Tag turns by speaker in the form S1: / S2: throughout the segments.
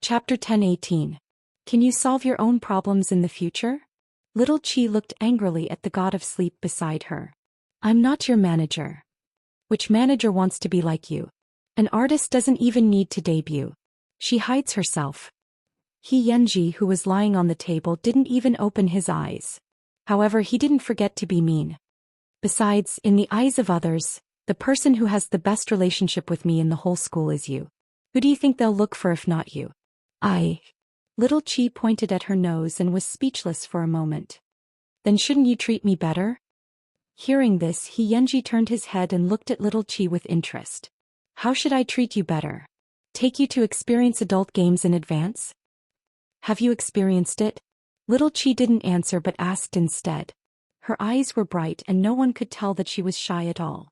S1: Chapter 10:18. Can you solve your own problems in the future? Little Qi looked angrily at the god of sleep beside her. I'm not your manager. Which manager wants to be like you? An artist doesn't even need to debut. She hides herself. He Yanji, who was lying on the table, didn't even open his eyes. However, he didn't forget to be mean. Besides, in the eyes of others, the person who has the best relationship with me in the whole school is you. Who do you think they'll look for if not you? Little Qi pointed at her nose and was speechless for a moment. Then shouldn't you treat me better? Hearing this, He Yanji turned his head and looked at Little Qi with interest. How should I treat you better? Take you to experience adult games in advance? Have you experienced it? Little Qi didn't answer but asked instead. Her eyes were bright and no one could tell that she was shy at all.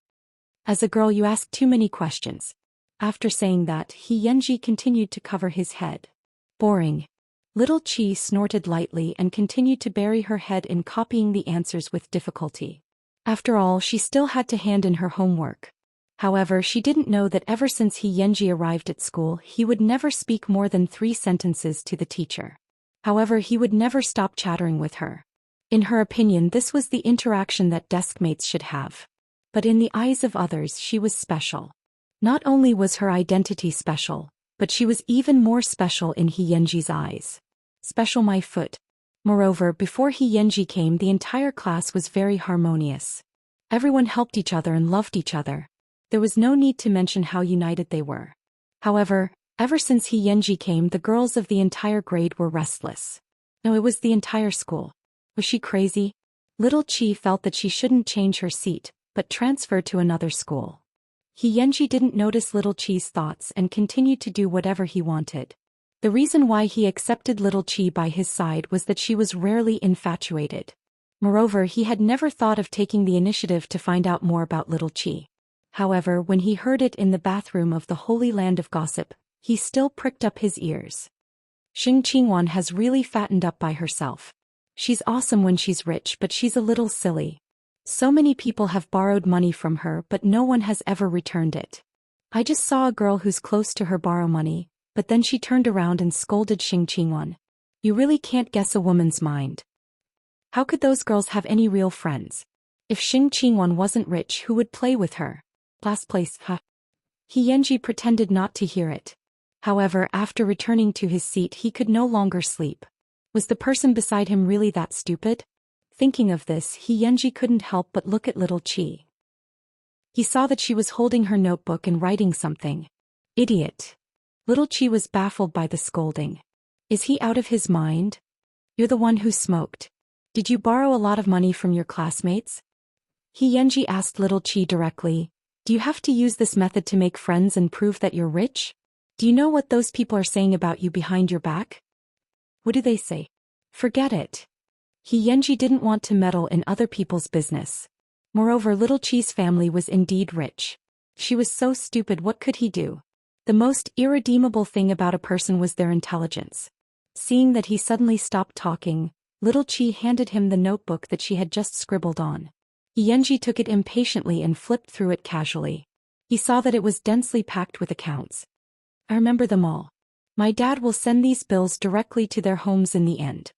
S1: As a girl, you ask too many questions. After saying that, He Yanji continued to cover his head. Boring. Little Qi snorted lightly and continued to bury her head in copying the answers with difficulty. After all, she still had to hand in her homework. However, she didn't know that ever since He Yanji arrived at school, he would never speak more than 3 sentences to the teacher. However, he would never stop chattering with her. In her opinion, this was the interaction that deskmates should have. But in the eyes of others, she was special. Not only was her identity special, but she was even more special in He Yanji's eyes. Special my foot. Moreover, before He Yanji came, the entire class was very harmonious. Everyone helped each other and loved each other. There was no need to mention how united they were. However, ever since He Yanji came, the girls of the entire grade were restless. No, it was the entire school. Was she crazy? Little Qi felt that she shouldn't change her seat, but transfer to another school. He Yanji didn't notice Little Qi's thoughts and continued to do whatever he wanted. The reason why he accepted Little Qi by his side was that she was rarely infatuated. Moreover, he had never thought of taking the initiative to find out more about Little Qi. However, when he heard it in the bathroom of the Holy Land of Gossip, he still pricked up his ears. Xingqian has really fattened up by herself. She's awesome when she's rich, but she's a little silly. So many people have borrowed money from her, but no one has ever returned it. I just saw a girl who's close to her borrow money, but then she turned around and scolded Xingqian. You really can't guess a woman's mind. How could those girls have any real friends? If Xingqian wasn't rich, who would play with her? Last place, huh? He Yanji pretended not to hear it. However, after returning to his seat, he could no longer sleep. Was the person beside him really that stupid? Thinking of this, He Yanji couldn't help but look at Little Qi. He saw that she was holding her notebook and writing something. Idiot. Little Qi was baffled by the scolding. Is he out of his mind? You're the one who smoked. Did you borrow a lot of money from your classmates? He Yanji asked Little Qi directly. Do you have to use this method to make friends and prove that you're rich? Do you know what those people are saying about you behind your back? What do they say? Forget it. He Yanji didn't want to meddle in other people's business. Moreover, Little Qi's family was indeed rich. She was so stupid, what could he do? The most irredeemable thing about a person was their intelligence. Seeing that he suddenly stopped talking, Little Qi handed him the notebook that she had just scribbled on. He Yanji took it impatiently and flipped through it casually. He saw that it was densely packed with accounts. I remember them all. My dad will send these bills directly to their homes in the end.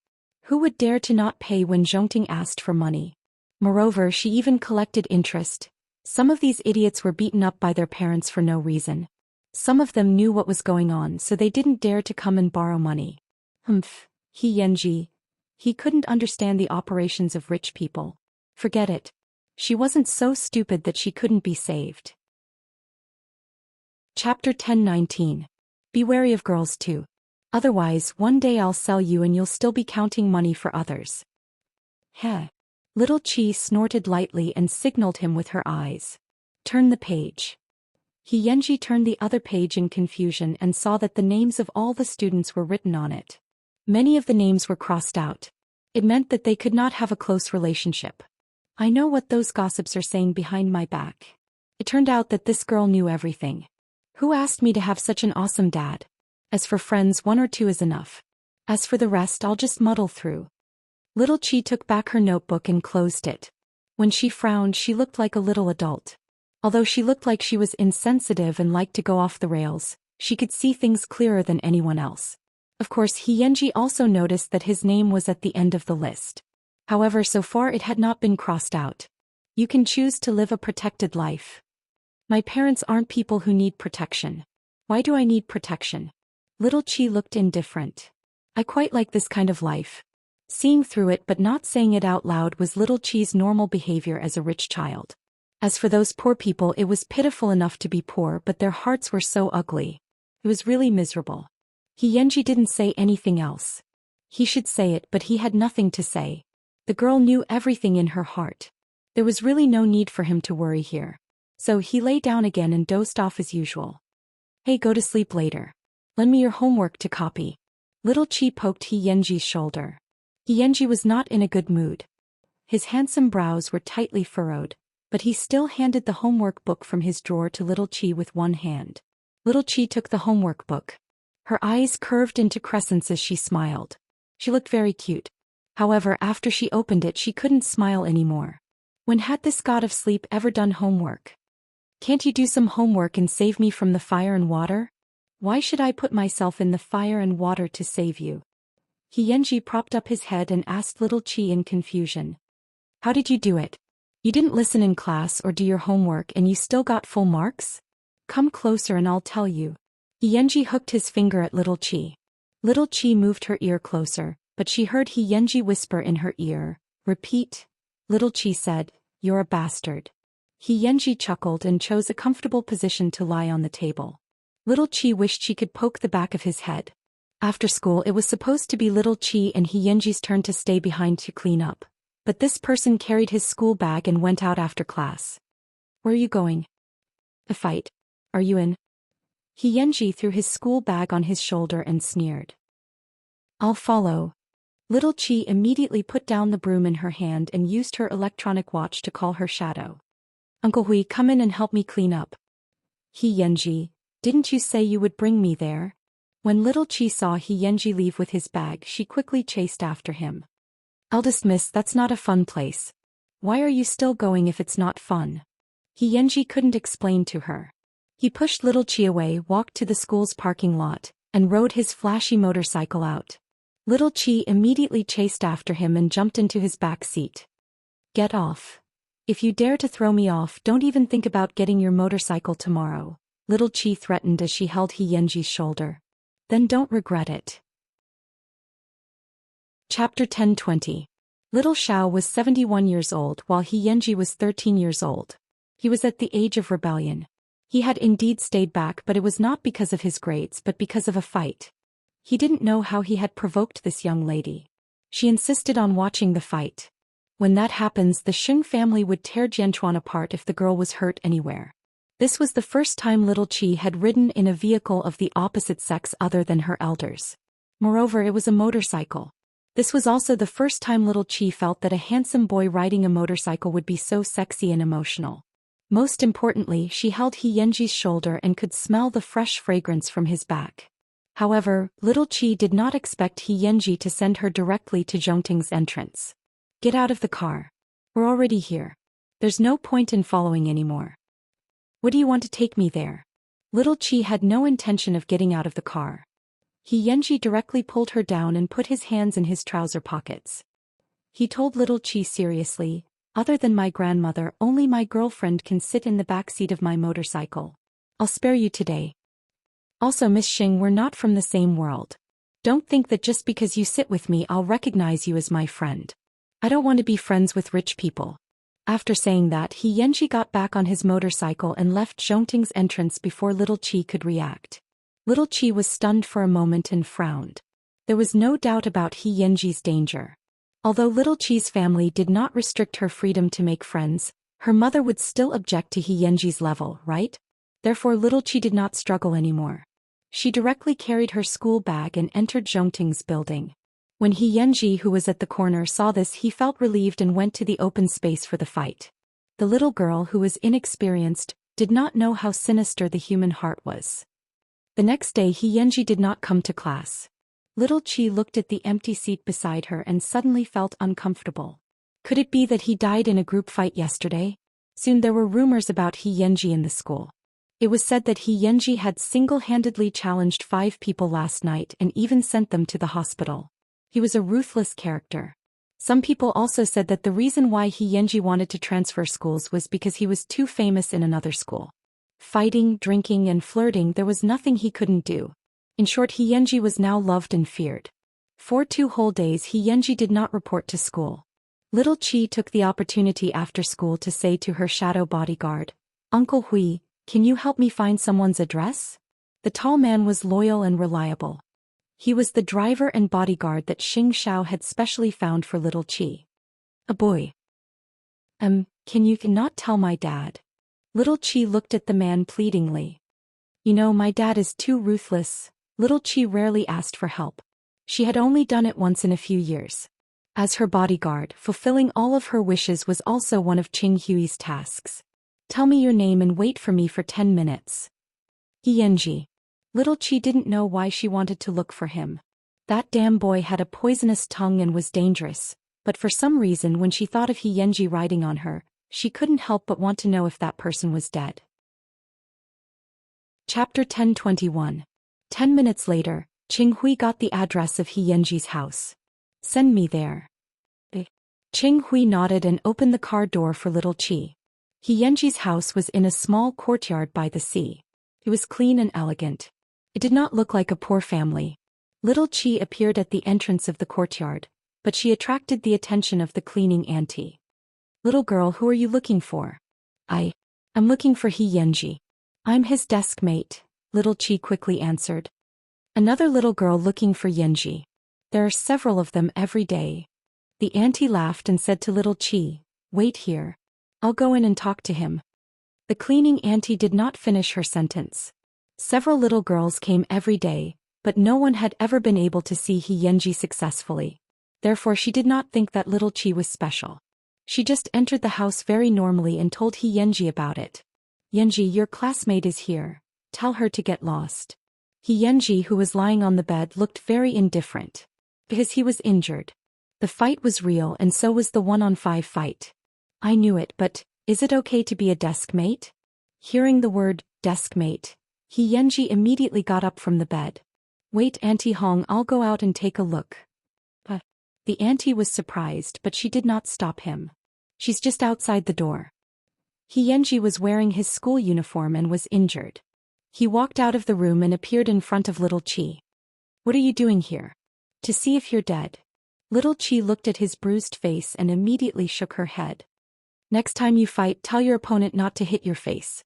S1: Who would dare to not pay when Zhongting asked for money? Moreover, she even collected interest. Some of these idiots were beaten up by their parents for no reason. Some of them knew what was going on, so they didn't dare to come and borrow money. He Yanji. He couldn't understand the operations of rich people. Forget it. She wasn't so stupid that she couldn't be saved. Chapter 10:19. Be wary of girls too. Otherwise, one day I'll sell you and you'll still be counting money for others. Heh. Little Qi snorted lightly and signaled him with her eyes. Turn the page. He Yanji turned the other page in confusion and saw that the names of all the students were written on it. Many of the names were crossed out. It meant that they could not have a close relationship. I know what those gossips are saying behind my back. It turned out that this girl knew everything. Who asked me to have such an awesome dad? As for friends, 1 or 2 is enough. As for the rest, I'll just muddle through. Little Qi took back her notebook and closed it. When she frowned, she looked like a little adult. Although she looked like she was insensitive and liked to go off the rails, she could see things clearer than anyone else. Of course, Xianxia also noticed that his name was at the end of the list. However, so far it had not been crossed out. You can choose to live a protected life. My parents aren't people who need protection. Why do I need protection? Little Qi looked indifferent. I quite like this kind of life. Seeing through it but not saying it out loud was Little Qi's normal behavior as a rich child. As for those poor people, it was pitiful enough to be poor, but their hearts were so ugly. It was really miserable. Xianxia didn't say anything else. He should say it, but he had nothing to say. The girl knew everything in her heart. There was really no need for him to worry here. So he lay down again and dozed off as usual. Hey, go to sleep later. Lend me your homework to copy. Little Qi poked Xianxia's shoulder. Xianxia was not in a good mood. His handsome brows were tightly furrowed, but he still handed the homework book from his drawer to Little Qi with one hand. Little Qi took the homework book. Her eyes curved into crescents as she smiled. She looked very cute. However, after she opened it, she couldn't smile anymore. When had this god of sleep ever done homework? Can't you do some homework and save me from the fire and water? Why should I put myself in the fire and water to save you? Xianxia propped up his head and asked Little Qi in confusion. How did you do it? You didn't listen in class or do your homework and you still got full marks? Come closer and I'll tell you. Xianxia hooked his finger at Little Qi. Little Qi moved her ear closer, but she heard Xianxia whisper in her ear, "Repeat." Little Qi said, "You're a bastard." Xianxia chuckled and chose a comfortable position to lie on the table. Little Qi wished she could poke the back of his head. After school, it was supposed to be Little Qi and Xianxia's turn to stay behind to clean up, but this person carried his school bag and went out after class. Where are you going? A fight. Are you in? Xianxia threw his school bag on his shoulder and sneered. I'll follow. Little Qi immediately put down the broom in her hand and used her electronic watch to call her shadow. Uncle Hui, come in and help me clean up. Xianxia, didn't you say you would bring me there? When Little Qi saw Xianxia leave with his bag, she quickly chased after him. Eldest miss, that's not a fun place. Why are you still going if it's not fun? Xianxia couldn't explain to her. He pushed Little Qi away, walked to the school's parking lot, and rode his flashy motorcycle out. Little Qi immediately chased after him and jumped into his back seat. Get off. If you dare to throw me off, don't even think about getting your motorcycle tomorrow, Little Qi threatened as she held Xianxia's shoulder. Then don't regret it. Chapter 10:20. Little Xiao was 71 years old while Xianxia was 13 years old. He was at the age of rebellion. He had indeed stayed back, but it was not because of his grades but because of a fight. He didn't know how he had provoked this young lady. She insisted on watching the fight. When that happens, the Sheng family would tear Jianchuan apart if the girl was hurt anywhere. This was the first time Little Qi had ridden in a vehicle of the opposite sex other than her elders. Moreover, it was a motorcycle. This was also the first time Little Qi felt that a handsome boy riding a motorcycle would be so sexy and emotional. Most importantly, she held Xianxia's shoulder and could smell the fresh fragrance from his back. However, Little Qi did not expect Xianxia to send her directly to Zhongting's entrance. Get out of the car. We're already here. There's no point in following anymore. What do you want to take me there? Little Qi had no intention of getting out of the car. Xianxia directly pulled her down and put his hands in his trouser pockets. He told Little Qi seriously, other than my grandmother, only my girlfriend can sit in the back seat of my motorcycle. I'll spare you today. Also, Miss Xing, we're not from the same world. Don't think that just because you sit with me I'll recognize you as my friend. I don't want to be friends with rich people. After saying that, Xianxia got back on his motorcycle and left Zhongting's entrance before Little Qi could react. Little Qi was stunned for a moment and frowned. There was no doubt about Xianxia's danger. Although Little Qi's family did not restrict her freedom to make friends, her mother would still object to Xianxia's level, right? Therefore Little Qi did not struggle anymore. She directly carried her school bag and entered Zhongting's building. When Xianxia, who was at the corner, saw this, he felt relieved and went to the open space for the fight. The little girl, who was inexperienced, did not know how sinister the human heart was. The next day Xianxia did not come to class. Little Qi looked at the empty seat beside her and suddenly felt uncomfortable. Could it be that he died in a group fight yesterday? Soon there were rumors about Xianxia in the school. It was said that He Yanji had single-handedly challenged 5 people last night and even sent them to the hospital. He was a ruthless character. Some people also said that the reason why He Yanji wanted to transfer schools was because he was too famous in another school. Fighting, drinking, and flirting, there was nothing he couldn't do. In short, He Yanji was now loved and feared. For 2 whole days He Yanji did not report to school. Little Chi took the opportunity after school to say to her shadow bodyguard, "Uncle Hui, can you help me find someone's address?" The tall man was loyal and reliable. He was the driver and bodyguard that Xianxia had specially found for little Chi. A boy. Can you not tell my dad? Little Chi looked at the man pleadingly. You know, my dad is too ruthless. Little Chi rarely asked for help. She had only done it once in a few years. As her bodyguard, fulfilling all of her wishes was also one of Qing Hui's tasks. Tell me your name and wait for me for 10 minutes. He Yanji. Little Chi didn't know why she wanted to look for him. That damn boy had a poisonous tongue and was dangerous, but for some reason when she thought of He Yanji riding on her, she couldn't help but want to know if that person was dead. Chapter 1021. 10 minutes later, Qing Hui got the address of He Yanji's house. Send me there. Qing Hui nodded and opened the car door for little Chi. He Yanji's house was in a small courtyard by the sea. It was clean and elegant. It did not look like a poor family. Little Chi appeared at the entrance of the courtyard, but she attracted the attention of the cleaning auntie. Little girl, who are you looking for? I'm looking for He Yanji. I'm his desk mate, little Chi quickly answered. Another little girl looking for Yanji. There are several of them every day. The auntie laughed and said to little Chi, wait here. I'll go in and talk to him. The cleaning auntie did not finish her sentence. Several little girls came every day, but no one had ever been able to see He Yanji successfully. Therefore she did not think that little Chi was special. She just entered the house very normally and told He Yanji about it. Yanji, your classmate is here. Tell her to get lost. He Yanji, who was lying on the bed, looked very indifferent. Because he was injured. The fight was real and so was the 1-on-5 fight. I knew it, but is it okay to be a desk mate? Hearing the word, desk mate, He Yanji immediately got up from the bed. Wait, Auntie Hong, I'll go out and take a look. The auntie was surprised, but she did not stop him. She's just outside the door. He Yanji was wearing his school uniform and was injured. He walked out of the room and appeared in front of little Chi. What are you doing here? To see if you're dead. Little Chi looked at his bruised face and immediately shook her head. Next time you fight, tell your opponent not to hit your face.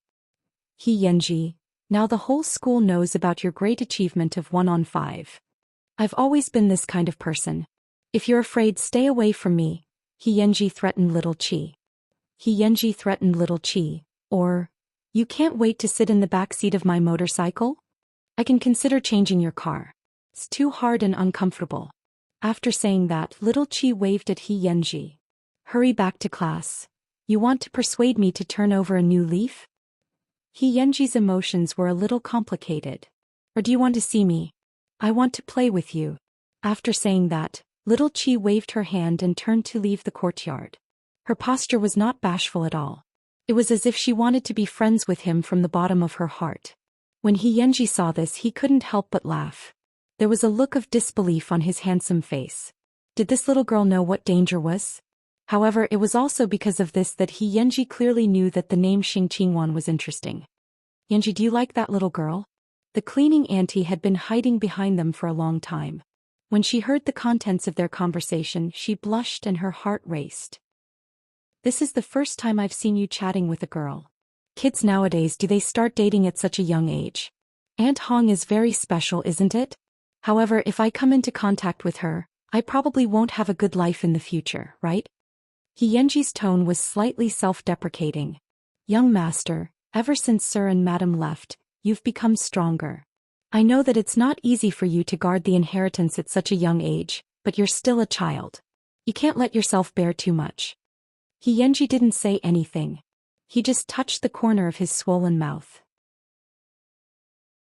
S1: He Yanji, now the whole school knows about your great achievement of 1-on-5. I've always been this kind of person. If you're afraid, stay away from me, He Yanji threatened little Chi. He Yanji threatened little Chi, or, you can't wait to sit in the back seat of my motorcycle? I can consider changing your car. It's too hard and uncomfortable. After saying that, little Chi waved at He Yanji. Hurry back to class. You want to persuade me to turn over a new leaf? He Yanji's emotions were a little complicated. Or do you want to see me? I want to play with you. After saying that, little Chi waved her hand and turned to leave the courtyard. Her posture was not bashful at all. It was as if she wanted to be friends with him from the bottom of her heart. When He Yanji saw this, he couldn't help but laugh. There was a look of disbelief on his handsome face. Did this little girl know what danger was? However, it was also because of this that He Yanji clearly knew that the name Xing Qingwan was interesting. Yanji, do you like that little girl? The cleaning auntie had been hiding behind them for a long time. When she heard the contents of their conversation, she blushed and her heart raced. This is the first time I've seen you chatting with a girl. Kids nowadays, do they start dating at such a young age? Aunt Hong is very special, isn't it? However, if I come into contact with her, I probably won't have a good life in the future, right? He Yanji's tone was slightly self-deprecating. Young master, ever since Sir and Madam left, you've become stronger. I know that it's not easy for you to guard the inheritance at such a young age, but you're still a child. You can't let yourself bear too much. He Yanji didn't say anything. He just touched the corner of his swollen mouth.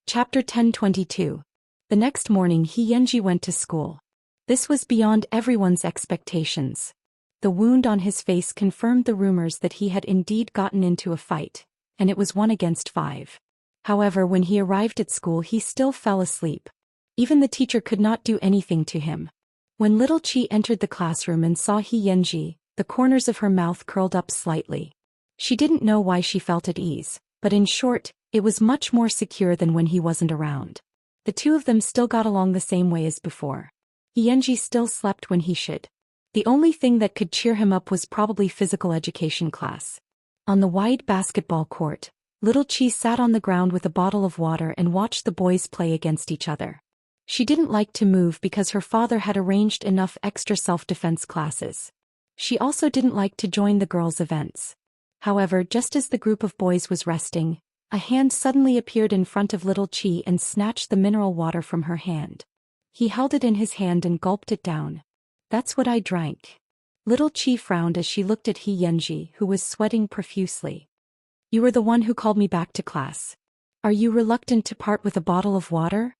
S1: Chapter 1022. The next morning He Yanji went to school. This was beyond everyone's expectations. The wound on his face confirmed the rumors that he had indeed gotten into a fight, and it was 1 against 5. However, when he arrived at school he still fell asleep. Even the teacher could not do anything to him. When little Qi entered the classroom and saw Xianxia, the corners of her mouth curled up slightly. She didn't know why she felt at ease, but in short, it was much more secure than when he wasn't around. The two of them still got along the same way as before. Xianxia still slept when he should. The only thing that could cheer him up was probably physical education class. On the wide basketball court, little Qi sat on the ground with a bottle of water and watched the boys play against each other. She didn't like to move because her father had arranged enough extra self-defense classes. She also didn't like to join the girls' events. However, just as the group of boys was resting, a hand suddenly appeared in front of little Qi and snatched the mineral water from her hand. He held it in his hand and gulped it down. "That's what I drank." Little Qi frowned as she looked at Xianxia, who was sweating profusely. "You were the one who called me back to class. Are you reluctant to part with a bottle of water?"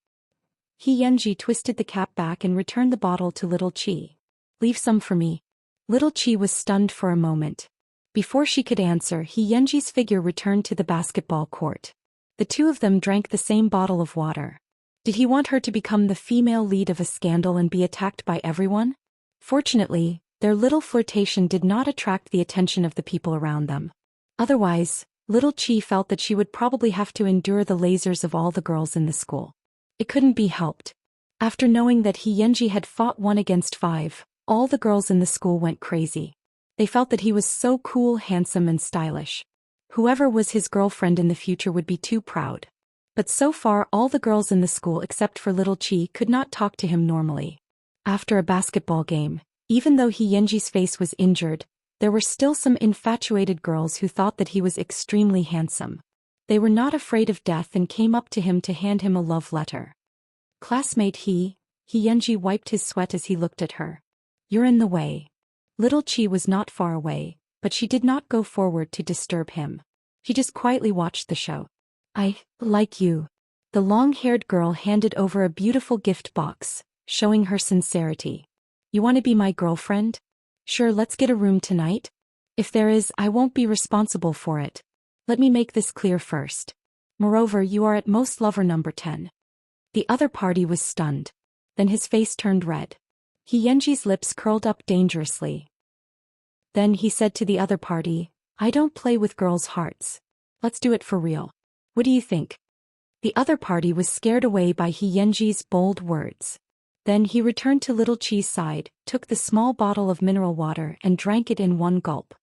S1: Xianxia twisted the cap back and returned the bottle to little Qi. "Leave some for me." Little Qi was stunned for a moment. Before she could answer, Xianxia's figure returned to the basketball court. The two of them drank the same bottle of water. Did he want her to become the female lead of a scandal and be attacked by everyone? Fortunately, their little flirtation did not attract the attention of the people around them. Otherwise, little Qi felt that she would probably have to endure the lasers of all the girls in the school. It couldn't be helped. After knowing that Xianxia had fought 1 against 5, all the girls in the school went crazy. They felt that he was so cool, handsome and stylish. Whoever was his girlfriend in the future would be too proud. But so far all the girls in the school except for little Qi could not talk to him normally. After a basketball game, even though Xianxia's face was injured, there were still some infatuated girls who thought that he was extremely handsome. They were not afraid of death and came up to him to hand him a love letter. "Classmate Xianxia wiped his sweat as he looked at her. "You're in the way." Little Qi was not far away, but she did not go forward to disturb him. She just quietly watched the show. "I like you." The long-haired girl handed over a beautiful gift box, showing her sincerity. "You want to be my girlfriend? Sure, let's get a room tonight. If there is, I won't be responsible for it. Let me make this clear first. Moreover, you are at most lover number 10. The other party was stunned. Then his face turned red. Xianxia's lips curled up dangerously. Then he said to the other party, "I don't play with girls' hearts. Let's do it for real. What do you think?" The other party was scared away by Xianxia's bold words. Then he returned to little Qi's side, took the small bottle of mineral water and drank it in one gulp.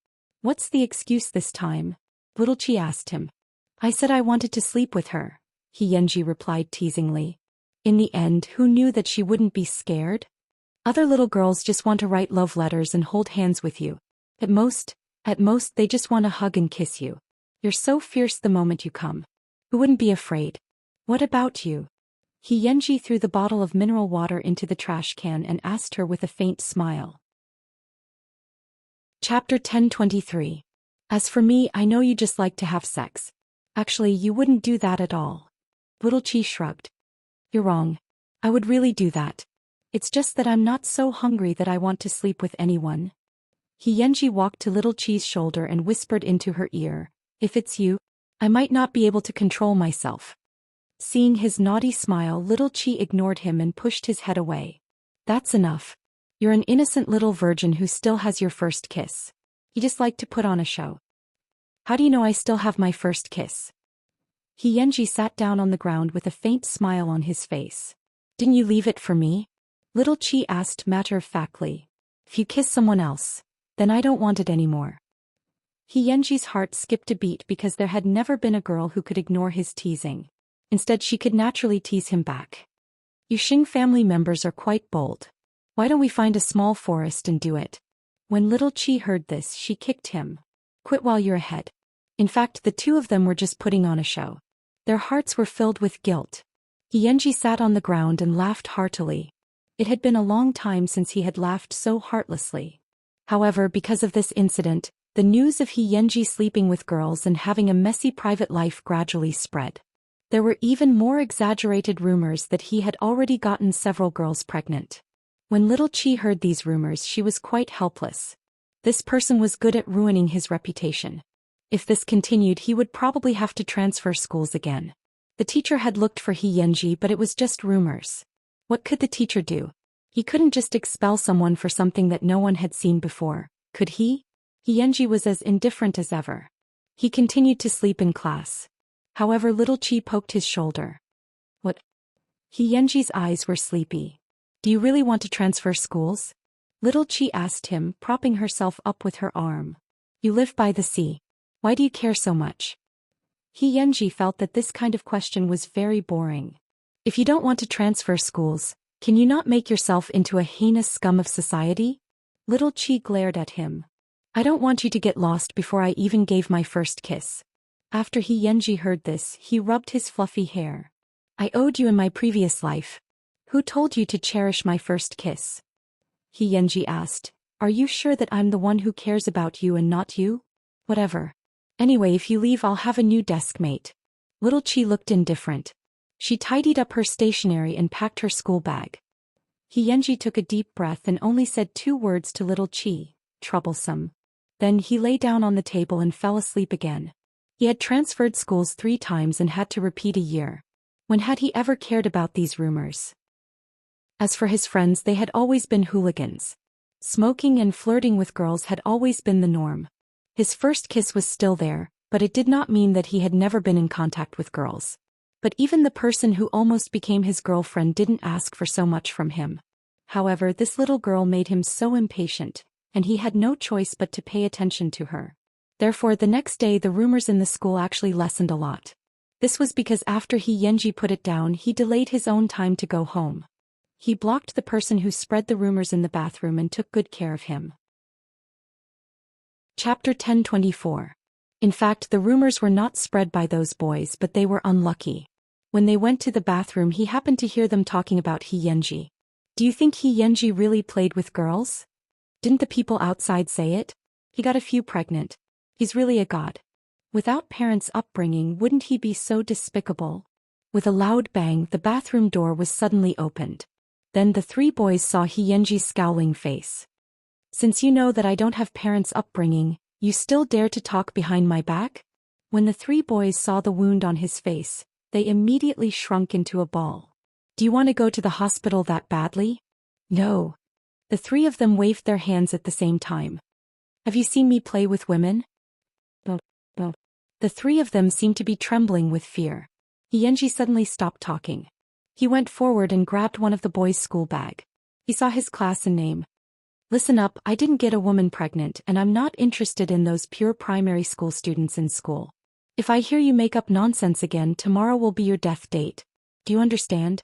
S1: "What's the excuse this time?" little Qi asked him. "I said I wanted to sleep with her," Xianxia replied teasingly. In the end, who knew that she wouldn't be scared? Other little girls just want to write love letters and hold hands with you. At most, they just want to hug and kiss you. You're so fierce the moment you come. Who wouldn't be afraid? What about you? Xianxia threw the bottle of mineral water into the trash can and asked her with a faint smile. Chapter 1023. As for me, I know you just like to have sex. Actually, you wouldn't do that at all. Little Qi shrugged. You're wrong. I would really do that. It's just that I'm not so hungry that I want to sleep with anyone. Xianxia walked to little Qi's shoulder and whispered into her ear, "If it's you, I might not be able to control myself." Seeing his naughty smile, little Qi ignored him and pushed his head away. "That's enough. You're an innocent little virgin who still has your first kiss. You just like to put on a show." "How do you know I still have my first kiss?" Xianxia sat down on the ground with a faint smile on his face. "Didn't you leave it for me?" Little Qi asked matter-of-factly. "If you kiss someone else, then I don't want it anymore." Xianxia's heart skipped a beat because there had never been a girl who could ignore his teasing. Instead, she could naturally tease him back. "You Xing family members are quite bold. Why don't we find a small forest and do it?" When little Qi heard this, she kicked him. "Quit while you're ahead." In fact, the two of them were just putting on a show. Their hearts were filled with guilt. Xianxia sat on the ground and laughed heartily. It had been a long time since he had laughed so heartlessly. However, because of this incident, the news of Xianxia sleeping with girls and having a messy private life gradually spread. There were even more exaggerated rumors that he had already gotten several girls pregnant. When little Qi heard these rumors, she was quite helpless. This person was good at ruining his reputation. If this continued, he would probably have to transfer schools again. The teacher had looked for Xianxia, but it was just rumors. What could the teacher do? He couldn't just expel someone for something that no one had seen before, could he? Xianxia was as indifferent as ever. He continued to sleep in class. However, little Qi poked his shoulder. What? Xianxia's eyes were sleepy. Do you really want to transfer schools? Little Qi asked him, propping herself up with her arm. You live by the sea. Why do you care so much? Xianxia felt that this kind of question was very boring. If you don't want to transfer schools, can you not make yourself into a heinous scum of society? Little Qi glared at him. I don't want you to get lost before I even gave my first kiss. After Xianxia heard this, he rubbed his fluffy hair. I owed you in my previous life. Who told you to cherish my first kiss? Xianxia asked. Are you sure that I'm the one who cares about you and not you? Whatever. Anyway, if you leave, I'll have a new desk mate. Little Qi looked indifferent. She tidied up her stationery and packed her school bag. Xianxia took a deep breath and only said 2 words to Little Qi, troublesome. Then he lay down on the table and fell asleep again. He had transferred schools 3 times and had to repeat a year. When had he ever cared about these rumors? As for his friends, they had always been hooligans. Smoking and flirting with girls had always been the norm. His first kiss was still there, but it did not mean that he had never been in contact with girls. But even the person who almost became his girlfriend didn't ask for so much from him. However, this little girl made him so impatient, and he had no choice but to pay attention to her. Therefore, the next day the rumors in the school actually lessened a lot. This was because after Xianxia put it down, he delayed his own time to go home. He blocked the person who spread the rumors in the bathroom and took good care of him. Chapter 1024. In fact, the rumors were not spread by those boys, but they were unlucky. When they went to the bathroom, he happened to hear them talking about Xianxia. Do you think Xianxia really played with girls? Didn't the people outside say it? He got a few pregnant. He's really a god. Without parents' upbringing, wouldn't he be so despicable? With a loud bang, the bathroom door was suddenly opened. Then the 3 boys saw Xianxia's scowling face. Since you know that I don't have parents' upbringing, you still dare to talk behind my back? When the 3 boys saw the wound on his face, they immediately shrunk into a ball. Do you want to go to the hospital that badly? No. The 3 of them waved their hands at the same time. Have you seen me play with women? No. The 3 of them seemed to be trembling with fear. Xianxia suddenly stopped talking. He went forward and grabbed one of the boys' school bag. He saw his class and name. Listen up, I didn't get a woman pregnant and I'm not interested in those pure primary school students in school. If I hear you make up nonsense again, tomorrow will be your death date. Do you understand?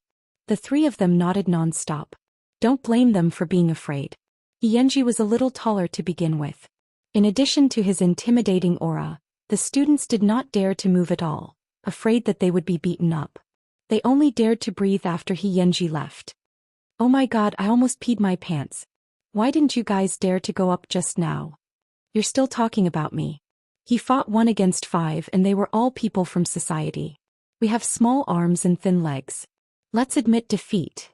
S1: The 3 of them nodded non-stop. Don't blame them for being afraid. Xianxia was a little taller to begin with. In addition to his intimidating aura, the students did not dare to move at all, afraid that they would be beaten up. They only dared to breathe after Xianxia left. Oh my god, I almost peed my pants. Why didn't you guys dare to go up just now? You're still talking about me. He fought 1 against 5 and they were all people from society. We have small arms and thin legs. Let's admit defeat.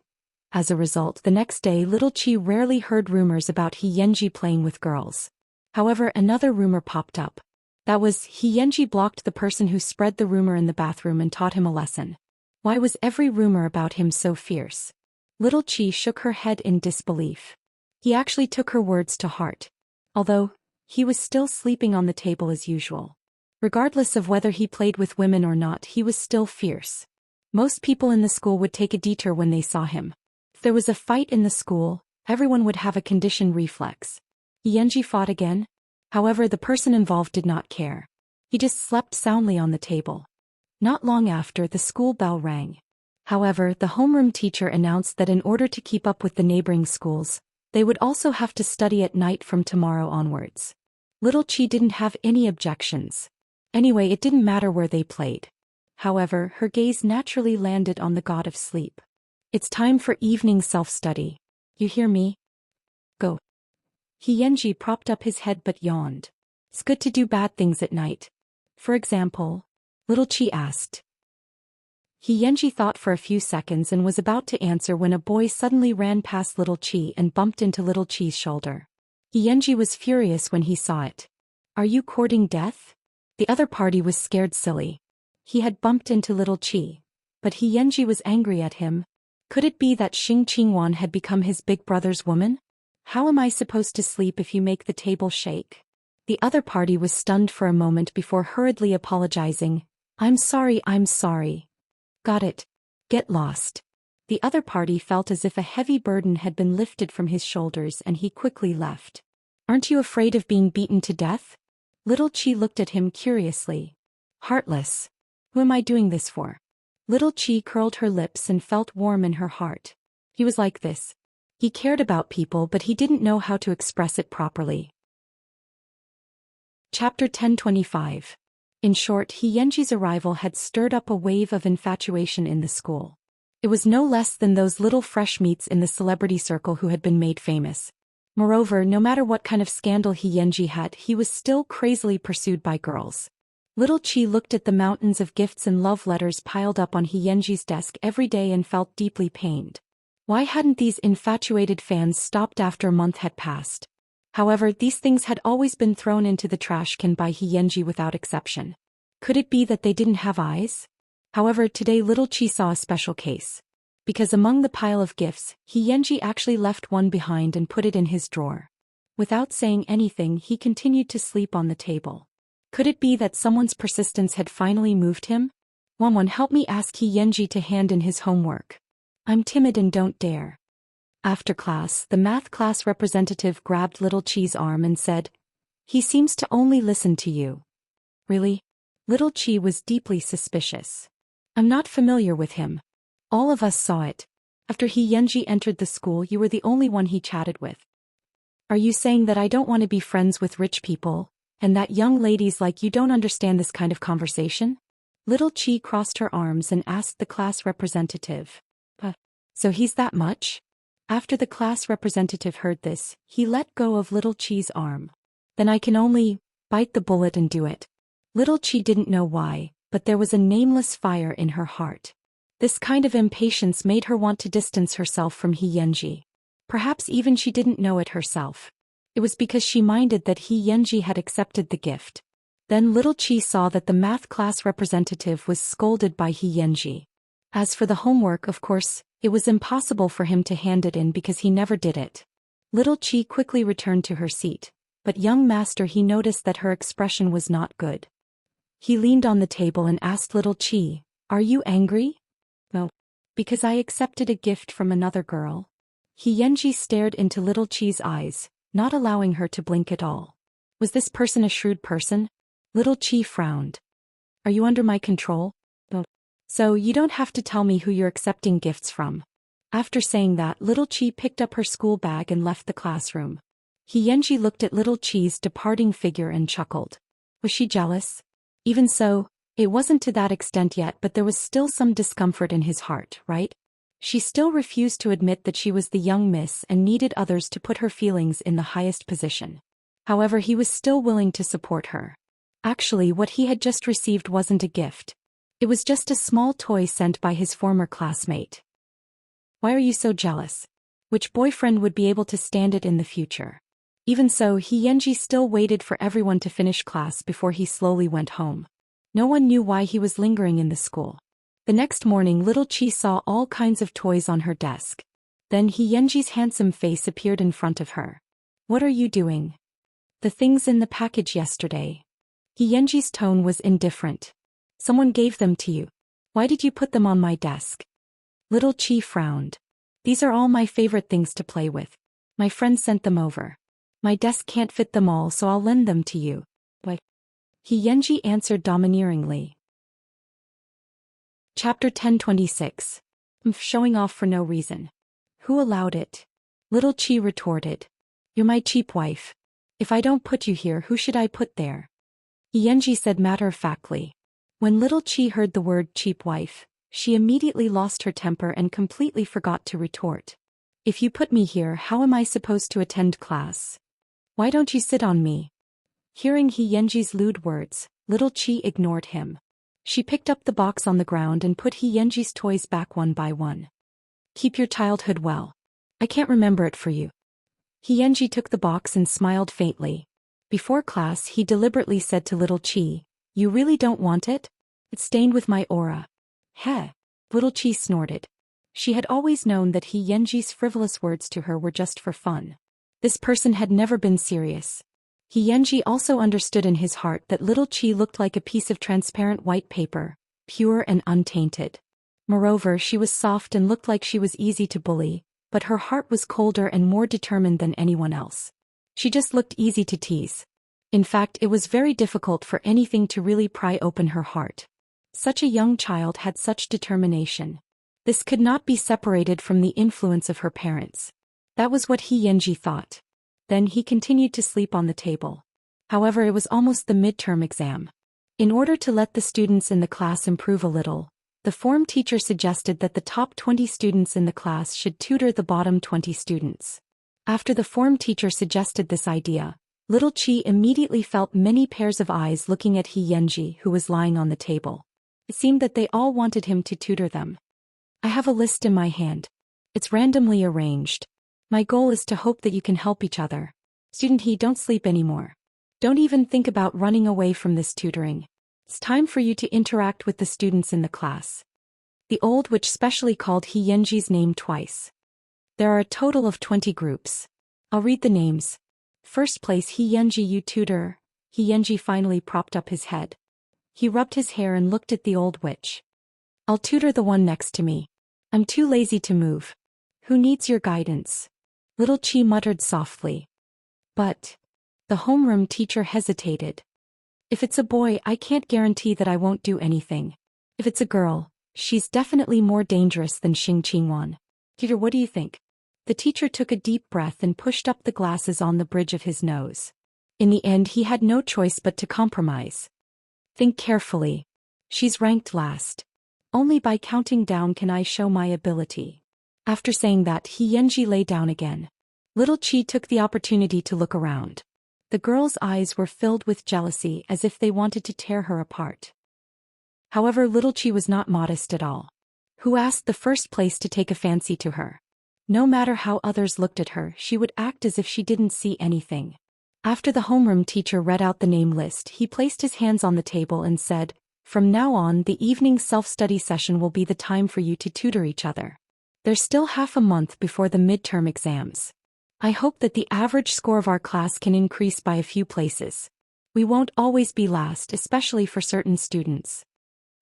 S1: As a result, the next day Little Qi rarely heard rumors about Xianxia playing with girls. However, another rumor popped up. That was, Xianxia blocked the person who spread the rumor in the bathroom and taught him a lesson. Why was every rumor about him so fierce? Little Qi shook her head in disbelief. He actually took her words to heart. Although, he was still sleeping on the table as usual. Regardless of whether he played with women or not, he was still fierce. Most people in the school would take a detour when they saw him. If there was a fight in the school, everyone would have a conditioned reflex. Xianxia fought again. However, the person involved did not care. He just slept soundly on the table. Not long after, the school bell rang. However, the homeroom teacher announced that in order to keep up with the neighboring schools, they would also have to study at night from tomorrow onwards. Little Qi didn't have any objections. Anyway, it didn't matter where they played. However, her gaze naturally landed on the god of sleep. It's time for evening self-study. You hear me? Go. Xianxia propped up his head but yawned. It's good to do bad things at night. For example, Little Qi asked. Xianxia thought for a few seconds and was about to answer when a boy suddenly ran past Little Qi and bumped into Little Qi's shoulder. Xianxia was furious when he saw it. Are you courting death? The other party was scared silly. He had bumped into little Qi. But Xianxia was angry at him. Could it be that Xing Qingwan had become his big brother's woman? How am I supposed to sleep if you make the table shake? The other party was stunned for a moment before hurriedly apologizing. I'm sorry. Got it. Get lost. The other party felt as if a heavy burden had been lifted from his shoulders and he quickly left. Aren't you afraid of being beaten to death? Little Qi looked at him curiously. Heartless. Who am I doing this for? Little Qi curled her lips and felt warm in her heart. He was like this. He cared about people but he didn't know how to express it properly. Chapter 1025. In short, Xianxi's arrival had stirred up a wave of infatuation in the school. It was no less than those little fresh meats in the celebrity circle who had been made famous. Moreover, no matter what kind of scandal Xianxia had, he was still crazily pursued by girls. Little Qi looked at the mountains of gifts and love letters piled up on Xianxi's desk every day and felt deeply pained. Why hadn't these infatuated fans stopped after a month had passed? However, these things had always been thrown into the trash can by Xianxia without exception. Could it be that they didn't have eyes? However, today little Qi saw a special case. Because among the pile of gifts, Xianxia actually left one behind and put it in his drawer. Without saying anything, he continued to sleep on the table. Could it be that someone's persistence had finally moved him? Someone help me ask Xianxia to hand in his homework. I'm timid and don't dare. After class, the math class representative grabbed little Qi's arm and said, He seems to only listen to you. Really? Little Qi was deeply suspicious. I'm not familiar with him. All of us saw it. After Xianxia entered the school, you were the only one he chatted with. Are you saying that I don't want to be friends with rich people, and that young ladies like you don't understand this kind of conversation? Little Qi crossed her arms and asked the class representative. So he's that much? After the class representative heard this, he let go of little Qi's arm. Then I can only bite the bullet and do it. Little Qi didn't know why, but there was a nameless fire in her heart. This kind of impatience made her want to distance herself from Xianxia. Perhaps even she didn't know it herself. It was because she minded that Xianxia had accepted the gift. Then little Qi saw that the math class representative was scolded by Xianxia. As for the homework, of course, it was impossible for him to hand it in because he never did it. Little Qi quickly returned to her seat, but young master, he noticed that her expression was not good. He leaned on the table and asked little Qi, Are you angry? No. Because I accepted a gift from another girl. Xianxia stared into little Qi's eyes, not allowing her to blink at all. Was this person a shrewd person? Little Qi frowned. Are you under my control? No. So you don't have to tell me who you're accepting gifts from. After saying that, little Qi picked up her school bag and left the classroom. Xianxia looked at little Qi's departing figure and chuckled. Was she jealous? Even so, it wasn't to that extent yet, but there was still some discomfort in his heart, right? She still refused to admit that she was the young miss and needed others to put her feelings in the highest position. However, he was still willing to support her. Actually, what he had just received wasn't a gift. It was just a small toy sent by his former classmate. Why are you so jealous? Which boyfriend would be able to stand it in the future? Even so, Xianxia still waited for everyone to finish class before he slowly went home. No one knew why he was lingering in the school. The next morning, little Qi saw all kinds of toys on her desk. Then Xianxi's handsome face appeared in front of her. What are you doing? The things in the package yesterday. Xianxi's tone was indifferent. Someone gave them to you. Why did you put them on my desk? Little Qi frowned. These are all my favorite things to play with. My friend sent them over. My desk can't fit them all, so I'll lend them to you. What? Xianxia answered domineeringly. Chapter 1026. Showing off for no reason. Who allowed it? Little Qi retorted. You're my cheap wife. If I don't put you here, who should I put there? Xianxia said matter-of-factly. When little Qi heard the word cheap wife, she immediately lost her temper and completely forgot to retort. If you put me here, how am I supposed to attend class? Why don't you sit on me? Hearing Xianxi's lewd words, little Qi ignored him. She picked up the box on the ground and put Xianxi's toys back one by one. Keep your childhood well. I can't remember it for you. Xianxia took the box and smiled faintly. Before class, he deliberately said to little Qi, You really don't want it? It's stained with my aura. Heh. Little Chi snorted. She had always known that Xianxi's frivolous words to her were just for fun. This person had never been serious. Xianxi also understood in his heart that little Chi looked like a piece of transparent white paper, pure and untainted. Moreover, she was soft and looked like she was easy to bully, but her heart was colder and more determined than anyone else. She just looked easy to tease. In fact, it was very difficult for anything to really pry open her heart. Such a young child had such determination. This could not be separated from the influence of her parents. That was what Xianxi thought. Then he continued to sleep on the table. However, it was almost the midterm exam. In order to let the students in the class improve a little, the form teacher suggested that the top 20 students in the class should tutor the bottom 20 students. After the form teacher suggested this idea, little Chi immediately felt many pairs of eyes looking at Xianxi, who was lying on the table. It seemed that they all wanted him to tutor them. I have a list in my hand. It's randomly arranged. My goal is to hope that you can help each other. Student He, don't sleep anymore. Don't even think about running away from this tutoring. It's time for you to interact with the students in the class. The old witch specially called Xianxi's name twice. There are a total of 20 groups. I'll read the names. First place, Xianxi, you tutor. Xianxi finally propped up his head. He rubbed his hair and looked at the old witch. I'll tutor the one next to me. I'm too lazy to move. Who needs your guidance? Little Chi muttered softly. But the homeroom teacher hesitated. If it's a boy, I can't guarantee that I won't do anything. If it's a girl, she's definitely more dangerous than Xing Qingwan. Teacher, what do you think? The teacher took a deep breath and pushed up the glasses on the bridge of his nose. In the end, he had no choice but to compromise. Think carefully. She's ranked last. Only by counting down can I show my ability. After saying that, Xianxi lay down again. Little Chi took the opportunity to look around. The girl's eyes were filled with jealousy, as if they wanted to tear her apart. However, little Chi was not modest at all. Who asked the first place to take a fancy to her? No matter how others looked at her, she would act as if she didn't see anything. After the homeroom teacher read out the name list, he placed his hands on the table and said, "From now on, the evening self-study session will be the time for you to tutor each other. There's still half a month before the midterm exams. I hope that the average score of our class can increase by a few places. We won't always be last, especially for certain students."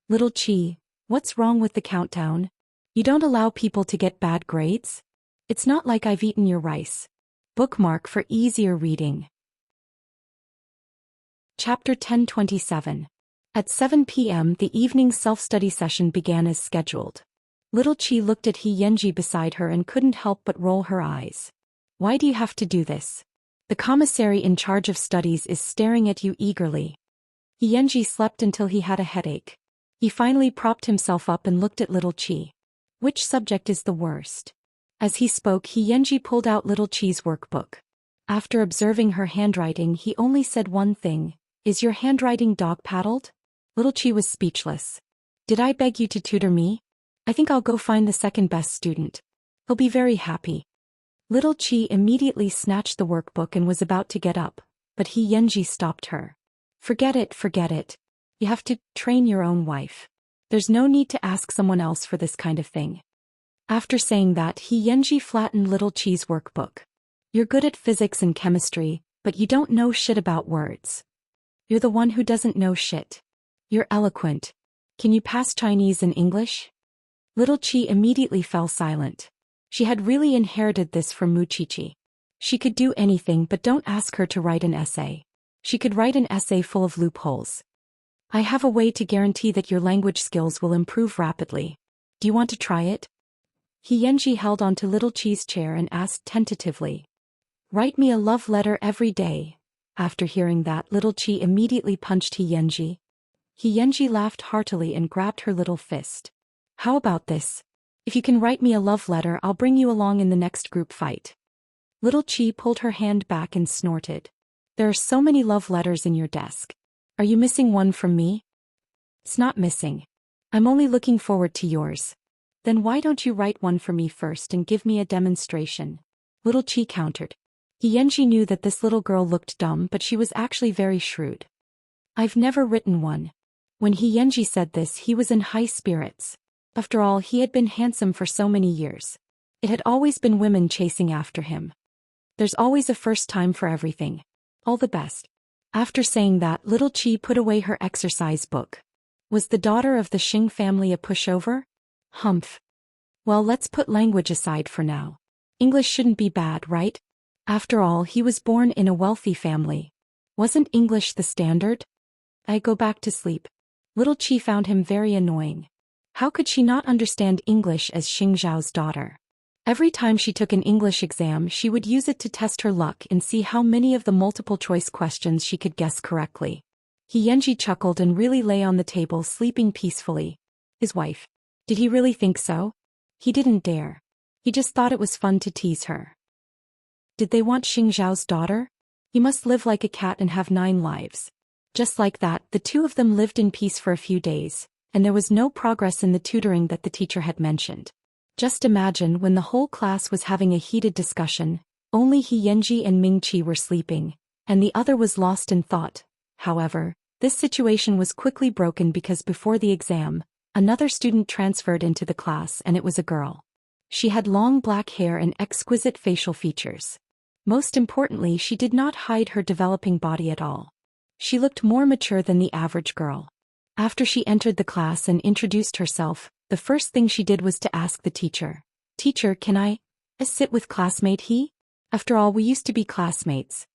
S1: Little Chi, what's wrong with the countdown? You don't allow people to get bad grades? It's not like I've eaten your rice. Bookmark for easier reading. Chapter 1027. At 7 p.m. the evening self-study session began as scheduled. Little Chi looked at Xianxi beside her and couldn't help but roll her eyes. Why do you have to do this? The commissary in charge of studies is staring at you eagerly. Xianxi slept until he had a headache. He finally propped himself up and looked at little Chi. Which subject is the worst? As he spoke, Xianxi pulled out little Chi's workbook. After observing her handwriting, he only said one thing. Is your handwriting dog-paddled? Little Chi was speechless. Did I beg you to tutor me? I think I'll go find the second best student. He'll be very happy. Little Chi immediately snatched the workbook and was about to get up, but Xianxi stopped her. Forget it, forget it. You have to train your own wife. There's no need to ask someone else for this kind of thing. After saying that, Xianxi flattened little Chi's workbook. You're good at physics and chemistry, but you don't know shit about words. You're the one who doesn't know shit. You're eloquent. Can you pass Chinese and English? Little Chi immediately fell silent. She had really inherited this from Muchichi. She could do anything, but don't ask her to write an essay. She could write an essay full of loopholes. I have a way to guarantee that your language skills will improve rapidly. Do you want to try it? Xianxi held onto little Chi's chair and asked tentatively. Write me a love letter every day. After hearing that, little Chi immediately punched Xianxi. Xianxi laughed heartily and grabbed her little fist. How about this? If you can write me a love letter, I'll bring you along in the next group fight. Little Chi pulled her hand back and snorted. There are so many love letters in your desk. Are you missing one from me? It's not missing. I'm only looking forward to yours. Then why don't you write one for me first and give me a demonstration? Little Chi countered. Xianxi knew that this little girl looked dumb, but she was actually very shrewd. I've never written one. When Xianxia said this, he was in high spirits. After all, he had been handsome for so many years. It had always been women chasing after him. There's always a first time for everything. All the best. After saying that, little Qi put away her exercise book. Was the daughter of the Xing family a pushover? Humph. Well, let's put language aside for now. English shouldn't be bad, right? After all, he was born in a wealthy family. Wasn't English the standard? I go back to sleep. Little Qi found him very annoying. How could she not understand English as Xing Zhao's daughter? Every time she took an English exam, she would use it to test her luck and see how many of the multiple-choice questions she could guess correctly. Xianxia chuckled and really lay on the table sleeping peacefully. His wife. Did he really think so? He didn't dare. He just thought it was fun to tease her. Did they want Xing Zhao's daughter? He must live like a cat and have 9 lives. Just like that, the two of them lived in peace for a few days, and there was no progress in the tutoring that the teacher had mentioned. Just imagine when the whole class was having a heated discussion, only Xianxia and Mingqi were sleeping, and the other was lost in thought. However, this situation was quickly broken because before the exam, another student transferred into the class, and it was a girl. She had long black hair and exquisite facial features. Most importantly, she did not hide her developing body at all. She looked more mature than the average girl. After she entered the class and introduced herself, the first thing she did was to ask the teacher, "Teacher, can I sit with classmate he? After all, we used to be classmates."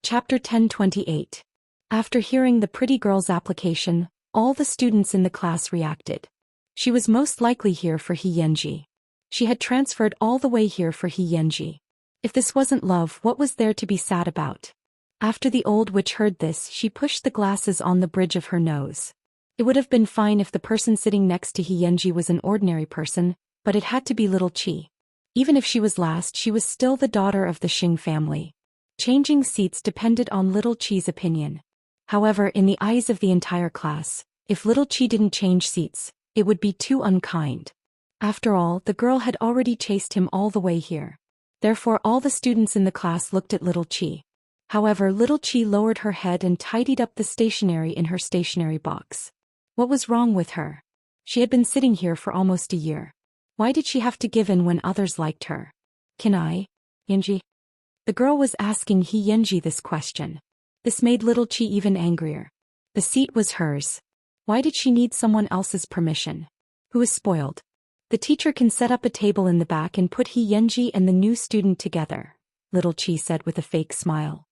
S1: Chapter 1028. After hearing the pretty girl's application, all the students in the class reacted. She was most likely here for Xianxia. She had transferred all the way here for Xianxia. If this wasn't love, what was there to be sad about? After the old witch heard this, she pushed the glasses on the bridge of her nose. It would have been fine if the person sitting next to Xianxia was an ordinary person, but it had to be little Qi. Even if she was last, she was still the daughter of the Xing family. Changing seats depended on little Qi's opinion. However, in the eyes of the entire class, if little Qi didn't change seats, it would be too unkind. After all, the girl had already chased him all the way here. Therefore, all the students in the class looked at little Qi. However, little Qi lowered her head and tidied up the stationery in her stationery box. What was wrong with her? She had been sitting here for almost a year. Why did she have to give in when others liked her? Can I? Xianxia? The girl was asking Xianxia this question. This made little Qi even angrier. The seat was hers. Why did she need someone else's permission? Who is spoiled? The teacher can set up a table in the back and put Xianxia and the new student together, little Qi said with a fake smile.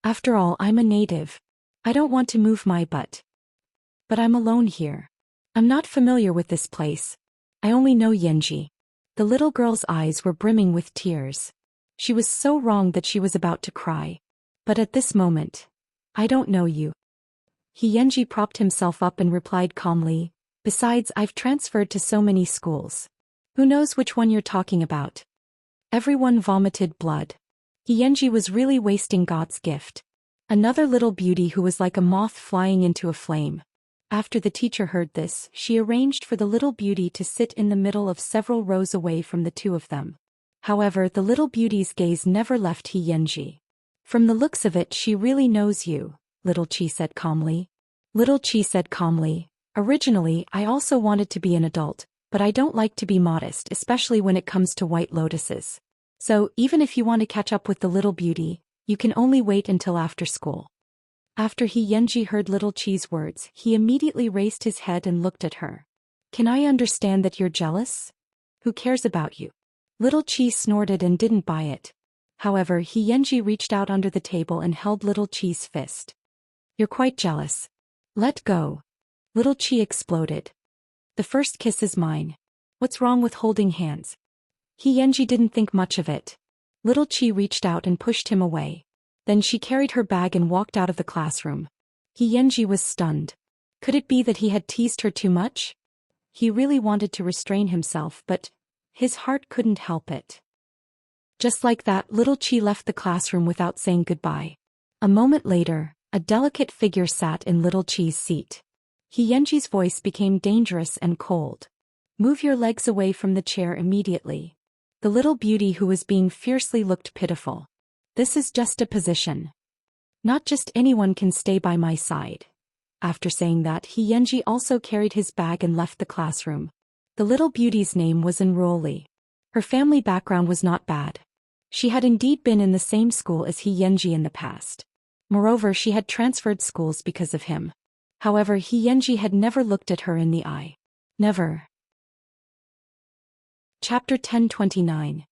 S1: After all, I'm a native. I don't want to move my butt. But I'm alone here. I'm not familiar with this place. I only know Xianxia. The little girl's eyes were brimming with tears. She was so wrong that she was about to cry. But at this moment, I don't know you. Xianxia propped himself up and replied calmly, "Besides, I've transferred to so many schools. Who knows which one you're talking about?" Everyone vomited blood. Xianxia was really wasting God's gift. Another little beauty who was like a moth flying into a flame. After the teacher heard this, she arranged for the little beauty to sit in the middle of several rows away from the two of them. However, the little beauty's gaze never left Xianxia. "From the looks of it, she really knows you," little Qi said calmly. Little Qi said calmly, "Originally, I also wanted to be an adult, but I don't like to be modest, especially when it comes to white lotuses. So, even if you want to catch up with the little beauty, you can only wait until after school." After Xianxia heard little Qi's words, he immediately raised his head and looked at her. "Can I understand that you're jealous? Who cares about you?" Little Qi snorted and didn't buy it. However, Xianxia reached out under the table and held little Qi's fist. "You're quite jealous. Let go." Little Qi exploded. "The first kiss is mine. What's wrong with holding hands?" Xianxia didn't think much of it. Little Qi reached out and pushed him away. Then she carried her bag and walked out of the classroom. Xianxia was stunned. Could it be that he had teased her too much? He really wanted to restrain himself, but his heart couldn't help it. Just like that, little Qi left the classroom without saying goodbye. A moment later, a delicate figure sat in little Qi's seat. Xianxia's voice became dangerous and cold. "Move your legs away from the chair immediately." The little beauty who was being fiercely looked pitiful. "This is just a position. Not just anyone can stay by my side. After saying that, Xianxia also carried his bag and left the classroom. The little beauty's name was Enroli. Her family background was not bad. She had indeed been in the same school as Xianxia in the past. Moreover, she had transferred schools because of him. However, Xianxia had never looked at her in the eye. Never. Chapter 1029.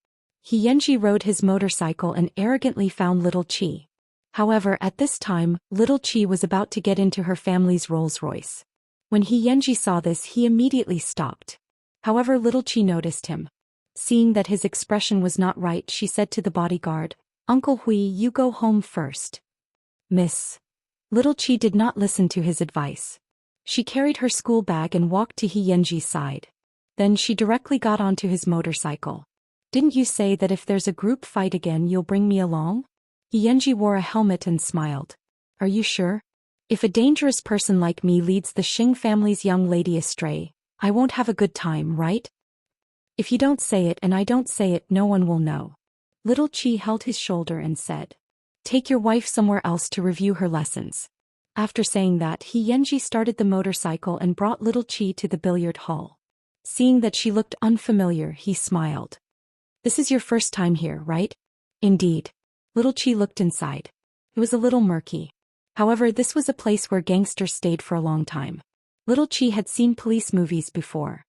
S1: Xianxia rode his motorcycle and arrogantly found little Qi. However, at this time, little Qi was about to get into her family's Rolls-Royce. When Xianxia saw this, he immediately stopped. However, little Qi noticed him. Seeing that his expression was not right, she said to the bodyguard, "Uncle Hui, you go home first." Miss. Little Qi did not listen to his advice. She carried her school bag and walked to Xianxia's side. Then she directly got onto his motorcycle. "Didn't you say that if there's a group fight again you'll bring me along?" Xianxia wore a helmet and smiled. "Are you sure? If a dangerous person like me leads the Xing family's young lady astray, I won't have a good time, right? If you don't say it and I don't say it, no one will know." Little Qi held his shoulder and said, "Take your wife somewhere else to review her lessons." After saying that, Xianxia started the motorcycle and brought little Qi to the billiard hall. Seeing that she looked unfamiliar, he smiled. "This is your first time here, right?" "Indeed." Little Qi looked inside. It was a little murky. However, this was a place where gangsters stayed for a long time. Little Qi had seen police movies before.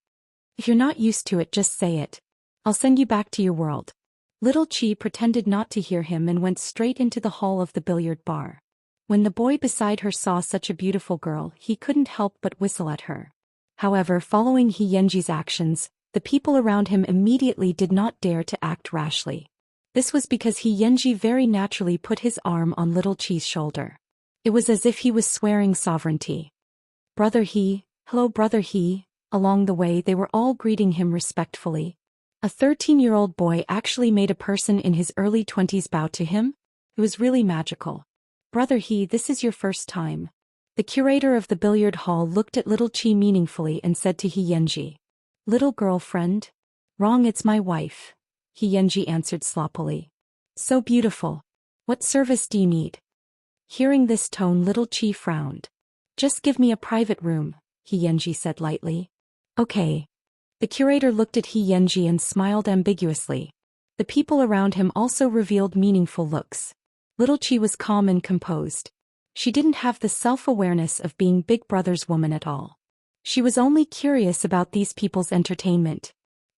S1: "If you're not used to it, just say it. I'll send you back to your world." Little Qi pretended not to hear him and went straight into the hall of the billiard bar. When the boy beside her saw such a beautiful girl, he couldn't help but whistle at her. However, following Xianxia's actions, the people around him immediately did not dare to act rashly. This was because Xianxia very naturally put his arm on little Qi's shoulder. It was as if he was swearing sovereignty. "Brother He, hello brother He." Along the way they were all greeting him respectfully. A 13-year-old boy actually made a person in his early 20s bow to him. It was really magical. "Brother He, this is your first time." The curator of the billiard hall looked at little Qi meaningfully and said to Xianxia, "Little girlfriend?" "Wrong, it's my wife," Xianxia answered sloppily. "So beautiful. What service do you need?" Hearing this tone, little Qi frowned. "Just give me a private room," Xianxia said lightly. "Okay." The curator looked at Xianxia and smiled ambiguously. The people around him also revealed meaningful looks. Little Qi was calm and composed. She didn't have the self-awareness of being Big Brother's woman at all. She was only curious about these people's entertainment.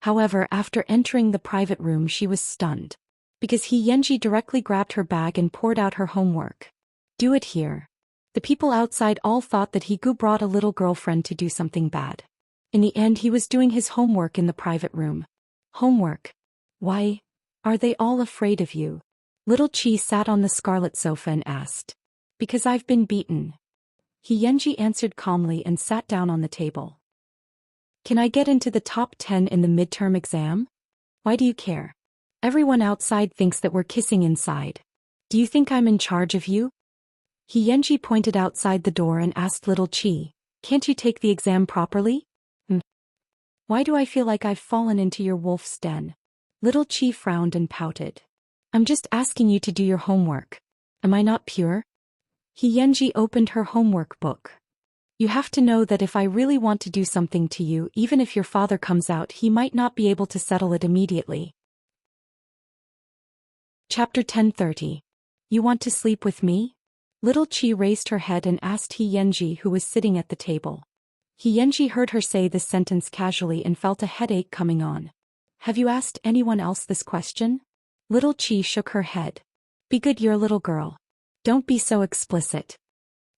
S1: However, after entering the private room she was stunned. Because Xianxia directly grabbed her bag and poured out her homework. "Do it here." The people outside all thought that Higu brought a little girlfriend to do something bad. In the end, he was doing his homework in the private room. "Homework? Why? Are they all afraid of you?" Little Qi sat on the scarlet sofa and asked. "Because I've been beaten." Xianxia answered calmly and sat down on the table. "Can I get into the top 10 in the midterm exam? Why do you care? Everyone outside thinks that we're kissing inside. Do you think I'm in charge of you?" Xianxia pointed outside the door and asked little Qi, "Can't you take the exam properly?" "Why do I feel like I've fallen into your wolf's den?" Little Qi frowned and pouted. "I'm just asking you to do your homework. Am I not pure?" Xianxia opened her homework book. "You have to know that if I really want to do something to you, even if your father comes out, he might not be able to settle it immediately." Chapter 1030. You want to sleep with me? Little Qi raised her head and asked Xianxia, who was sitting at the table. Xianxia heard her say this sentence casually and felt a headache coming on. "Have you asked anyone else this question?" Little Qi shook her head. "Be good, you're a little girl. Don't be so explicit."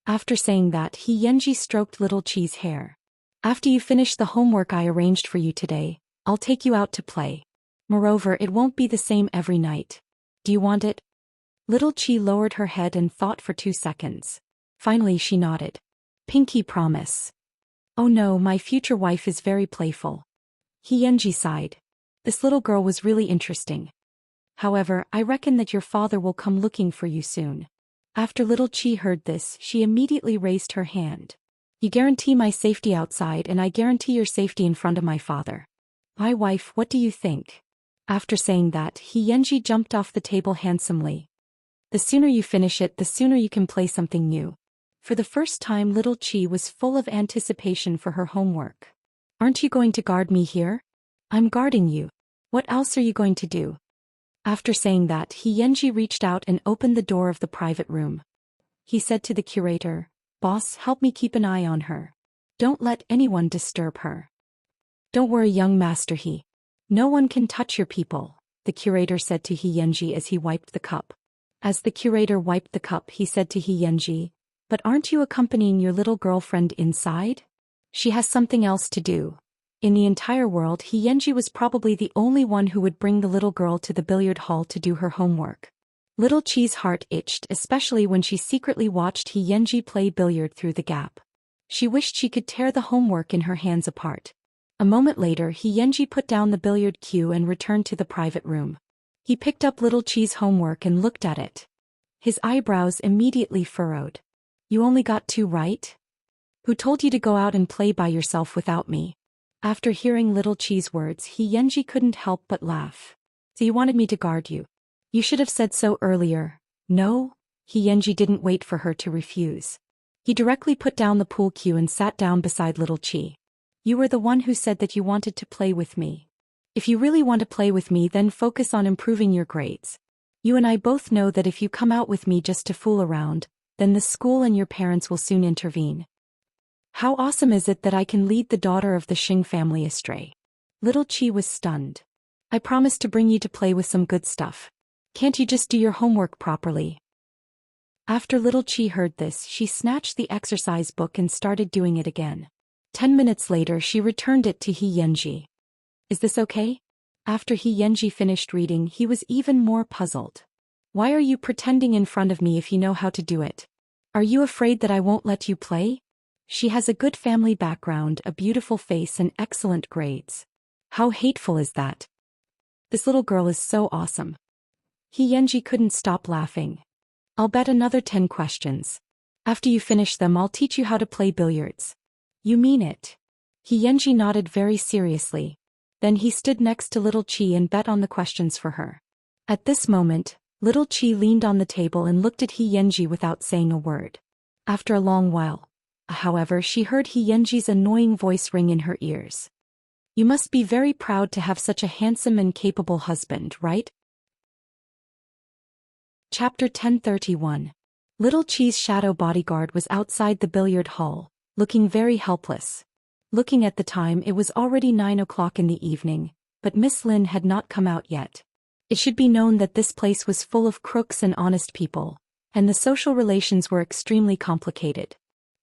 S1: After saying that, Xianxia stroked little Qi's hair. "After you finish the homework I arranged for you today, I'll take you out to play. Moreover, it won't be the same every night. Do you want it?" Little Qi lowered her head and thought for 2 seconds. Finally she nodded. "Pinky promise." "Oh no, my future wife is very playful." Xianxia sighed. This little girl was really interesting. "However, I reckon that your father will come looking for you soon." After little Qi heard this, she immediately raised her hand. "You guarantee my safety outside and I guarantee your safety in front of my father. My wife, what do you think?" After saying that, Xianxia jumped off the table handsomely. "The sooner you finish it, the sooner you can play something new." For the first time little Chi was full of anticipation for her homework. Aren't you going to guard me here? I'm guarding you. What else are you going to do? After saying that, Xianxia reached out and opened the door of the private room. He said to the curator, "Boss, help me keep an eye on her. Don't let anyone disturb her." "Don't worry, young master he. No one can touch your people," the curator said to Xianxia as he wiped the cup. As the curator wiped the cup, he said to Xianxia, "But aren't you accompanying your little girlfriend inside? She has something else to do." In the entire world, Xianxia was probably the only one who would bring the little girl to the billiard hall to do her homework. Little Chi's heart itched, especially when she secretly watched Xianxia play billiard through the gap. She wished she could tear the homework in her hands apart. A moment later, Xianxia put down the billiard cue and returned to the private room. He picked up little Chi's homework and looked at it. His eyebrows immediately furrowed. "You only got 2 right? Who told you to go out and play by yourself without me?" After hearing little Chi's words, Xianxia couldn't help but laugh. "So you wanted me to guard you? You should have said so earlier." "No?" Xianxia didn't wait for her to refuse. He directly put down the pool cue and sat down beside little Chi. "You were the one who said that you wanted to play with me. If you really want to play with me, then focus on improving your grades. You and I both know that if you come out with me just to fool around, then the school and your parents will soon intervene. How awesome is it that I can lead the daughter of the Xing family astray?" Little Chi was stunned. "I promised to bring you to play with some good stuff. Can't you just do your homework properly?" After little Chi heard this, she snatched the exercise book and started doing it again. 10 minutes later, she returned it to Xianxia. "Is this okay?" After Xianxia finished reading, he was even more puzzled. "Why are you pretending in front of me if you know how to do it? Are you afraid that I won't let you play? She has a good family background, a beautiful face, and excellent grades. How hateful is that? This little girl is so awesome." Xianxia couldn't stop laughing. "I'll bet another 10 questions. After you finish them, I'll teach you how to play billiards." "You mean it?" Xianxia nodded very seriously. Then he stood next to little Chi and bet on the questions for her. At this moment, little Chi leaned on the table and looked at Xianxia without saying a word. After a long while, however, she heard Xianxia's annoying voice ring in her ears. "You must be very proud to have such a handsome and capable husband, right?" Chapter 1031. Little Chi's shadow bodyguard was outside the billiard hall, looking very helpless. Looking at the time, it was already 9 o'clock in the evening, but Miss Lin had not come out yet. It should be known that this place was full of crooks and honest people, and the social relations were extremely complicated.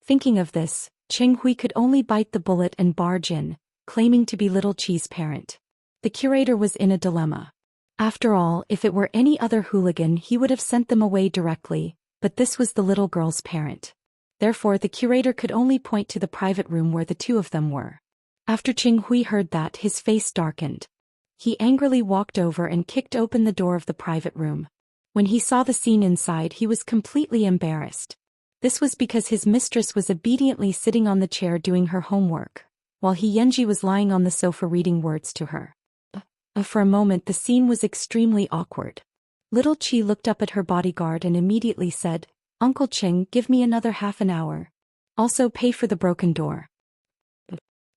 S1: Thinking of this, Cheng Hui could only bite the bullet and barge in, claiming to be little Chi's parent. The curator was in a dilemma. After all, if it were any other hooligan, he would have sent them away directly, but this was the little girl's parent. Therefore, the curator could only point to the private room where the 2 of them were. After Cheng Hui heard that, his face darkened. He angrily walked over and kicked open the door of the private room. When he saw the scene inside, he was completely embarrassed. This was because his mistress was obediently sitting on the chair doing her homework, while Xianxia was lying on the sofa reading words to her. For a moment the scene was extremely awkward. Little Chi looked up at her bodyguard and immediately said, "Uncle Cheng, give me another half an hour. Also pay for the broken door."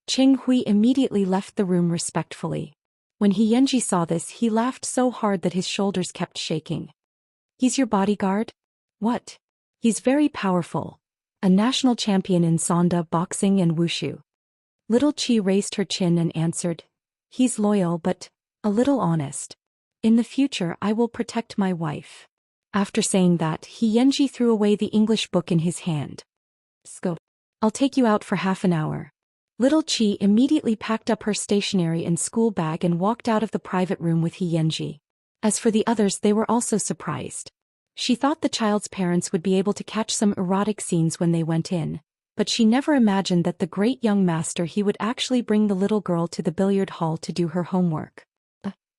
S1: Cheng Hui immediately left the room respectfully. When Xianxia saw this, he laughed so hard that his shoulders kept shaking. "He's your bodyguard? What? He's very powerful. A national champion in Sonda, boxing and wushu." Little Chi raised her chin and answered, "He's loyal but a little honest. In the future I will protect my wife." After saying that, Xianxia threw away the English book in his hand. "Go. I'll take you out for half an hour." Little Chi immediately packed up her stationery and school bag and walked out of the private room with Xianxia. As for the others, they were also surprised. She thought the child's parents would be able to catch some erotic scenes when they went in, but she never imagined that the great young master he would actually bring the little girl to the billiard hall to do her homework.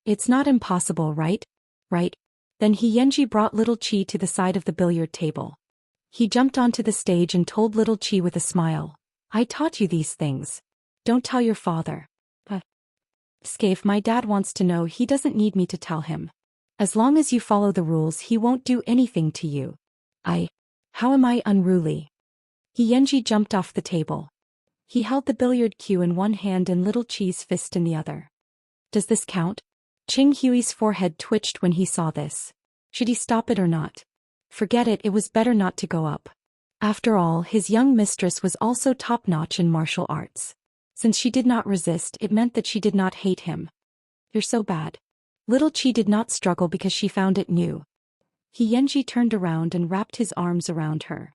S1: It's not impossible, right? Right? Then Xianxia brought little Chi to the side of the billiard table. He jumped onto the stage and told little Chi with a smile, "I taught you these things. Don't tell your father." If my dad wants to know, he doesn't need me to tell him. As long as you follow the rules, he won't do anything to you. How am I unruly? Xianxia jumped off the table. He held the billiard cue in one hand and Little Chi's fist in the other. Does this count? Qing Hui's forehead twitched when he saw this. Should he stop it or not? Forget it, it was better not to go up. After all, his young mistress was also top-notch in martial arts. Since she did not resist, it meant that she did not hate him. You're so bad. Little Chi did not struggle because she found it new. Xianxia turned around and wrapped his arms around her.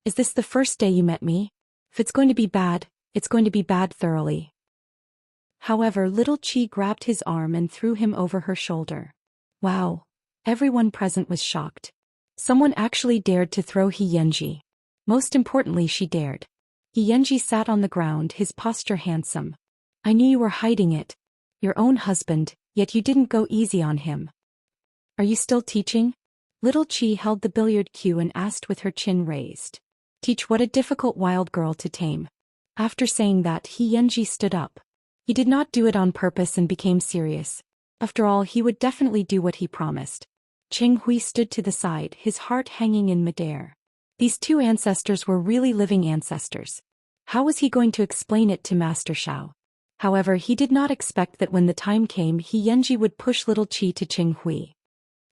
S1: Is this the first day you met me? If it's going to be bad, it's going to be bad thoroughly. However, Little Chi grabbed his arm and threw him over her shoulder. Wow. Everyone present was shocked. Someone actually dared to throw Xianxia. Most importantly, she dared. Xianxia sat on the ground, his posture handsome. I knew you were hiding it. Your own husband, yet you didn't go easy on him. Are you still teaching? Little Chi held the billiard cue and asked with her chin raised. Teach what a difficult wild girl to tame. After saying that, Xianxia stood up. He did not do it on purpose and became serious. After all, he would definitely do what he promised. Qing Hui stood to the side, his heart hanging in midair. These two ancestors were really living ancestors. How was he going to explain it to Master Xiao? However, he did not expect that when the time came, Xianxia would push Little Chi to Qing Hui.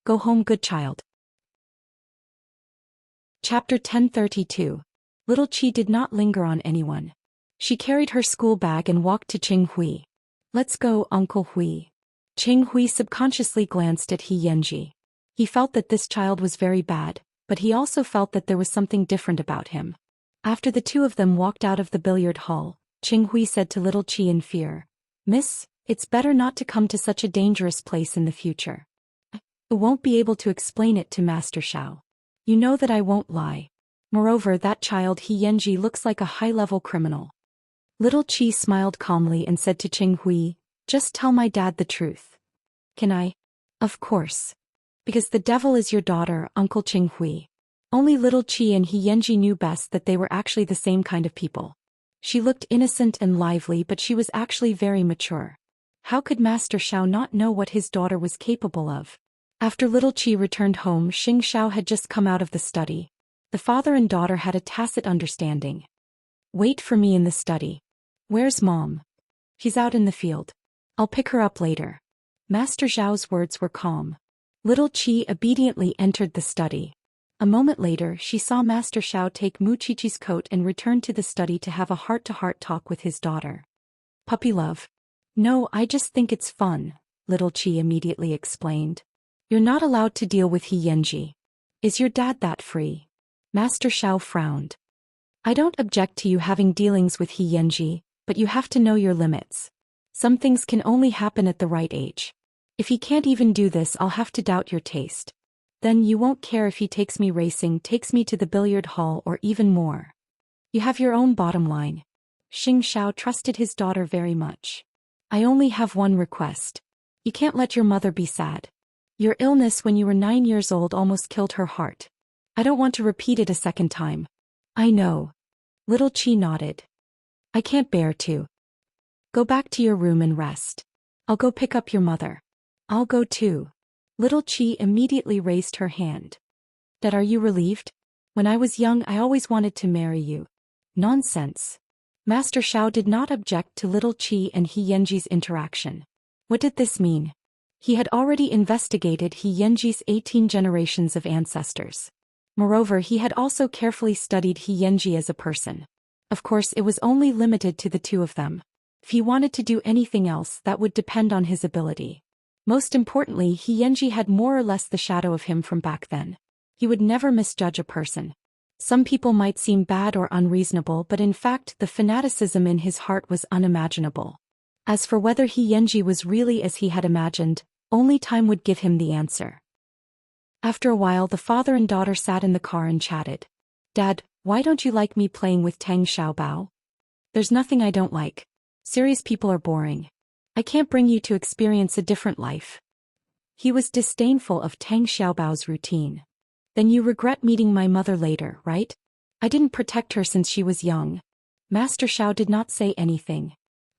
S1: Go home, good child. Chapter 1032. Little Chi did not linger on anyone. She carried her school bag and walked to Qing Hui. Let's go, Uncle Hui. Qing Hui subconsciously glanced at Xianxia. He felt that this child was very bad, but he also felt that there was something different about him. After the two of them walked out of the billiard hall, Qing Hui said to Little Chi in fear, Miss, it's better not to come to such a dangerous place in the future. I won't be able to explain it to Master Xiao. You know that I won't lie. Moreover, that child Xianxia looks like a high-level criminal. Little Chi smiled calmly and said to Qing Hui, just tell my dad the truth. Can I? Of course. Because the devil is your daughter, Uncle Qing Hui. Only Little Chi and Xianxia knew best that they were actually the same kind of people. She looked innocent and lively, but she was actually very mature. How could Master Xiao not know what his daughter was capable of? After Little Chi returned home, Xianxia had just come out of the study. The father and daughter had a tacit understanding. Wait for me in the study. Where's Mom? She's out in the field. I'll pick her up later. Master Xiao's words were calm. Little Chi obediently entered the study. A moment later, she saw Master Xiao take Mu Qiqi's coat and return to the study to have a heart-to-heart talk with his daughter. Puppy love. No, I just think it's fun, Little Chi immediately explained. You're not allowed to deal with Xianxia. Is your dad that free? Master Xiao frowned. I don't object to you having dealings with Xianxia, but you have to know your limits. Some things can only happen at the right age. If he can't even do this, I'll have to doubt your taste. Then you won't care if he takes me racing, takes me to the billiard hall, or even more. You have your own bottom line. Xianxia trusted his daughter very much. I only have one request. You can't let your mother be sad. Your illness when you were 9 years old almost killed her heart. I don't want to repeat it a second time. I know. Little Chi nodded. I can't bear to. Go back to your room and rest. I'll go pick up your mother. I'll go too. Little Chi immediately raised her hand. Dad, are you relieved? When I was young, I always wanted to marry you. Nonsense. Master Xiao did not object to Little Chi and Xianxia's interaction. What did this mean? He had already investigated Xianxia's 18 generations of ancestors. Moreover, he had also carefully studied Xianxia as a person. Of course, it was only limited to the two of them. If he wanted to do anything else, that would depend on his ability. Most importantly, Xianxia had more or less the shadow of him from back then. He would never misjudge a person. Some people might seem bad or unreasonable, but in fact the fanaticism in his heart was unimaginable. As for whether Xianxia was really as he had imagined, only time would give him the answer. After a while, the father and daughter sat in the car and chatted. Dad, why don't you like me playing with Tang Xiaobao? There's nothing I don't like. Serious people are boring. I can't bring you to experience a different life. He was disdainful of Tang Xiaobao's routine. Then you regret meeting my mother later, right? I didn't protect her since she was young. Master Xiao did not say anything.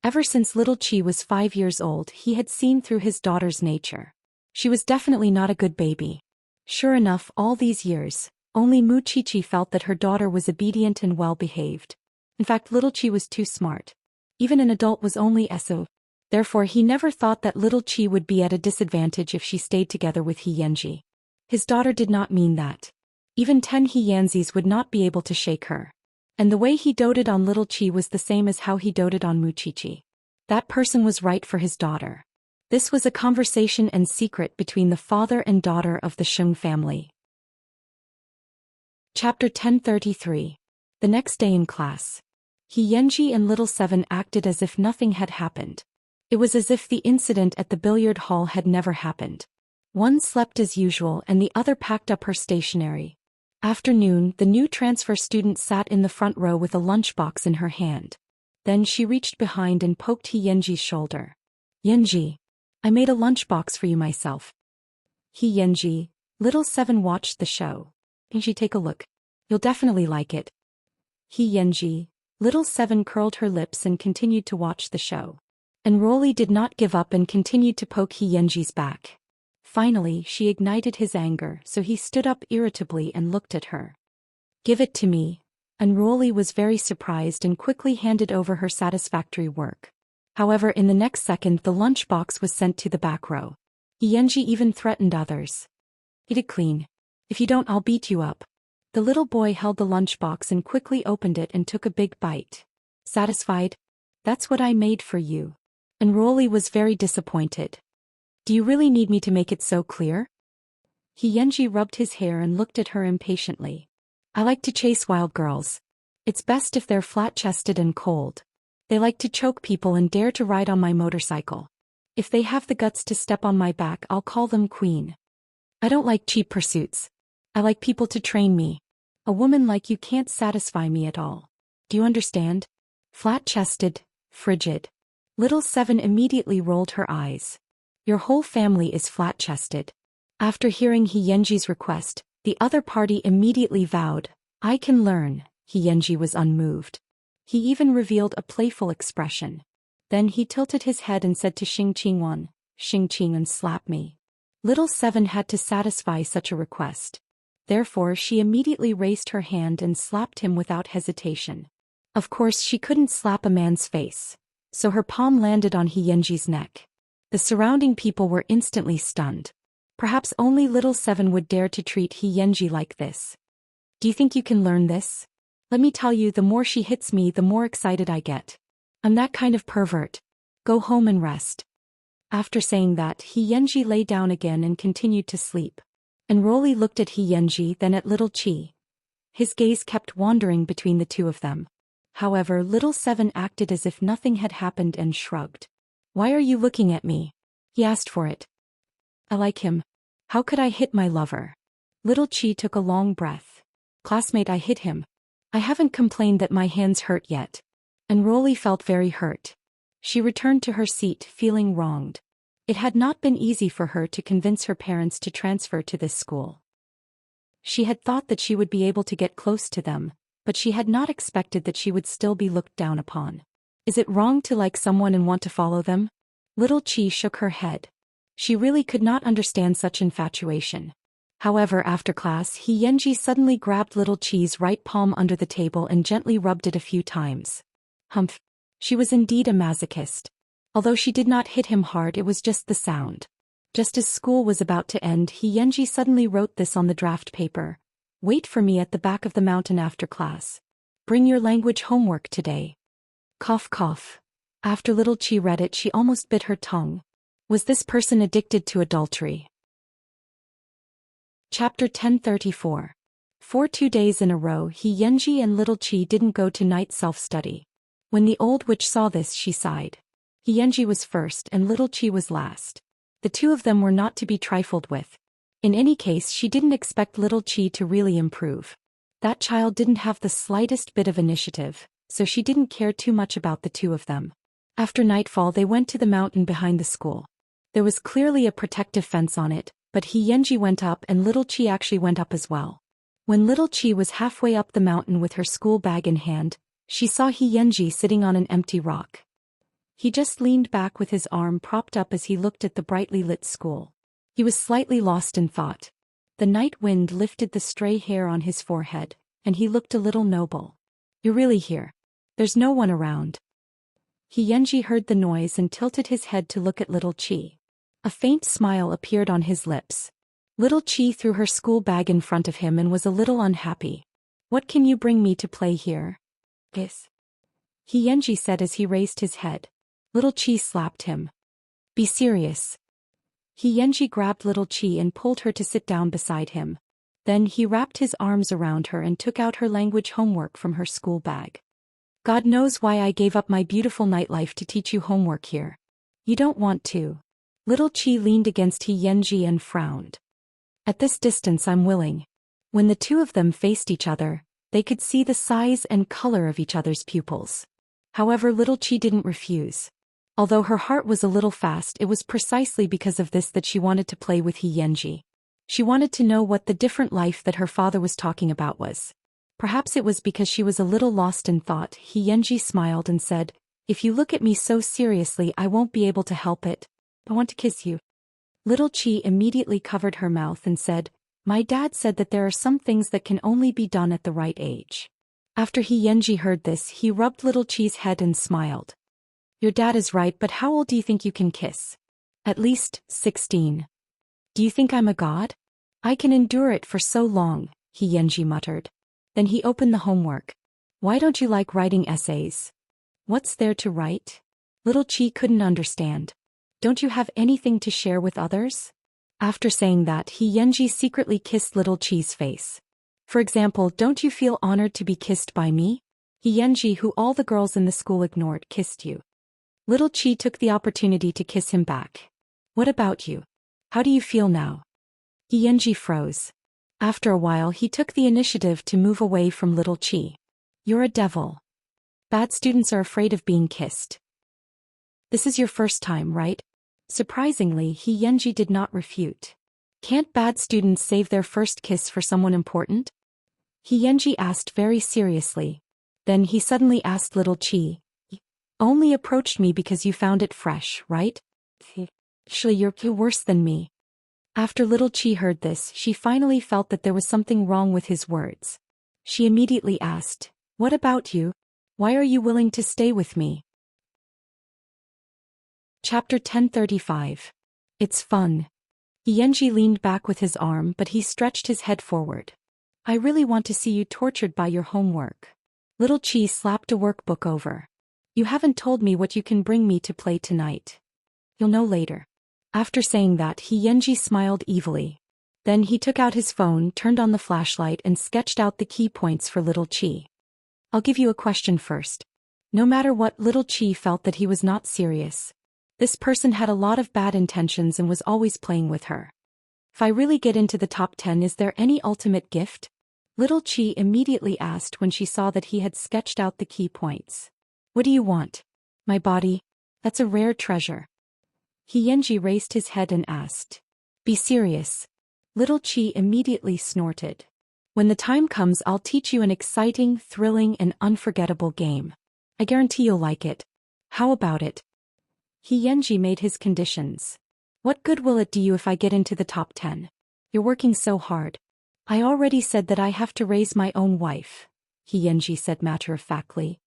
S1: Ever since Little Chi was 5 years old, he had seen through his daughter's nature. She was definitely not a good baby. Sure enough, all these years, Only Mu Qiqi felt that her daughter was obedient and well-behaved. In fact, little Qi was too smart. Even an adult was only so. Therefore he never thought that little Qi would be at a disadvantage if she stayed together with He Yanji. His daughter did not mean that. Even 10 He Yanzis would not be able to shake her. And the way he doted on little Qi was the same as how he doted on Mu Qiqi. That person was right for his daughter. This was a conversation and secret between the father and daughter of the Sheng family. Chapter 1033. The next day in class. He Yanji and Little Seven acted as if nothing had happened. It was as if the incident at the billiard hall had never happened. One slept as usual and the other packed up her stationery. After noon, the new transfer student sat in the front row with a lunchbox in her hand. Then she reached behind and poked He Yanji's shoulder. Yanji, I made a lunchbox for you myself. He Yanji, Little Seven watched the show. Yanji, take a look. You'll definitely like it. He Yanji, Little Seven curled her lips and continued to watch the show. And Rolly did not give up and continued to poke He Yanji's back. Finally, she ignited his anger, so he stood up irritably and looked at her. Give it to me. And Rolly was very surprised and quickly handed over her satisfactory work. However, in the next second the lunchbox was sent to the back row. He Yanji even threatened others. Eat it clean. If you don't, I'll beat you up. The little boy held the lunchbox and quickly opened it and took a big bite. Satisfied? That's what I made for you. And Rolly was very disappointed. Do you really need me to make it so clear? He Yanji rubbed his hair and looked at her impatiently. I like to chase wild girls. It's best if they're flat-chested and cold. They like to choke people and dare to ride on my motorcycle. If they have the guts to step on my back, I'll call them queen. I don't like cheap pursuits. I like people to train me. A woman like you can't satisfy me at all. Do you understand? Flat-chested, frigid. Little Seven immediately rolled her eyes. Your whole family is flat-chested. After hearing He Yanji's request, the other party immediately vowed, I can learn. He Yanji was unmoved. He even revealed a playful expression. Then he tilted his head and said to Xing Qingwan, Xing Qingwan, slap me. Little Seven had to satisfy such a request. Therefore she immediately raised her hand and slapped him without hesitation. Of course she couldn't slap a man's face. So her palm landed on He Yanji's neck. The surrounding people were instantly stunned. Perhaps only Little Seven would dare to treat He Yanji like this. Do you think you can learn this? Let me tell you, the more she hits me, the more excited I get. I'm that kind of pervert. Go home and rest. After saying that, He Yanji lay down again and continued to sleep. And Rolly looked at He Yanji, then at Little Qi. His gaze kept wandering between the two of them. However, Little Seven acted as if nothing had happened and shrugged. Why are you looking at me? He asked for it. I like him. How could I hit my lover? Little Qi took a long breath. Classmate, I hit him. I haven't complained that my hands hurt yet. And Rolly felt very hurt. She returned to her seat, feeling wronged. It had not been easy for her to convince her parents to transfer to this school. She had thought that she would be able to get close to them, but she had not expected that she would still be looked down upon. Is it wrong to like someone and want to follow them? Little Qi shook her head. She really could not understand such infatuation. However, after class, He Yanji suddenly grabbed Little Qi's right palm under the table and gently rubbed it a few times. Humph. She was indeed a masochist. Although she did not hit him hard, it was just the sound. Just as school was about to end, He Yanji suddenly wrote this on the draft paper. Wait for me at the back of the mountain after class. Bring your language homework today. Cough cough. After Little Qi read it, she almost bit her tongue. Was this person addicted to adultery? Chapter 1034. For 2 days in a row, He Yanji and Little Qi didn't go to night self-study. When the old witch saw this, she sighed. He Yanji was first and Little Qi was last. The two of them were not to be trifled with. In any case, she didn't expect Little Qi to really improve. That child didn't have the slightest bit of initiative, so she didn't care too much about the two of them. After nightfall, they went to the mountain behind the school. There was clearly a protective fence on it, but He Yanji went up and Little Qi actually went up as well. When Little Qi was halfway up the mountain with her school bag in hand, she saw He Yanji sitting on an empty rock. He just leaned back with his arm propped up as he looked at the brightly lit school. He was slightly lost in thought. The night wind lifted the stray hair on his forehead, and he looked a little noble. You're really here. There's no one around. Xianxia heard the noise and tilted his head to look at little Qi. A faint smile appeared on his lips. Little Qi threw her school bag in front of him and was a little unhappy. What can you bring me to play here? Yes. Xianxia said as he raised his head. Little Qi slapped him. Be serious. Xianxia grabbed little Qi and pulled her to sit down beside him. Then he wrapped his arms around her and took out her language homework from her school bag. God knows why I gave up my beautiful nightlife to teach you homework here. You don't want to. Little Qi leaned against Xianxia and frowned. At this distance I'm willing. When the two of them faced each other, they could see the size and color of each other's pupils. However, little Qi didn't refuse. Although her heart was a little fast, it was precisely because of this that she wanted to play with Xianxia. She wanted to know what the different life that her father was talking about was. Perhaps it was because she was a little lost in thought. Xianxia smiled and said, If you look at me so seriously, I won't be able to help it. I want to kiss you. Little Qi immediately covered her mouth and said, My dad said that there are some things that can only be done at the right age. After Xianxia heard this, he rubbed little Qi's head and smiled. Your dad is right, but how old do you think you can kiss? At least 16. Do you think I'm a god? I can endure it for so long, Xianxia muttered. Then he opened the homework. Why don't you like writing essays? What's there to write? Little Qi couldn't understand. Don't you have anything to share with others? After saying that, Xianxia secretly kissed little Qi's face. For example, don't you feel honored to be kissed by me? Xianxia, who all the girls in the school ignored, kissed you. Little Qi took the opportunity to kiss him back. What about you? How do you feel now? Xianxia froze. After a while, he took the initiative to move away from little Qi. You're a devil. Bad students are afraid of being kissed. This is your first time, right? Surprisingly, Xianxia did not refute. Can't bad students save their first kiss for someone important? Xianxia asked very seriously. Then he suddenly asked little Qi. You only approached me because you found it fresh, right? Actually, you're worse than me. After little Qi heard this, she finally felt that there was something wrong with his words. She immediately asked, What about you? Why are you willing to stay with me? Chapter 1035. It's fun. Xianxia leaned back with his arm, but he stretched his head forward. I really want to see you tortured by your homework. Little Qi slapped a workbook over. You haven't told me what you can bring me to play tonight. You'll know later. After saying that, Xianxia smiled evilly. Then he took out his phone, turned on the flashlight, and sketched out the key points for little Qi. I'll give you a question first. No matter what, little Qi felt that he was not serious. This person had a lot of bad intentions and was always playing with her. If I really get into the top 10, is there any ultimate gift? Little Qi immediately asked when she saw that he had sketched out the key points. What do you want? My body? That's a rare treasure. Xianxia raised his head and asked. Be serious. Little Qi immediately snorted. When the time comes, I'll teach you an exciting, thrilling, and unforgettable game. I guarantee you'll like it. How about it? Xianxia made his conditions. What good will it do you if I get into the top 10? You're working so hard. I already said that I have to raise my own wife, Xianxia said matter-of-factly.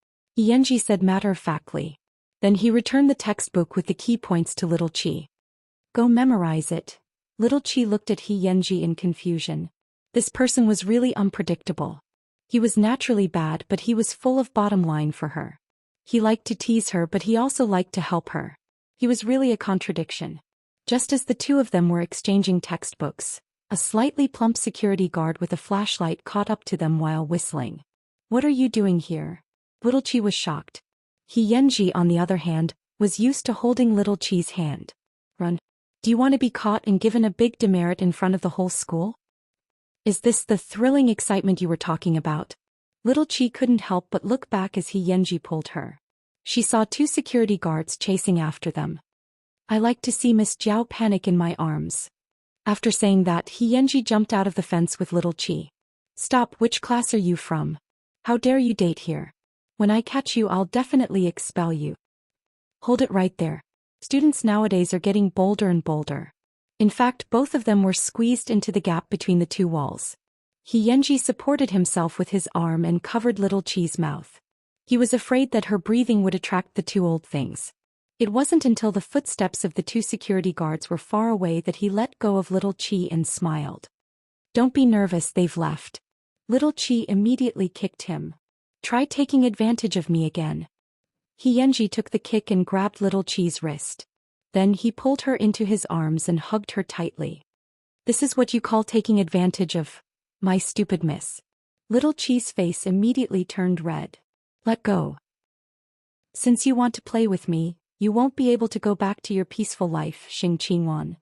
S1: Then he returned the textbook with the key points to little Qi. Go memorize it. Little Qi looked at Xianxia in confusion. This person was really unpredictable. He was naturally bad, but he was full of bottom line for her. He liked to tease her, but he also liked to help her. He was really a contradiction. Just as the two of them were exchanging textbooks, a slightly plump security guard with a flashlight caught up to them while whistling. What are you doing here? Little Qi was shocked. Xianxia, on the other hand, was used to holding little Qi's hand. Run. Do you want to be caught and given a big demerit in front of the whole school? Is this the thrilling excitement you were talking about? Little Qi couldn't help but look back as Xianxia pulled her. She saw two security guards chasing after them. I like to see Miss Jiao panic in my arms. After saying that, Xianxia jumped out of the fence with little Qi. Stop, which class are you from? How dare you date here? When I catch you, I'll definitely expel you. Hold it right there. Students nowadays are getting bolder and bolder. In fact, both of them were squeezed into the gap between the two walls. Xianxia supported himself with his arm and covered little Qi's mouth. He was afraid that her breathing would attract the two old things. It wasn't until the footsteps of the two security guards were far away that he let go of little Qi and smiled. "Don't be nervous, they've left." Little Qi immediately kicked him. "Try taking advantage of me again." Xianxia took the kick and grabbed little Qi's wrist. Then he pulled her into his arms and hugged her tightly. "This is what you call taking advantage of my stupid miss." Little Qi's face immediately turned red. "Let go. Since you want to play with me, you won't be able to go back to your peaceful life, Xing Qingwan."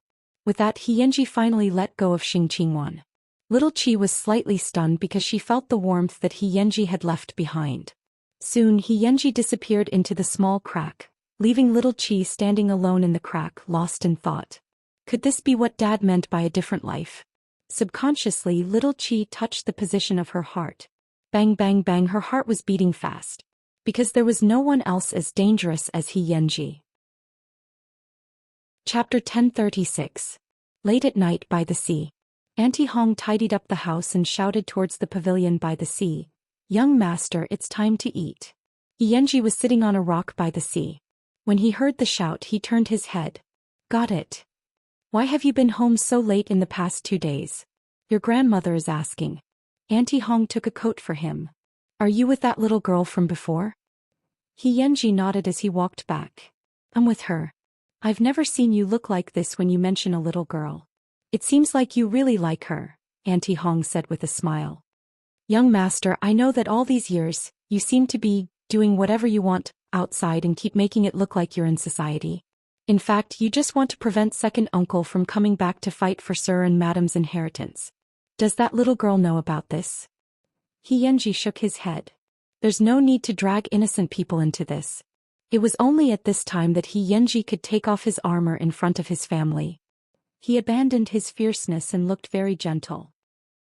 S1: With that, Xianxia finally let go of Xing Qingwan. Little Qi was slightly stunned because she felt the warmth that Xianxia had left behind. Soon Xianxia disappeared into the small crack, leaving little Qi standing alone in the crack, lost in thought. Could this be what Dad meant by a different life? Subconsciously, little Qi touched the position of her heart. Bang bang bang, her heart was beating fast. Because there was no one else as dangerous as Xianxia. Chapter 1036. Late at night by the sea. Auntie Hong tidied up the house and shouted towards the pavilion by the sea. "Young master, it's time to eat." Xianxia was sitting on a rock by the sea. When he heard the shout, he turned his head. "Got it. Why have you been home so late in the past 2 days? Your grandmother is asking." Auntie Hong took a coat for him. "Are you with that little girl from before?" Xianxia nodded as he walked back. "I'm with her. I've never seen you look like this when you mention a little girl. It seems like you really like her," Auntie Hong said with a smile. "Young master, I know that all these years, you seem to be doing whatever you want outside and keep making it look like you're in society. In fact, you just want to prevent second uncle from coming back to fight for Sir and Madam's inheritance. Does that little girl know about this?" Xianxia shook his head. "There's no need to drag innocent people into this." It was only at this time that Xianxia could take off his armor in front of his family. He abandoned his fierceness and looked very gentle.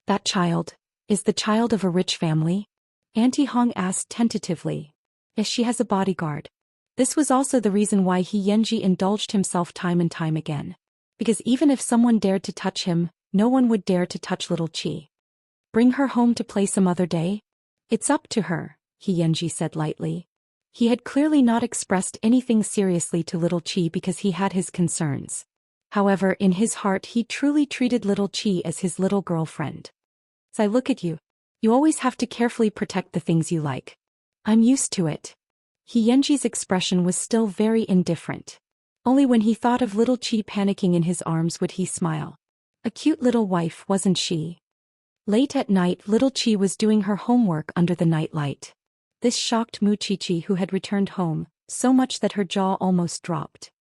S1: "That child is the child of a rich family?" Auntie Hong asked tentatively. "Yes, she has a bodyguard." This was also the reason why Xianxia indulged himself time and time again. Because even if someone dared to touch him, no one would dare to touch little Qi. "Bring her home to play some other day?" "It's up to her," Xianxia said lightly. He had clearly not expressed anything seriously to little Qi because he had his concerns. However, in his heart he truly treated little Qi as his little girlfriend. "As I look at you, you always have to carefully protect the things you like." "I'm used to it." Xianxia's expression was still very indifferent. Only when he thought of little Qi panicking in his arms would he smile. A cute little wife, wasn't she? Late at night, little Qi was doing her homework under the nightlight. This shocked Muqiqi, who had returned home, so much that her jaw almost dropped.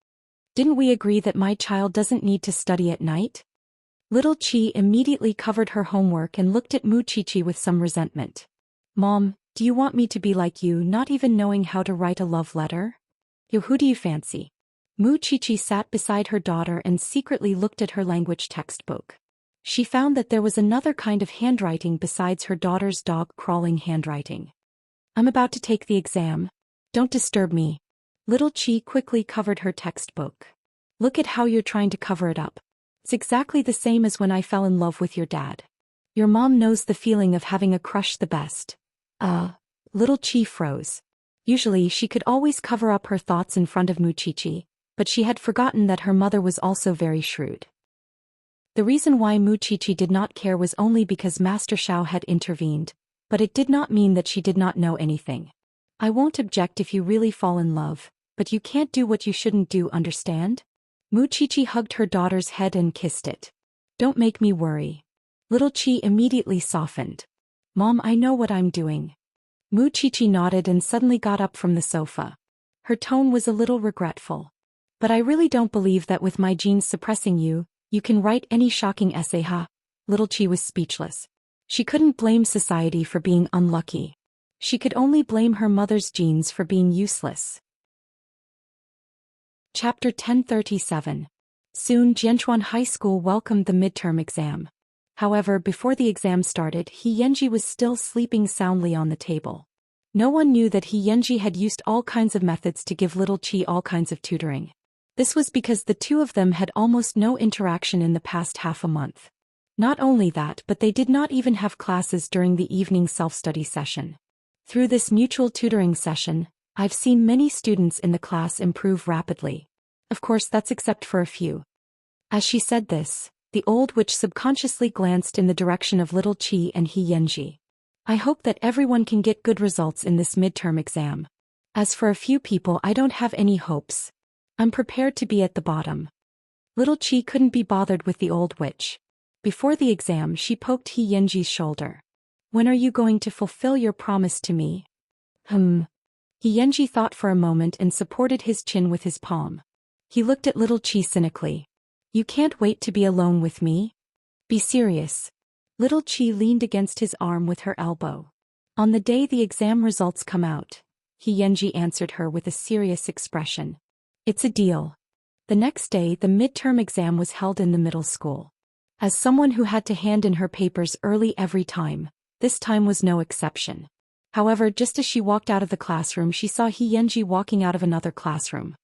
S1: "Didn't we agree that my child doesn't need to study at night?" Little Qi immediately covered her homework and looked at Muqiqi with some resentment. "Mom, do you want me to be like you, not even knowing how to write a love letter? Who do you fancy?" Muqiqi sat beside her daughter and secretly looked at her language textbook. She found that there was another kind of handwriting besides her daughter's dog-crawling handwriting. "I'm about to take the exam. Don't disturb me." Little Qi quickly covered her textbook. "Look at how you're trying to cover it up. It's exactly the same as when I fell in love with your dad. Your mom knows the feeling of having a crush the best." Little Qi froze. Usually she could always cover up her thoughts in front of Muqiqi, but she had forgotten that her mother was also very shrewd. The reason why Muqiqi did not care was only because Master Xiao had intervened, but it did not mean that she did not know anything. "I won't object if you really fall in love, but you can't do what you shouldn't do, understand?" Muqiqi hugged her daughter's head and kissed it. "Don't make me worry." Little Qi immediately softened. "Mom, I know what I'm doing." Muqiqi nodded and suddenly got up from the sofa. Her tone was a little regretful. "But I really don't believe that with my genes suppressing you, you can write any shocking essay, huh?" Little Qi was speechless. She couldn't blame society for being unlucky. She could only blame her mother's genes for being useless. Chapter 1037. Soon Jianchuan High School welcomed the midterm exam. However, before the exam started, Xianxia was still sleeping soundly on the table. No one knew that Xianxia had used all kinds of methods to give little Qi all kinds of tutoring. This was because the two of them had almost no interaction in the past half a month. Not only that, but they did not even have classes during the evening self-study session. Through this mutual tutoring session, I've seen many students in the class improve rapidly. Of course, that's except for a few. As she said this, the old witch subconsciously glanced in the direction of little Qi and Xianxia. I hope that everyone can get good results in this midterm exam. As for a few people, I don't have any hopes. I'm prepared to be at the bottom. Little Qi couldn't be bothered with the old witch. Before the exam, she poked Xianxia's shoulder. When are you going to fulfill your promise to me? Xianxia thought for a moment and supported his chin with his palm. He looked at little Qi cynically. You can't wait to be alone with me? Be serious. Little Qi leaned against his arm with her elbow. On the day the exam results come out, Xianxia answered her with a serious expression. It's a deal. The next day, the midterm exam was held in the middle school. As someone who had to hand in her papers early every time, this time was no exception. However, just as she walked out of the classroom, she saw Xianxia walking out of another classroom.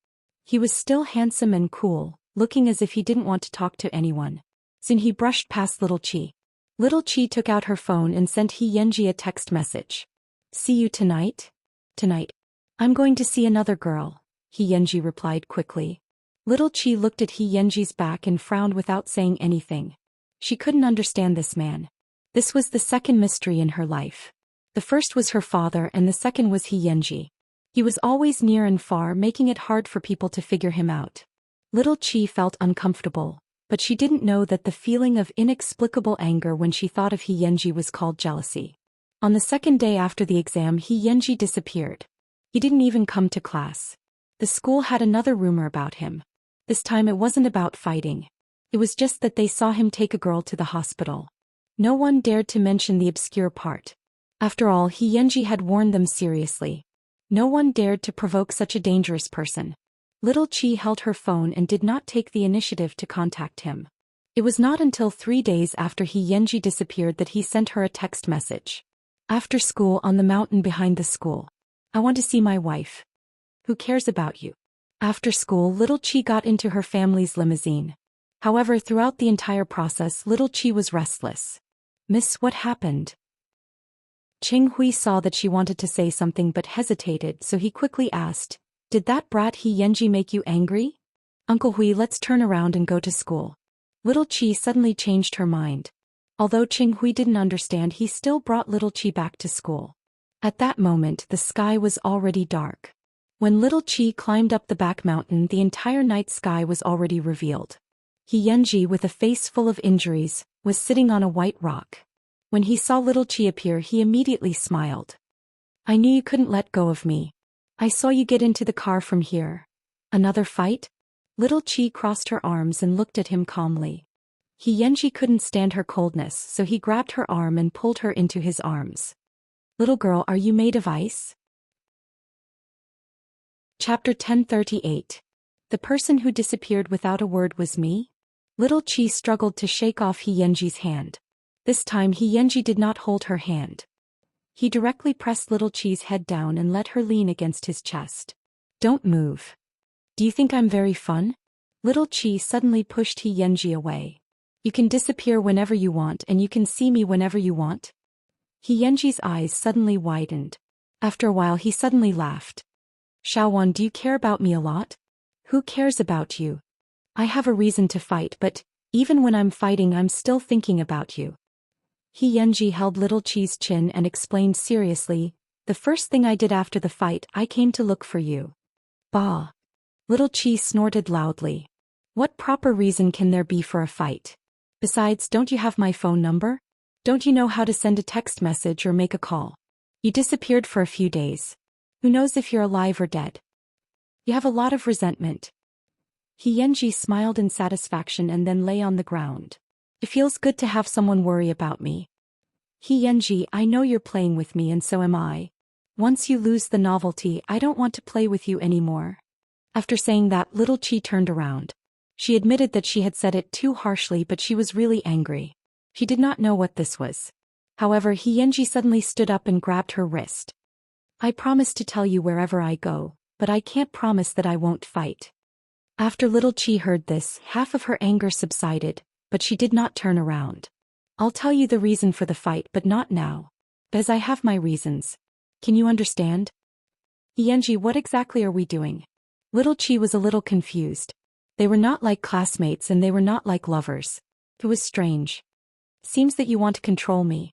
S1: He was still handsome and cool, looking as if he didn't want to talk to anyone. Soon he brushed past little Qi. Little Qi took out her phone and sent Xianxia a text message. See you tonight? Tonight. I'm going to see another girl, Xianxia replied quickly. Little Qi looked at Xianxia's back and frowned without saying anything. She couldn't understand this man. This was the second mystery in her life. The first was her father and the second was Xianxia. He was always near and far, making it hard for people to figure him out. Little Qi felt uncomfortable, but she didn't know that the feeling of inexplicable anger when she thought of Xianxia was called jealousy. On the second day after the exam, Xianxia disappeared. He didn't even come to class. The school had another rumor about him. This time it wasn't about fighting. It was just that they saw him take a girl to the hospital. No one dared to mention the obscure part. After all, Xianxia had warned them seriously. No one dared to provoke such a dangerous person. Little Qi held her phone and did not take the initiative to contact him. It was not until 3 days after Xianxia disappeared that he sent her a text message. After school on the mountain behind the school. I want to see my wife. Who cares about you? After school, little Qi got into her family's limousine. However, throughout the entire process, little Qi was restless. Miss, what happened? Qing Hui saw that she wanted to say something but hesitated, so he quickly asked, Did that brat Xianxia make you angry? Uncle Hui, let's turn around and go to school. Little Qi suddenly changed her mind. Although Qing Hui didn't understand, he still brought little Qi back to school. At that moment, the sky was already dark. When little Qi climbed up the back mountain, the entire night sky was already revealed. Xianxia, with a face full of injuries, was sitting on a white rock. When he saw little Qi appear, he immediately smiled. I knew you couldn't let go of me. I saw you get into the car from here. Another fight? Little Qi crossed her arms and looked at him calmly. Xianxia couldn't stand her coldness, so he grabbed her arm and pulled her into his arms. Little girl, are you made of ice? Chapter 1038. The person who disappeared without a word was me? Little Qi struggled to shake off Xianxia's hand. This time Xianxia did not hold her hand. He directly pressed little Qi's head down and let her lean against his chest. Don't move. Do you think I'm very fun? Little Qi suddenly pushed Xianxia away. You can disappear whenever you want and you can see me whenever you want. Xianxia's eyes suddenly widened. After a while he suddenly laughed. Xiaowan, do you care about me a lot? Who cares about you? I have a reason to fight, but even when I'm fighting I'm still thinking about you. Xianxia held little Qi's chin and explained seriously, the first thing I did after the fight, I came to look for you. Bah! Little Qi snorted loudly. What proper reason can there be for a fight? Besides, don't you have my phone number? Don't you know how to send a text message or make a call? You disappeared for a few days. Who knows if you're alive or dead? You have a lot of resentment. Xianxia smiled in satisfaction and then lay on the ground. It feels good to have someone worry about me. Xianxia, I know you're playing with me and so am I. Once you lose the novelty, I don't want to play with you anymore. After saying that, little Qi turned around. She admitted that she had said it too harshly, but she was really angry. She did not know what this was. However, Xianxia suddenly stood up and grabbed her wrist. I promise to tell you wherever I go, but I can't promise that I won't fight. After little Chi heard this, half of her anger subsided, but she did not turn around. I'll tell you the reason for the fight, but not now. Because I have my reasons. Can you understand? Xianxia, what exactly are we doing? Little Chi was a little confused. They were not like classmates and they were not like lovers. It was strange. Seems that you want to control me.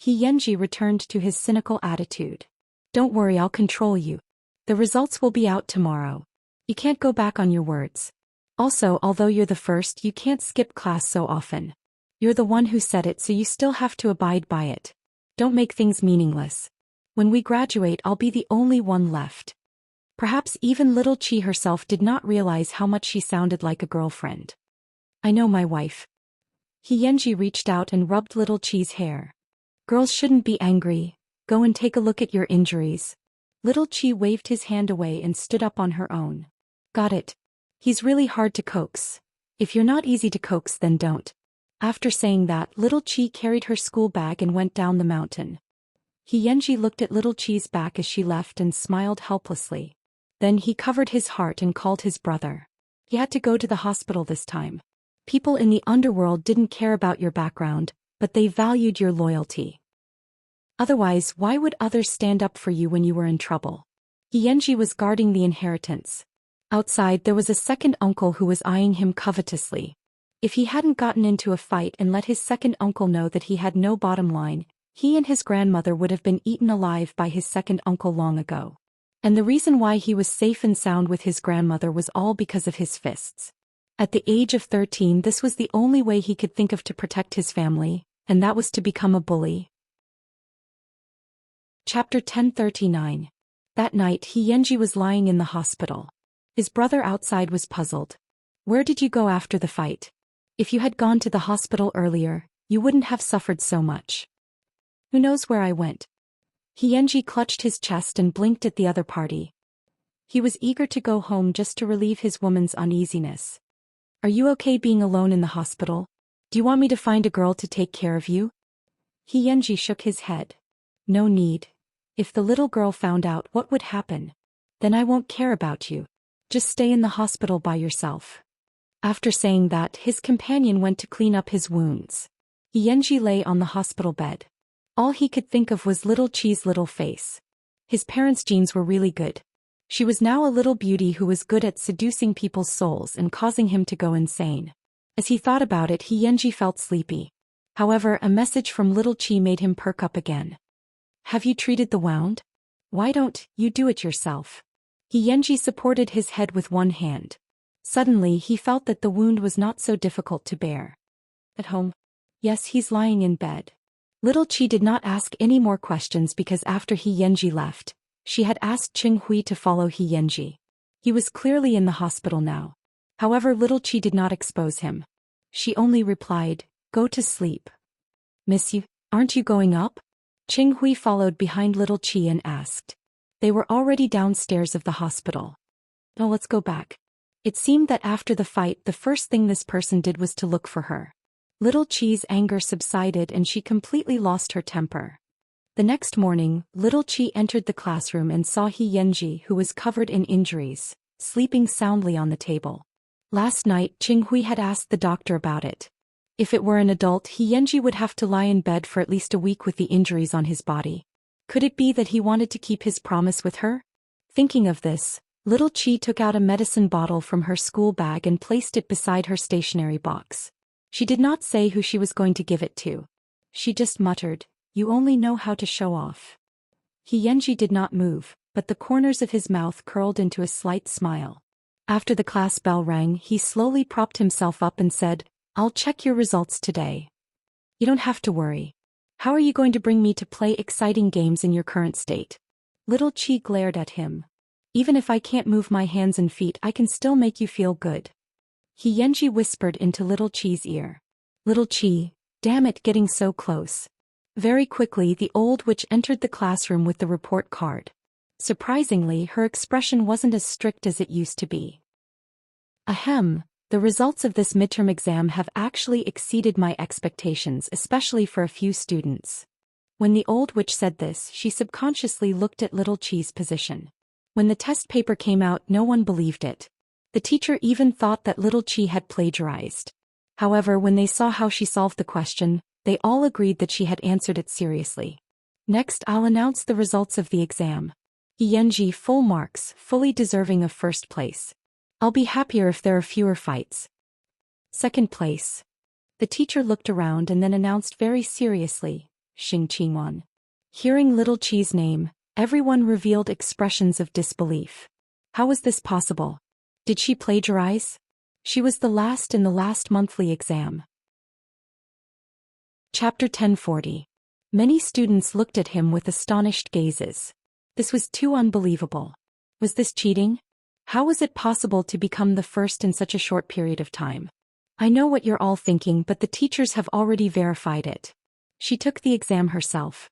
S1: Xianxia returned to his cynical attitude. Don't worry, I'll control you. The results will be out tomorrow. You can't go back on your words. Also, although you're the first, you can't skip class so often. You're the one who said it, so you still have to abide by it. Don't make things meaningless. When we graduate, I'll be the only one left. Perhaps even little Chi herself did not realize how much she sounded like a girlfriend. I know, my wife. Xianxia reached out and rubbed little Chi's hair. Girls shouldn't be angry. Go and take a look at your injuries. Little Chi waved his hand away and stood up on her own. Got it. He's really hard to coax. If you're not easy to coax, then don't. After saying that, little Chi carried her school bag and went down the mountain. Xianxia looked at little Chi's back as she left and smiled helplessly. Then he covered his heart and called his brother. He had to go to the hospital this time. People in the underworld didn't care about your background, but they valued your loyalty. Otherwise, why would others stand up for you when you were in trouble? Xianxia was guarding the inheritance. Outside, there was a second uncle who was eyeing him covetously. If he hadn't gotten into a fight and let his second uncle know that he had no bottom line, he and his grandmother would have been eaten alive by his second uncle long ago. And the reason why he was safe and sound with his grandmother was all because of his fists. At the age of 13, this was the only way he could think of to protect his family, and that was to become a bully. Chapter 1039. That night, Xianxia was lying in the hospital. His brother outside was puzzled. Where did you go after the fight? If you had gone to the hospital earlier, you wouldn't have suffered so much. Who knows where I went? Xianxia clutched his chest and blinked at the other party. He was eager to go home just to relieve his woman's uneasiness. Are you okay being alone in the hospital? Do you want me to find a girl to take care of you? Xianxia shook his head. No need. If the little girl found out, what would happen? Then I won't care about you. Just stay in the hospital by yourself. After saying that, his companion went to clean up his wounds. Xianxia lay on the hospital bed. All he could think of was little Chi's little face. His parents' genes were really good. She was now a little beauty who was good at seducing people's souls and causing him to go insane. As he thought about it, Xianxia felt sleepy. However, a message from little Chi made him perk up again. Have you treated the wound? Why don't you do it yourself? Xianxia supported his head with one hand. Suddenly, he felt that the wound was not so difficult to bear. At home? Yes, he's lying in bed. Little Chi did not ask any more questions because after Xianxia left, she had asked Qing Hui to follow Xianxia. He was clearly in the hospital now. However, little Chi did not expose him. She only replied, "Go to sleep." "Miss you, aren't you going up?" Qing Hui followed behind little Chi and asked. They were already downstairs of the hospital. "Oh, let's go back." It seemed that after the fight, the first thing this person did was to look for her. Little Chi's anger subsided and she completely lost her temper. The next morning, little Chi entered the classroom and saw Xianxia, who was covered in injuries, sleeping soundly on the table. Last night, Qing Hui had asked the doctor about it. If it were an adult, Xianxia would have to lie in bed for at least a week with the injuries on his body. Could it be that he wanted to keep his promise with her? Thinking of this, little Chi took out a medicine bottle from her school bag and placed it beside her stationery box. She did not say who she was going to give it to. She just muttered, "You only know how to show off." Xianxia did not move, but the corners of his mouth curled into a slight smile. After the class bell rang, he slowly propped himself up and said, "I'll check your results today. You don't have to worry. How are you going to bring me to play exciting games in your current state?" Little Chi glared at him. "Even if I can't move my hands and feet, I can still make you feel good." Xianxia whispered into little Chi's ear. "Little Chi, damn it, getting so close." Very quickly, the old witch entered the classroom with the report card. Surprisingly, her expression wasn't as strict as it used to be. "Ahem, the results of this midterm exam have actually exceeded my expectations, especially for a few students." When the old witch said this, she subconsciously looked at little Chi's position. When the test paper came out, no one believed it. The teacher even thought that little Qi had plagiarized. However, when they saw how she solved the question, they all agreed that she had answered it seriously. Next, I'll announce the results of the exam. Xianxia, full marks, fully deserving of first place. I'll be happier if there are fewer fights. Second place. The teacher looked around and then announced very seriously, Xingqingwan. Hearing little Qi's name, everyone revealed expressions of disbelief. How was this possible? Did she plagiarize? She was the last in the last monthly exam. Chapter 1040. Many students looked at him with astonished gazes. This was too unbelievable. Was this cheating? How was it possible to become the first in such a short period of time? I know what you're all thinking, but the teachers have already verified it. She took the exam herself.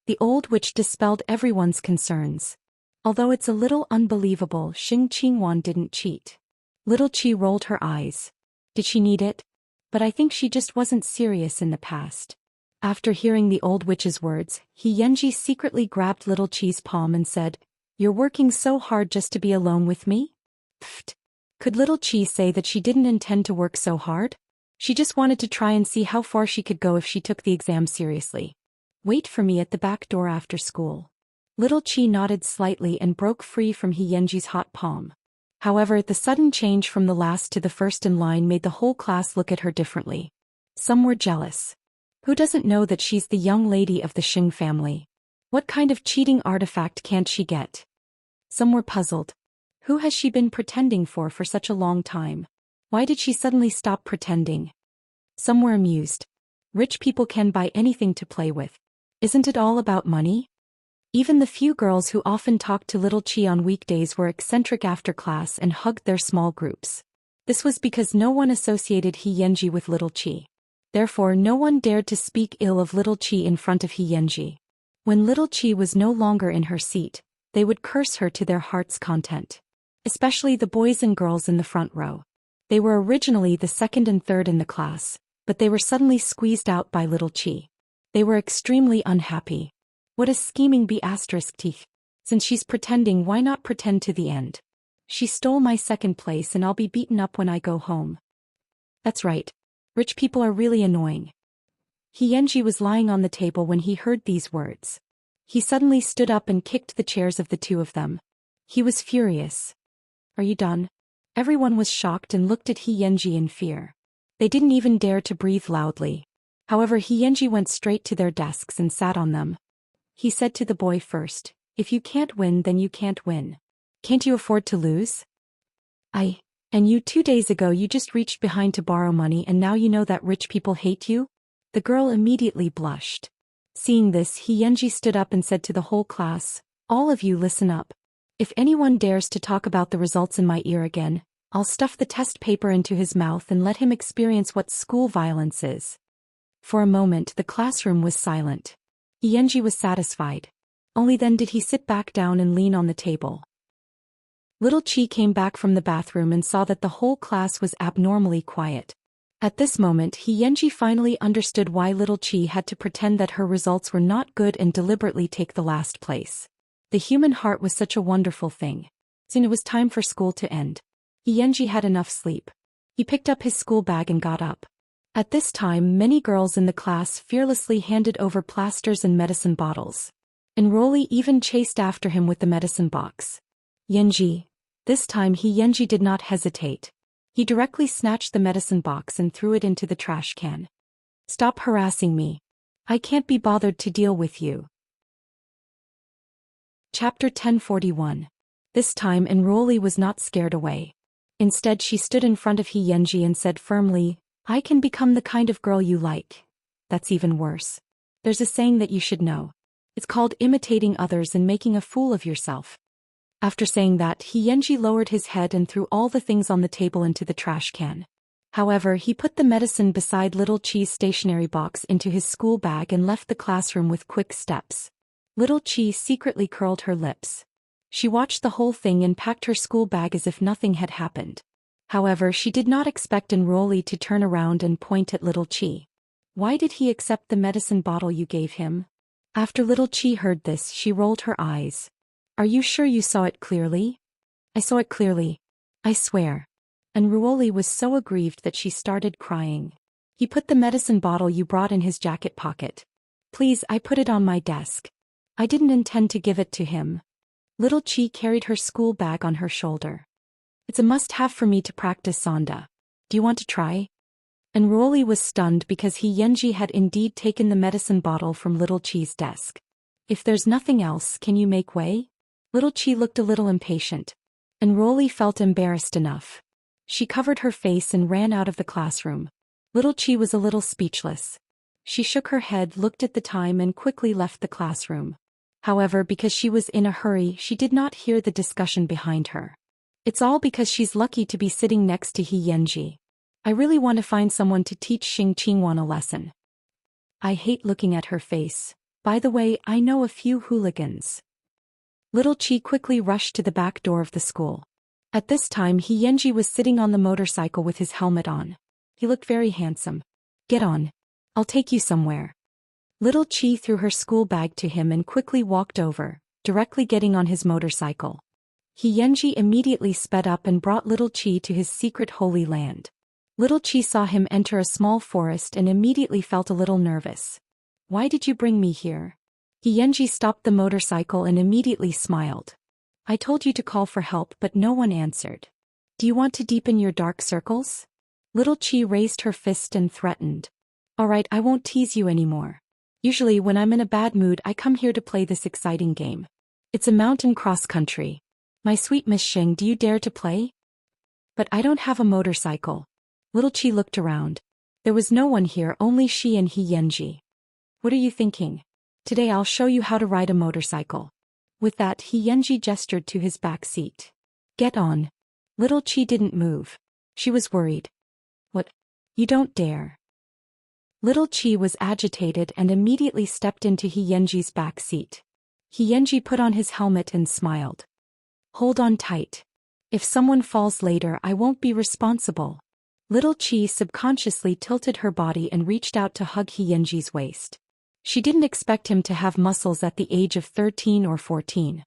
S1: The old witch dispelled everyone's concerns. Although it's a little unbelievable, Xingqingwan didn't cheat. Little Qi rolled her eyes. Did she need it? But I think she just wasn't serious in the past. After hearing the old witch's words, Xianxia secretly grabbed little Qi's palm and said, "You're working so hard just to be alone with me?" Pfft. Could little Qi say that she didn't intend to work so hard? She just wanted to try and see how far she could go if she took the exam seriously. Wait for me at the back door after school. Little Qi nodded slightly and broke free from Xianxia's hot palm. However, the sudden change from the last to the first in line made the whole class look at her differently. Some were jealous. Who doesn't know that she's the young lady of the Xing family? What kind of cheating artifact can't she get? Some were puzzled. Who has she been pretending for such a long time? Why did she suddenly stop pretending? Some were amused. Rich people can buy anything to play with. Isn't it all about money? Even the few girls who often talked to little Qi on weekdays were eccentric after class and hugged their small groups. This was because no one associated Xianxia with little Qi. Therefore, no one dared to speak ill of little Qi in front of Xianxia. When little Qi was no longer in her seat, they would curse her to their heart's content. Especially the boys and girls in the front row. They were originally the second and third in the class, but they were suddenly squeezed out by little Qi. They were extremely unhappy. What a scheming bee asterisk teeth. Since she's pretending, why not pretend to the end? She stole my second place and I'll be beaten up when I go home. That's right. Rich people are really annoying. Xianxia was lying on the table when he heard these words. He suddenly stood up and kicked the chairs of the two of them. He was furious. Are you done? Everyone was shocked and looked at Xianxia in fear. They didn't even dare to breathe loudly. However, Xianxia went straight to their desks and sat on them. He said to the boy first, "If you can't win, then you can't win. Can't you afford to lose? And you 2 days ago you just reached behind to borrow money and now you know that rich people hate you?" The girl immediately blushed. Seeing this, Xianxia stood up and said to the whole class, "All of you listen up. If anyone dares to talk about the results in my ear again, I'll stuff the test paper into his mouth and let him experience what school violence is." For a moment the classroom was silent. Xianxia was satisfied. Only then did he sit back down and lean on the table. Little Qi came back from the bathroom and saw that the whole class was abnormally quiet. At this moment, Xianxia finally understood why little Qi had to pretend that her results were not good and deliberately take the last place. The human heart was such a wonderful thing. Soon it was time for school to end. Xianxia had enough sleep. He picked up his school bag and got up. At this time, many girls in the class fearlessly handed over plasters and medicine bottles. Enrollee even chased after him with the medicine box. Xianxia. This time Xianxia did not hesitate. He directly snatched the medicine box and threw it into the trash can. "Stop harassing me. I can't be bothered to deal with you." Chapter 1041. This time Enrollee was not scared away. Instead, she stood in front of Xianxia and said firmly, "I can become the kind of girl you like. That's even worse. There's a saying that you should know. It's called imitating others and making a fool of yourself." After saying that, Xianxia lowered his head and threw all the things on the table into the trash can. However, he put the medicine beside little Qi's stationery box into his school bag and left the classroom with quick steps. Little Qi secretly curled her lips. She watched the whole thing and packed her school bag as if nothing had happened. However, she did not expect Enrollee to turn around and point at little Qi. "Why did he accept the medicine bottle you gave him?" After little Qi heard this, she rolled her eyes. "Are you sure you saw it clearly?" "I saw it clearly. I swear. And Ruoli was so aggrieved that she started crying. He put the medicine bottle you brought in his jacket pocket. Please, I put it on my desk. I didn't intend to give it to him. Little Chi carried her school bag on her shoulder. It's a must-have for me to practice Sonda. Do you want to try? And Ruoli was stunned because Xianxia had indeed taken the medicine bottle from Little Chi's desk. If there's nothing else, can you make way? Little Chi looked a little impatient. And Ruoli felt embarrassed enough. She covered her face and ran out of the classroom. Little Chi was a little speechless. She shook her head, looked at the time and quickly left the classroom. However, because she was in a hurry, she did not hear the discussion behind her. It's all because she's lucky to be sitting next to Xianxia. I really want to find someone to teach Xing a lesson. I hate looking at her face. By the way, I know a few hooligans. Little Chi quickly rushed to the back door of the school. At this time Xianxia was sitting on the motorcycle with his helmet on. He looked very handsome. Get on. I'll take you somewhere. Little Chi threw her school bag to him and quickly walked over, directly getting on his motorcycle. Xianxia immediately sped up and brought Little Chi to his secret holy land. Little Chi saw him enter a small forest and immediately felt a little nervous. Why did you bring me here? Xianxia stopped the motorcycle and immediately smiled. I told you to call for help but no one answered. Do you want to deepen your dark circles? Little Chi raised her fist and threatened. Alright, I won't tease you anymore. Usually when I'm in a bad mood I come here to play this exciting game. It's a mountain cross-country. My sweet Miss Xing, do you dare to play? But I don't have a motorcycle. Little Chi looked around. There was no one here, only she and Xianxia. What are you thinking? Today I'll show you how to ride a motorcycle. With that Xianxia gestured to his back seat. Get on. Little Chi didn't move. She was worried. What? You don't dare. Little Chi was agitated and immediately stepped into Xianxia's back seat. Xianxia put on his helmet and smiled. Hold on tight. If someone falls later I won't be responsible. Little Chi subconsciously tilted her body and reached out to hug Xianxia's waist. She didn't expect him to have muscles at the age of 13 or 14.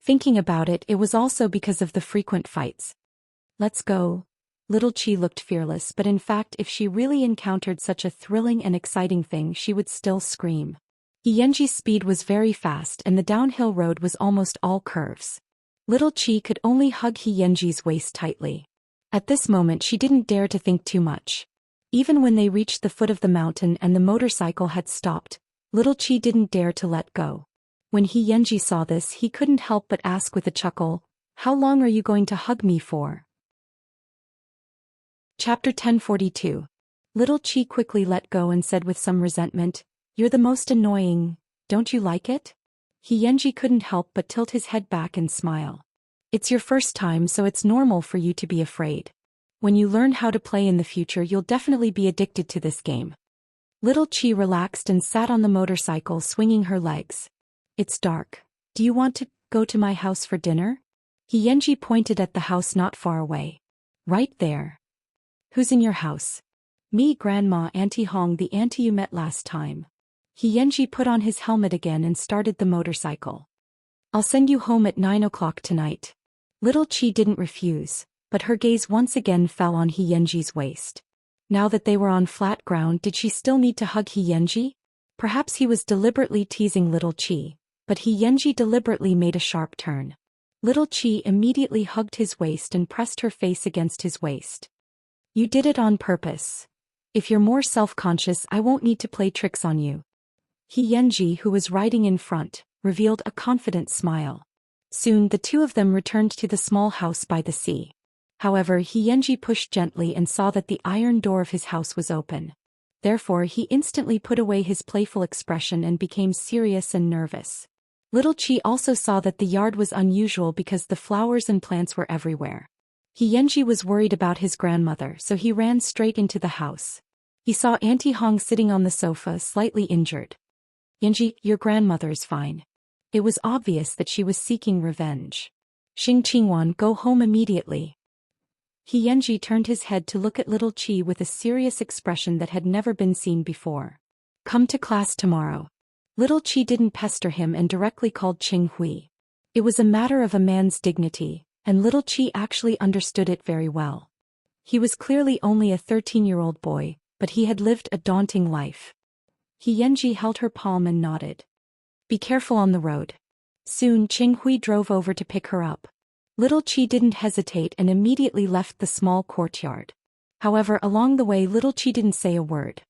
S1: Thinking about it, it was also because of the frequent fights. Let's go. Little Chi looked fearless, but in fact if she really encountered such a thrilling and exciting thing she would still scream. Xianxia's speed was very fast and the downhill road was almost all curves. Little Chi could only hug Xianxia's waist tightly. At this moment she didn't dare to think too much. Even when they reached the foot of the mountain and the motorcycle had stopped, Little Chi didn't dare to let go. When Xianxia saw this he couldn't help but ask with a chuckle, "How long are you going to hug me for?" Chapter 1042. Little Chi quickly let go and said with some resentment, "You're the most annoying, don't you like it?" Xianxia couldn't help but tilt his head back and smile. It's your first time so it's normal for you to be afraid. When you learn how to play in the future you'll definitely be addicted to this game. Little Chi relaxed and sat on the motorcycle swinging her legs. It's dark. Do you want to go to my house for dinner? Xianxia pointed at the house not far away. Right there. Who's in your house? Me, Grandma, Auntie Hong, the auntie you met last time. Xianxia put on his helmet again and started the motorcycle. I'll send you home at 9 o'clock tonight. Little Chi didn't refuse, but her gaze once again fell on Xianxia's waist. Now that they were on flat ground, did she still need to hug Xianxia? Perhaps he was deliberately teasing Little Chi, but Xianxia deliberately made a sharp turn. Little Chi immediately hugged his waist and pressed her face against his waist. You did it on purpose. If you're more self-conscious I won't need to play tricks on you. Xianxia, who was riding in front, revealed a confident smile. Soon the two of them returned to the small house by the sea. However, Xianxia pushed gently and saw that the iron door of his house was open. Therefore he instantly put away his playful expression and became serious and nervous. Little Chi also saw that the yard was unusual because the flowers and plants were everywhere. Xianxia was worried about his grandmother so he ran straight into the house. He saw Auntie Hong sitting on the sofa slightly injured. Xianxia, your grandmother's fine. It was obvious that she was seeking revenge. Xing, go home immediately. Xianxia turned his head to look at Little Chi with a serious expression that had never been seen before. Come to class tomorrow. Little Chi didn't pester him and directly called Qing Hui. It was a matter of a man's dignity, And little Qi actually understood it very well. He was clearly only a 13-year-old boy, but he had lived a daunting life. Xianxia held her palm and nodded. Be careful on the road. Soon Qinghui drove over to pick her up. Little Qi didn't hesitate and immediately left the small courtyard. However, along the way little Qi didn't say a word.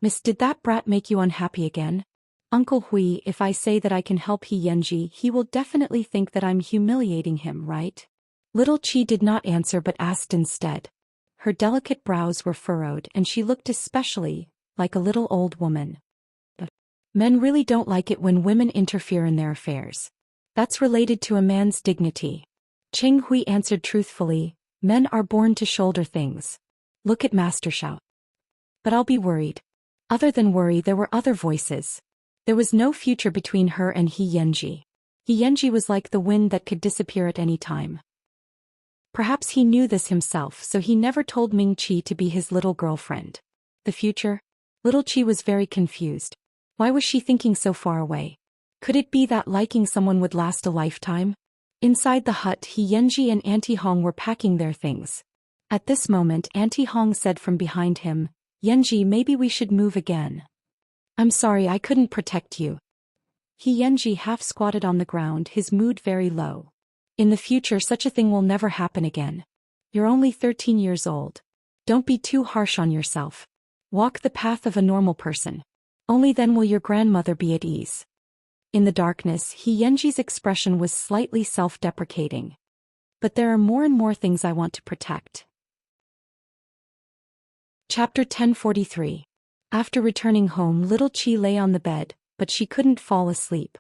S1: Miss, did that brat make you unhappy again? Uncle Hui, if I say that I can help Xianxia, he will definitely think that I'm humiliating him, right? Little Qi did not answer but asked instead. Her delicate brows were furrowed and she looked especially like a little old woman. Men really don't like it when women interfere in their affairs. That's related to a man's dignity. Qinghui answered truthfully, men are born to shoulder things. Look at Master Xiao. But I'll be worried. Other than worry, there were other voices. There was no future between her and Xianxia. Xianxia was like the wind that could disappear at any time. Perhaps he knew this himself, so he never told Ming Qi to be his little girlfriend. The future? Little Qi was very confused. Why was she thinking so far away? Could it be that liking someone would last a lifetime? Inside the hut, Xianxia and Auntie Hong were packing their things. At this moment, Auntie Hong said from behind him, Yanji, maybe we should move again. I'm sorry, I couldn't protect you. Xianxia half squatted on the ground, his mood very low. In the future, such a thing will never happen again. You're only 13 years old. Don't be too harsh on yourself. Walk the path of a normal person. Only then will your grandmother be at ease. In the darkness, Xianxia's expression was slightly self-deprecating. But there are more and more things I want to protect. Chapter 1043. After returning home, little Qi lay on the bed, but she couldn't fall asleep.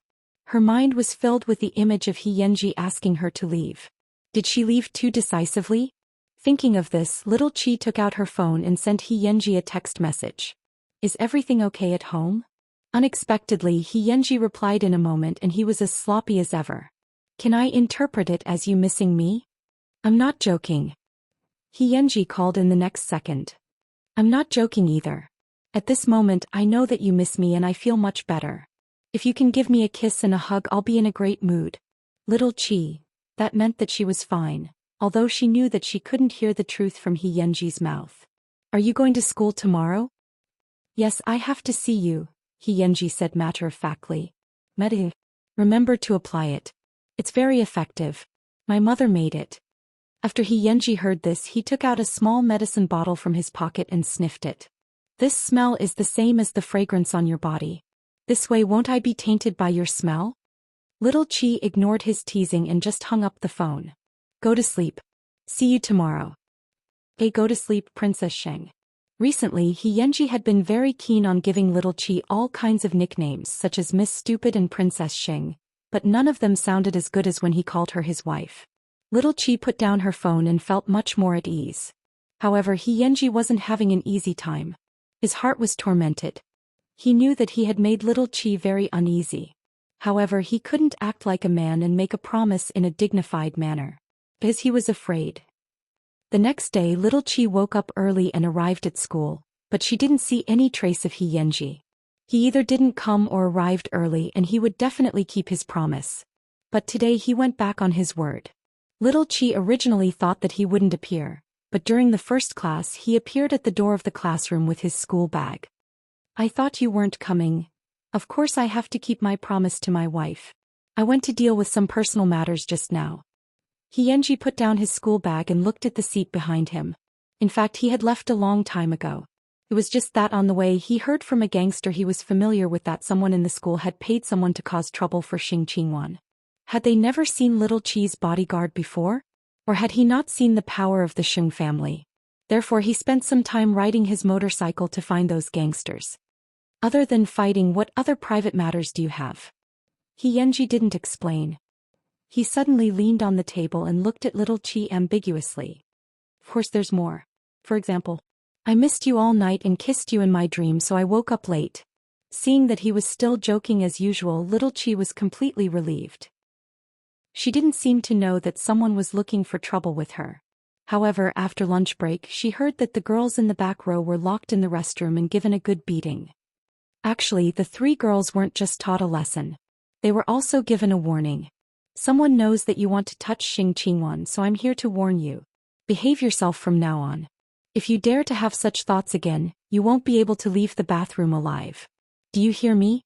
S1: Her mind was filled with the image of Xianxia asking her to leave. Did she leave too decisively? Thinking of this, little Qi took out her phone and sent Xianxia a text message. Is everything okay at home? Unexpectedly, Xianxia replied in a moment and he was as sloppy as ever. Can I interpret it as you missing me? I'm not joking. Xianxia called in the next second. I'm not joking either. At this moment, I know that you miss me and I feel much better. If you can give me a kiss and a hug, I'll be in a great mood. Little Qi. That meant that she was fine, although she knew that she couldn't hear the truth from Xianxia's mouth. Are you going to school tomorrow? Yes, I have to see you, Xianxia said matter-of-factly. Remember to apply it. It's very effective. My mother made it. After Xianxia heard this, he took out a small medicine bottle from his pocket and sniffed it. This smell is the same as the fragrance on your body. This way won't I be tainted by your smell? Little Qi ignored his teasing and just hung up the phone. Go to sleep. See you tomorrow. Hey, go to sleep, Princess Sheng. Recently, Xianxia had been very keen on giving little Qi all kinds of nicknames such as Miss Stupid and Princess Sheng, but none of them sounded as good as when he called her his wife. Little Qi put down her phone and felt much more at ease. However, Xianxia wasn't having an easy time. His heart was tormented. He knew that he had made little Qi very uneasy. However, he couldn't act like a man and make a promise in a dignified manner, because he was afraid. The next day, little Qi woke up early and arrived at school, but she didn't see any trace of Xianxia. He either didn't come or arrived early, and he would definitely keep his promise. But today he went back on his word. Little Qi originally thought that he wouldn't appear, but during the first class he appeared at the door of the classroom with his school bag. I thought you weren't coming. Of course I have to keep my promise to my wife. I went to deal with some personal matters just now. Xianxia put down his school bag and looked at the seat behind him. In fact, he had left a long time ago. It was just that on the way he heard from a gangster he was familiar with that someone in the school had paid someone to cause trouble for Xing Qingwan. Had they never seen little Qi's bodyguard before? Or had he not seen the power of the Sheng family? Therefore he spent some time riding his motorcycle to find those gangsters. Other than fighting, what other private matters do you have? Xianxia didn't explain. He suddenly leaned on the table and looked at little Qi ambiguously. Of course there's more. For example, I missed you all night and kissed you in my dream, so I woke up late. Seeing that he was still joking as usual, little Qi was completely relieved. She didn't seem to know that someone was looking for trouble with her. However, after lunch break, she heard that the girls in the back row were locked in the restroom and given a good beating. Actually, the three girls weren't just taught a lesson. They were also given a warning. Someone knows that you want to touch Xianxia, so I'm here to warn you. Behave yourself from now on. If you dare to have such thoughts again, you won't be able to leave the bathroom alive. Do you hear me?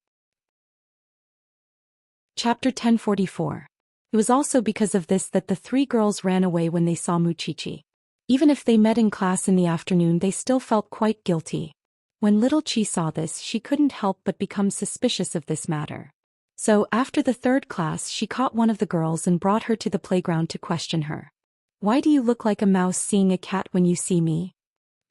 S1: Chapter 1044. It was also because of this that the three girls ran away when they saw Muchichi. Even if they met in class in the afternoon, they still felt quite guilty. When little Chi saw this, she couldn't help but become suspicious of this matter. So, after the third class, she caught one of the girls and brought her to the playground to question her. Why do you look like a mouse seeing a cat when you see me?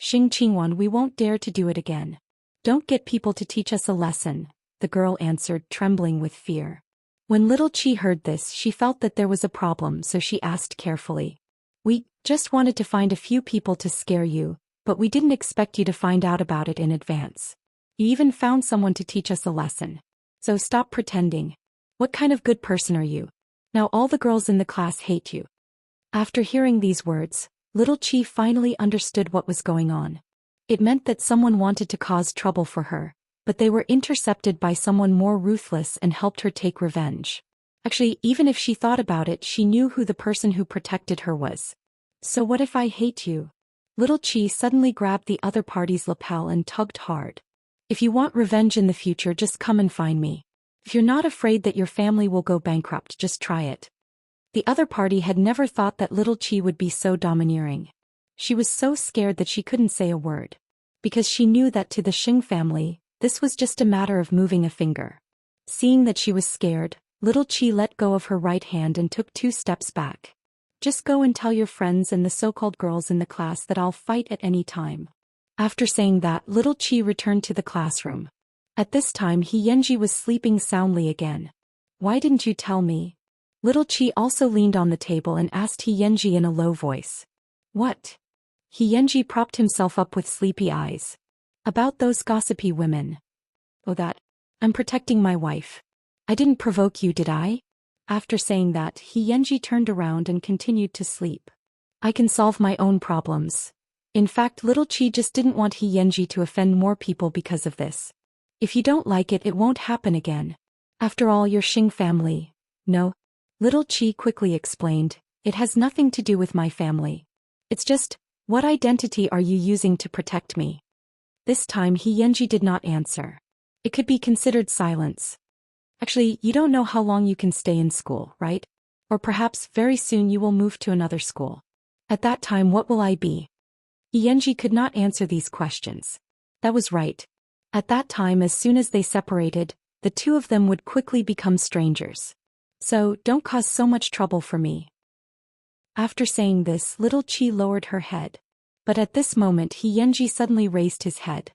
S1: Xianxia, we won't dare to do it again. Don't get people to teach us a lesson, the girl answered, trembling with fear. When little Chi heard this, she felt that there was a problem, so she asked carefully. We just wanted to find a few people to scare you, but we didn't expect you to find out about it in advance. You even found someone to teach us a lesson. So stop pretending. What kind of good person are you? Now all the girls in the class hate you. After hearing these words, little Chi finally understood what was going on. It meant that someone wanted to cause trouble for her, but they were intercepted by someone more ruthless and helped her take revenge. Actually, even if she thought about it, she knew who the person who protected her was. So what if I hate you? Little Chi suddenly grabbed the other party's lapel and tugged hard. If you want revenge in the future, just come and find me. If you're not afraid that your family will go bankrupt, just try it. The other party had never thought that little Chi would be so domineering. She was so scared that she couldn't say a word. Because she knew that to the Xing family, this was just a matter of moving a finger. Seeing that she was scared, little Chi let go of her right hand and took 2 steps back. Just go and tell your friends and the so-called girls in the class that I'll fight at any time. After saying that, little Chi returned to the classroom. At this time, Xianxia was sleeping soundly again. Why didn't you tell me? Little Chi also leaned on the table and asked Xianxia in a low voice. What? Xianxia propped himself up with sleepy eyes. About those gossipy women. Oh, that. I'm protecting my wife. I didn't provoke you, did I? After saying that, Xianxia turned around and continued to sleep. I can solve my own problems. In fact, little Chi just didn't want Xianxia to offend more people because of this. If you don't like it, it won't happen again. After all, you're Xing family. No. Little Chi quickly explained, it has nothing to do with my family. It's just, what identity are you using to protect me? This time Xianxia did not answer. It could be considered silence. Actually, you don't know how long you can stay in school, right? Or perhaps very soon you will move to another school. At that time, what will I be? Xianxia could not answer these questions. That was right. At that time, as soon as they separated, the two of them would quickly become strangers. So, don't cause so much trouble for me. After saying this, little Chi lowered her head. But at this moment, Xianxia suddenly raised his head.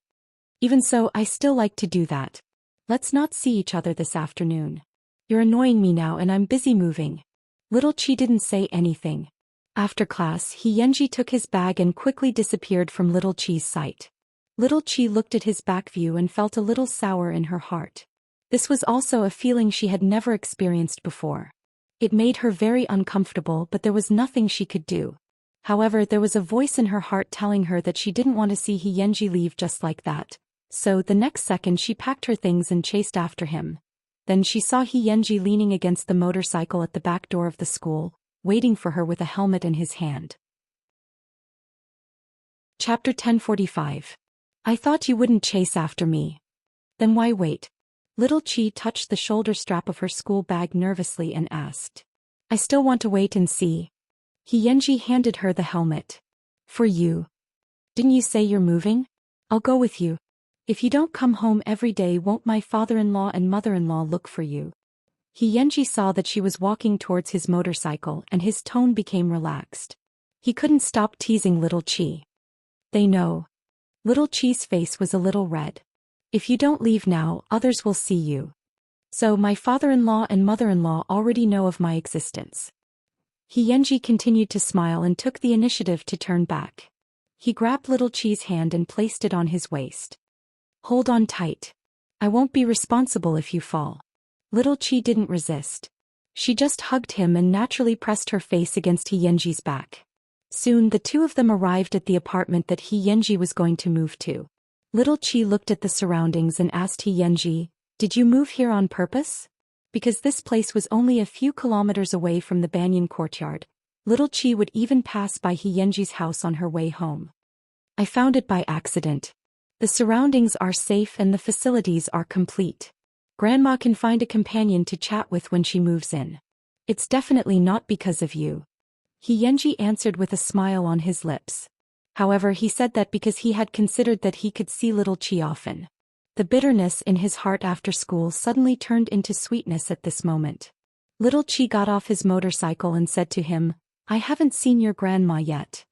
S1: Even so, I still like to do that. Let's not see each other this afternoon. You're annoying me now and I'm busy moving. Little Chi didn't say anything. After class, Xianxia took his bag and quickly disappeared from little Chi's sight. Little Chi looked at his back view and felt a little sour in her heart. This was also a feeling she had never experienced before. It made her very uncomfortable, but there was nothing she could do. However, there was a voice in her heart telling her that she didn't want to see Xianxia leave just like that. So, the next second she packed her things and chased after him. Then she saw Xianxia leaning against the motorcycle at the back door of the school, waiting for her with a helmet in his hand. Chapter 1045. I thought you wouldn't chase after me. Then why wait? Little Chi touched the shoulder strap of her school bag nervously and asked. I still want to wait and see. Xianxia handed her the helmet. For you. Didn't you say you're moving? I'll go with you. If you don't come home every day, won't my father-in-law and mother-in-law look for you? Xianxia saw that she was walking towards his motorcycle and his tone became relaxed. He couldn't stop teasing little Chi. They know. Little Chi's face was a little red. If you don't leave now, others will see you. So my father-in-law and mother-in-law already know of my existence. Xianxia continued to smile and took the initiative to turn back. He grabbed little Chi's hand and placed it on his waist. Hold on tight. I won't be responsible if you fall. Little Chi didn't resist. She just hugged him and naturally pressed her face against Xianxia's back. Soon the two of them arrived at the apartment that Xianxia was going to move to. Little Chi looked at the surroundings and asked Xianxia, did you move here on purpose? Because this place was only a few kilometers away from the banyan courtyard, little Chi would even pass by Xianxi's house on her way home. I found it by accident. The surroundings are safe and the facilities are complete. Grandma can find a companion to chat with when she moves in. It's definitely not because of you. Xianxi answered with a smile on his lips. However, he said that because he had considered that he could see little Chi often. The bitterness in his heart after school suddenly turned into sweetness at this moment. Little Chi got off his motorcycle and said to him, I haven't seen your grandma yet.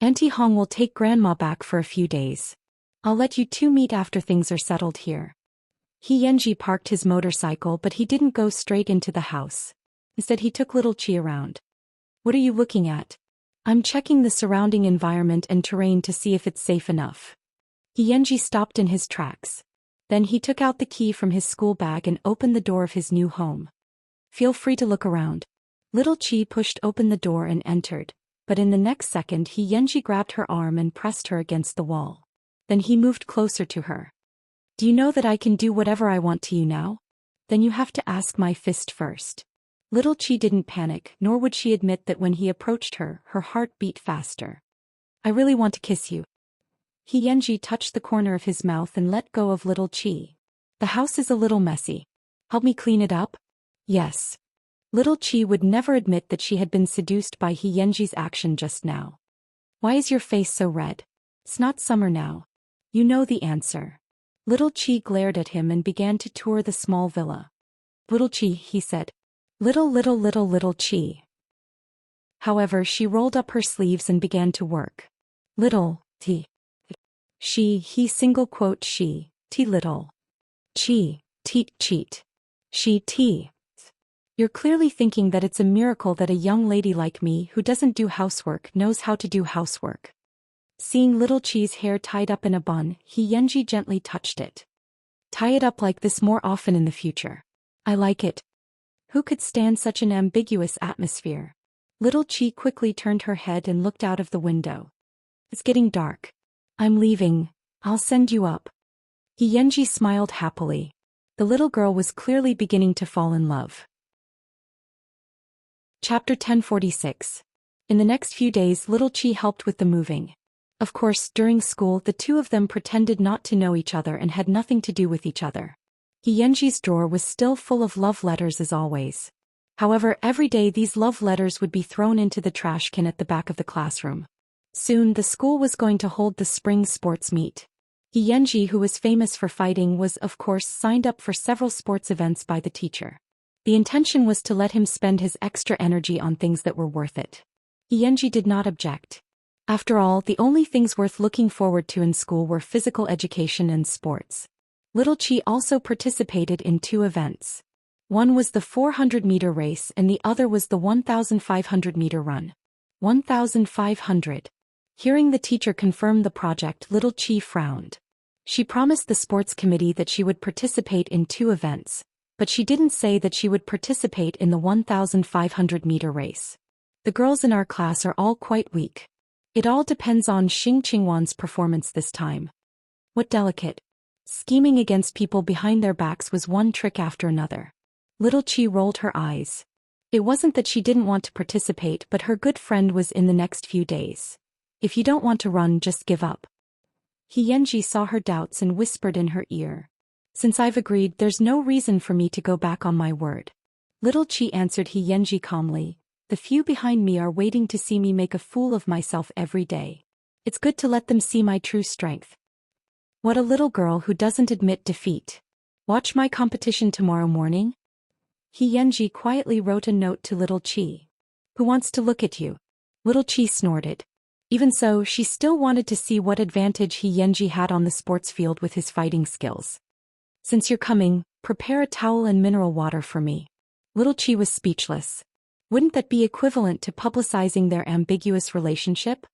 S1: Auntie Hong will take grandma back for a few days. I'll let you two meet after things are settled here. Xianxi parked his motorcycle, but he didn't go straight into the house. Instead, he took little Chi around. What are you looking at? I'm checking the surrounding environment and terrain to see if it's safe enough. Xianxi stopped in his tracks. Then he took out the key from his school bag and opened the door of his new home. Feel free to look around. Little Chi pushed open the door and entered, but in the next second Xianxi grabbed her arm and pressed her against the wall. Then he moved closer to her. Do you know that I can do whatever I want to you now? Then you have to ask my fist first. Little Chi didn't panic, nor would she admit that when he approached her, her heart beat faster. I really want to kiss you. Xianxi touched the corner of his mouth and let go of little Chi. The house is a little messy. Help me clean it up? Yes. Little Chi would never admit that she had been seduced by Xianxi's action just now. Why is your face so red? It's not summer now. You know the answer. Little Chi glared at him and began to tour the small villa. Little Chi, he said. Little Chi. However, she rolled up her sleeves and began to work. Little, T. He single quote she, T little. Chi, teat cheat. She T. You're clearly thinking that it's a miracle that a young lady like me who doesn't do housework knows how to do housework. Seeing little Chi's hair tied up in a bun, Xianxi gently touched it. Tie it up like this more often in the future. I like it. Who could stand such an ambiguous atmosphere? Little Chi quickly turned her head and looked out of the window. It's getting dark. I'm leaving. I'll send you up. Xianxi smiled happily. The little girl was clearly beginning to fall in love. Chapter 1046. In the next few days, little Chi helped with the moving. Of course, during school, the two of them pretended not to know each other and had nothing to do with each other. Xianxi's drawer was still full of love letters as always. However, every day these love letters would be thrown into the trash can at the back of the classroom. Soon, the school was going to hold the spring sports meet. Xianxi, who was famous for fighting, was of course signed up for several sports events by the teacher. The intention was to let him spend his extra energy on things that were worth it. Xianxi did not object. After all, the only things worth looking forward to in school were physical education and sports. Little Chi also participated in two events. One was the 400-meter race and the other was the 1,500-meter run. 1,500. Hearing the teacher confirm the project, little Chi frowned. She promised the sports committee that she would participate in two events, but she didn't say that she would participate in the 1,500-meter race. The girls in our class are all quite weak. It all depends on Xing Qingwan's performance this time. What delicate. Scheming against people behind their backs was one trick after another. Little Chi rolled her eyes. It wasn't that she didn't want to participate, but her good friend was in the next few days. If you don't want to run, just give up. Xianxi saw her doubts and whispered in her ear. Since I've agreed, there's no reason for me to go back on my word. Little Chi answered Xianxi calmly. The few behind me are waiting to see me make a fool of myself every day. It's good to let them see my true strength. What a little girl who doesn't admit defeat. Watch my competition tomorrow morning. Xianxi quietly wrote a note to little Chi. Who wants to look at you? Little Chi snorted. Even so, she still wanted to see what advantage Xianxi had on the sports field with his fighting skills. Since you're coming, prepare a towel and mineral water for me. Little Chi was speechless. Wouldn't that be equivalent to publicizing their ambiguous relationship?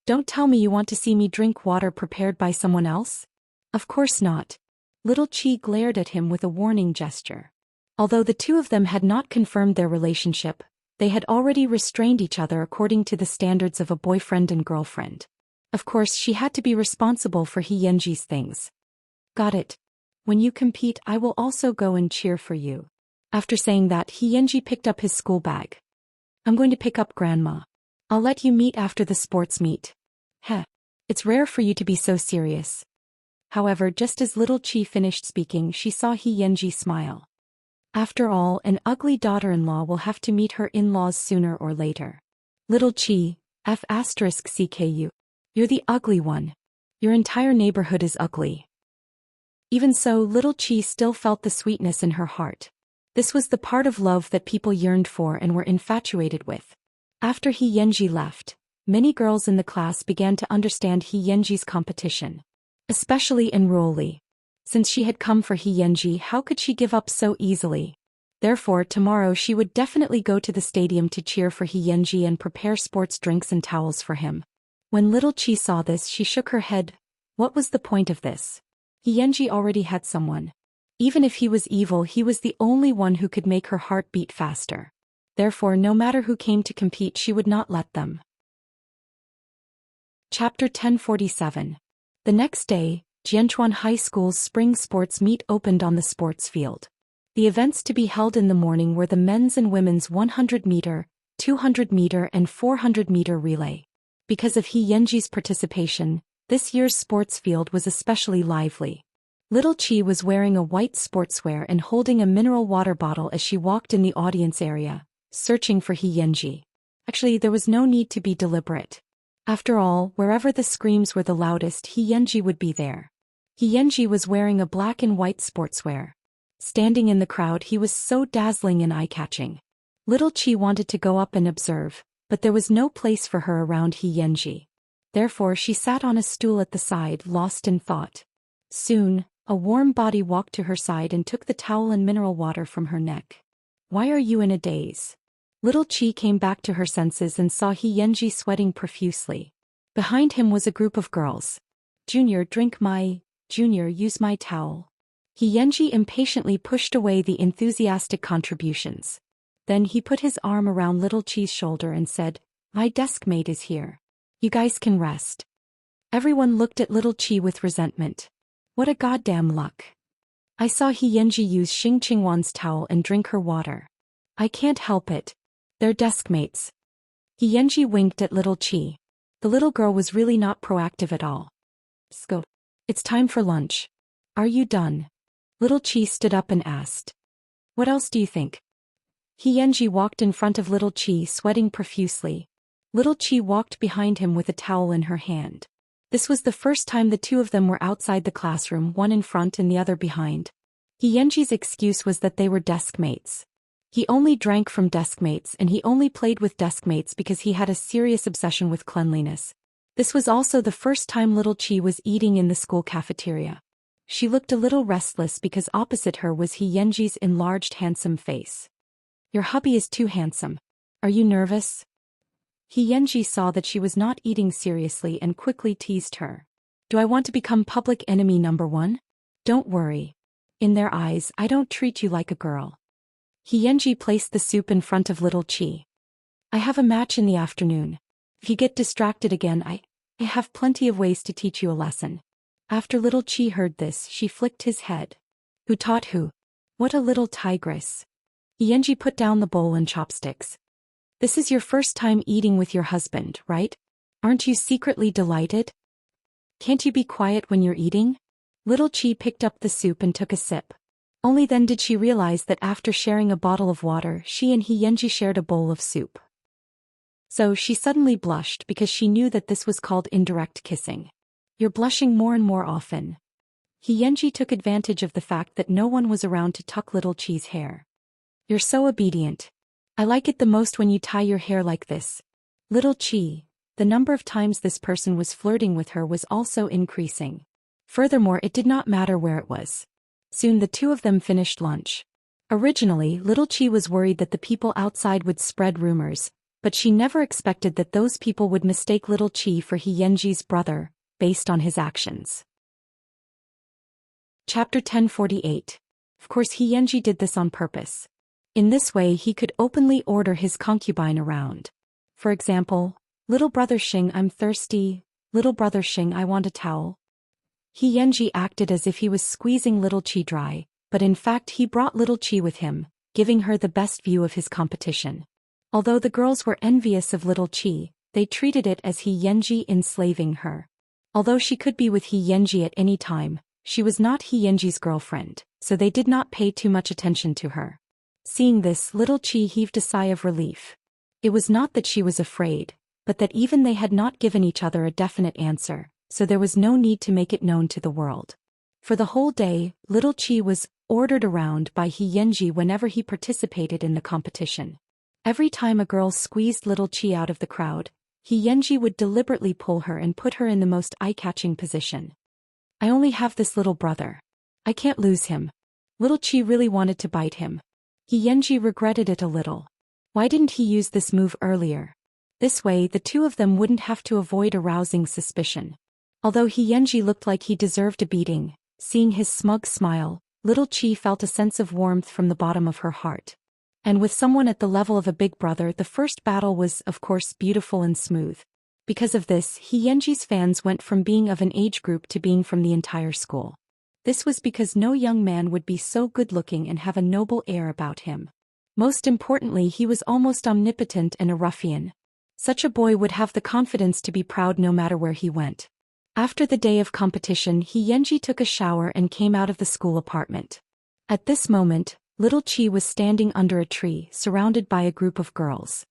S1: Don't tell me you want to see me drink water prepared by someone else? Of course not. Little Chi glared at him with a warning gesture. Although the two of them had not confirmed their relationship, they had already restrained each other according to the standards of a boyfriend and girlfriend. Of course, she had to be responsible for Xianxi's things. Got it. When you compete, I will also go and cheer for you. After saying that, Xianxia picked up his school bag. I'm going to pick up Grandma. I'll let you meet after the sports meet. Heh. It's rare for you to be so serious. However, just as little Qi finished speaking, she saw Xianxia smile. After all, an ugly daughter-in-law will have to meet her in-laws sooner or later. Little Qi, F***CKU. You're the ugly one. Your entire neighborhood is ugly. Even so, little Qi still felt the sweetness in her heart. This was the part of love that people yearned for and were infatuated with. After Xianxia left, many girls in the class began to understand Xianxia's competition. Especially Enroli. Since she had come for Xianxia, how could she give up so easily? Therefore, tomorrow she would definitely go to the stadium to cheer for Xianxia and prepare sports drinks and towels for him. When little Qi saw this, she shook her head. What was the point of this? Xianxia already had someone. Even if he was evil, he was the only one who could make her heart beat faster. Therefore, no matter who came to compete, she would not let them. Chapter 1047. The next day, Jianchuan High School's spring sports meet opened on the sports field. The events to be held in the morning were the men's and women's 100-meter, 200-meter and 400-meter relay. Because of Xianxia's participation, this year's sports field was especially lively. Little Qi was wearing a white sportswear and holding a mineral water bottle as she walked in the audience area, searching for Xianxia. Actually, there was no need to be deliberate. After all, wherever the screams were the loudest, Xianxia would be there. Xianxia was wearing a black and white sportswear. Standing in the crowd, he was so dazzling and eye-catching. Little Qi wanted to go up and observe, but there was no place for her around Xianxia. Therefore, she sat on a stool at the side, lost in thought. Soon, a warm body walked to her side and took the towel and mineral water from her neck. Why are you in a daze? Little Qi came back to her senses and saw Xianxia sweating profusely. Behind him was a group of girls. Junior, drink my... Junior, use my towel. Xianxia impatiently pushed away the enthusiastic contributions. Then he put his arm around little Qi's shoulder and said, My deskmate is here. You guys can rest. Everyone looked at little Qi with resentment. What a goddamn luck. I saw Xianxia use Xing Qingwan's towel and drink her water. I can't help it. They're deskmates. Xianxia winked at little Qi. The little girl was really not proactive at all. Go. It's time for lunch. Are you done? Little Qi stood up and asked. What else do you think? Xianxia walked in front of little Qi, sweating profusely. Little Qi walked behind him with a towel in her hand. This was the first time the two of them were outside the classroom, one in front and the other behind. Xianxia's excuse was that they were deskmates. He only drank from deskmates and he only played with deskmates because he had a serious obsession with cleanliness. This was also the first time little Qi was eating in the school cafeteria. She looked a little restless because opposite her was Xianxia's enlarged handsome face. Your hubby is too handsome. Are you nervous? Xianxia saw that she was not eating seriously and quickly teased her. Do I want to become public enemy number one? Don't worry. In their eyes, I don't treat you like a girl. Xianxia placed the soup in front of little Qi. I have a match in the afternoon. If you get distracted again, I have plenty of ways to teach you a lesson. After little Qi heard this, she flicked his head. Who taught who? What a little tigress. Xianxia put down the bowl and chopsticks. This is your first time eating with your husband, right? Aren't you secretly delighted? Can't you be quiet when you're eating? Little Qi picked up the soup and took a sip. Only then did she realize that after sharing a bottle of water, she and Xianxia shared a bowl of soup. So she suddenly blushed because she knew that this was called indirect kissing. You're blushing more and more often. Xianxia took advantage of the fact that no one was around to tuck little Qi's hair. You're so obedient. I like it the most when you tie your hair like this. Little Qi, the number of times this person was flirting with her was also increasing. Furthermore, it did not matter where it was. Soon the two of them finished lunch. Originally, little Qi was worried that the people outside would spread rumors, but she never expected that those people would mistake little Qi for Xianxia's brother, based on his actions. Chapter 1048. Of course, Xianxia did this on purpose. In this way, he could openly order his concubine around. For example, little brother Xing, I'm thirsty. Little brother Xing, I want a towel. Xianxia acted as if he was squeezing little Qi dry, but in fact he brought little Qi with him, giving her the best view of his competition. Although the girls were envious of little Qi, they treated it as He Yanji enslaving her. Although she could be with He Yanji at any time, she was not He Yanji's girlfriend, so they did not pay too much attention to her. Seeing this, little Qi heaved a sigh of relief. It was not that she was afraid, but that even they had not given each other a definite answer, so there was no need to make it known to the world. For the whole day, little Qi was ordered around by He Yanji whenever he participated in the competition. Every time a girl squeezed little Qi out of the crowd, He Yanji would deliberately pull her and put her in the most eye-catching position. I only have this little brother. I can't lose him. Little Qi really wanted to bite him. He Yanji regretted it a little. Why didn't he use this move earlier? This way the two of them wouldn't have to avoid arousing suspicion. Although He Yanji looked like he deserved a beating, seeing his smug smile, little Qi felt a sense of warmth from the bottom of her heart. And with someone at the level of a big brother, the first battle was, of course, beautiful and smooth. Because of this, He Yanji's fans went from being of an age group to being from the entire school. This was because no young man would be so good-looking and have a noble air about him. Most importantly, he was almost omnipotent and a ruffian. Such a boy would have the confidence to be proud no matter where he went. After the day of competition, He Yanji took a shower and came out of the school apartment. At this moment, little Qi was standing under a tree, surrounded by a group of girls.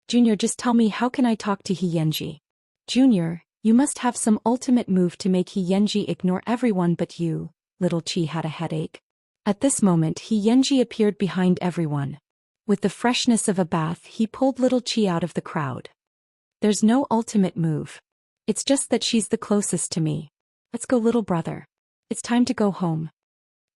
S1: Junior, just tell me, how can I talk to He Yanji? Junior, you must have some ultimate move to make He Yanji ignore everyone but you. Little Qi had a headache. At this moment, He Yanji appeared behind everyone. With the freshness of a bath, he pulled little Qi out of the crowd. There's no ultimate move. It's just that she's the closest to me. Let's go, little brother. It's time to go home.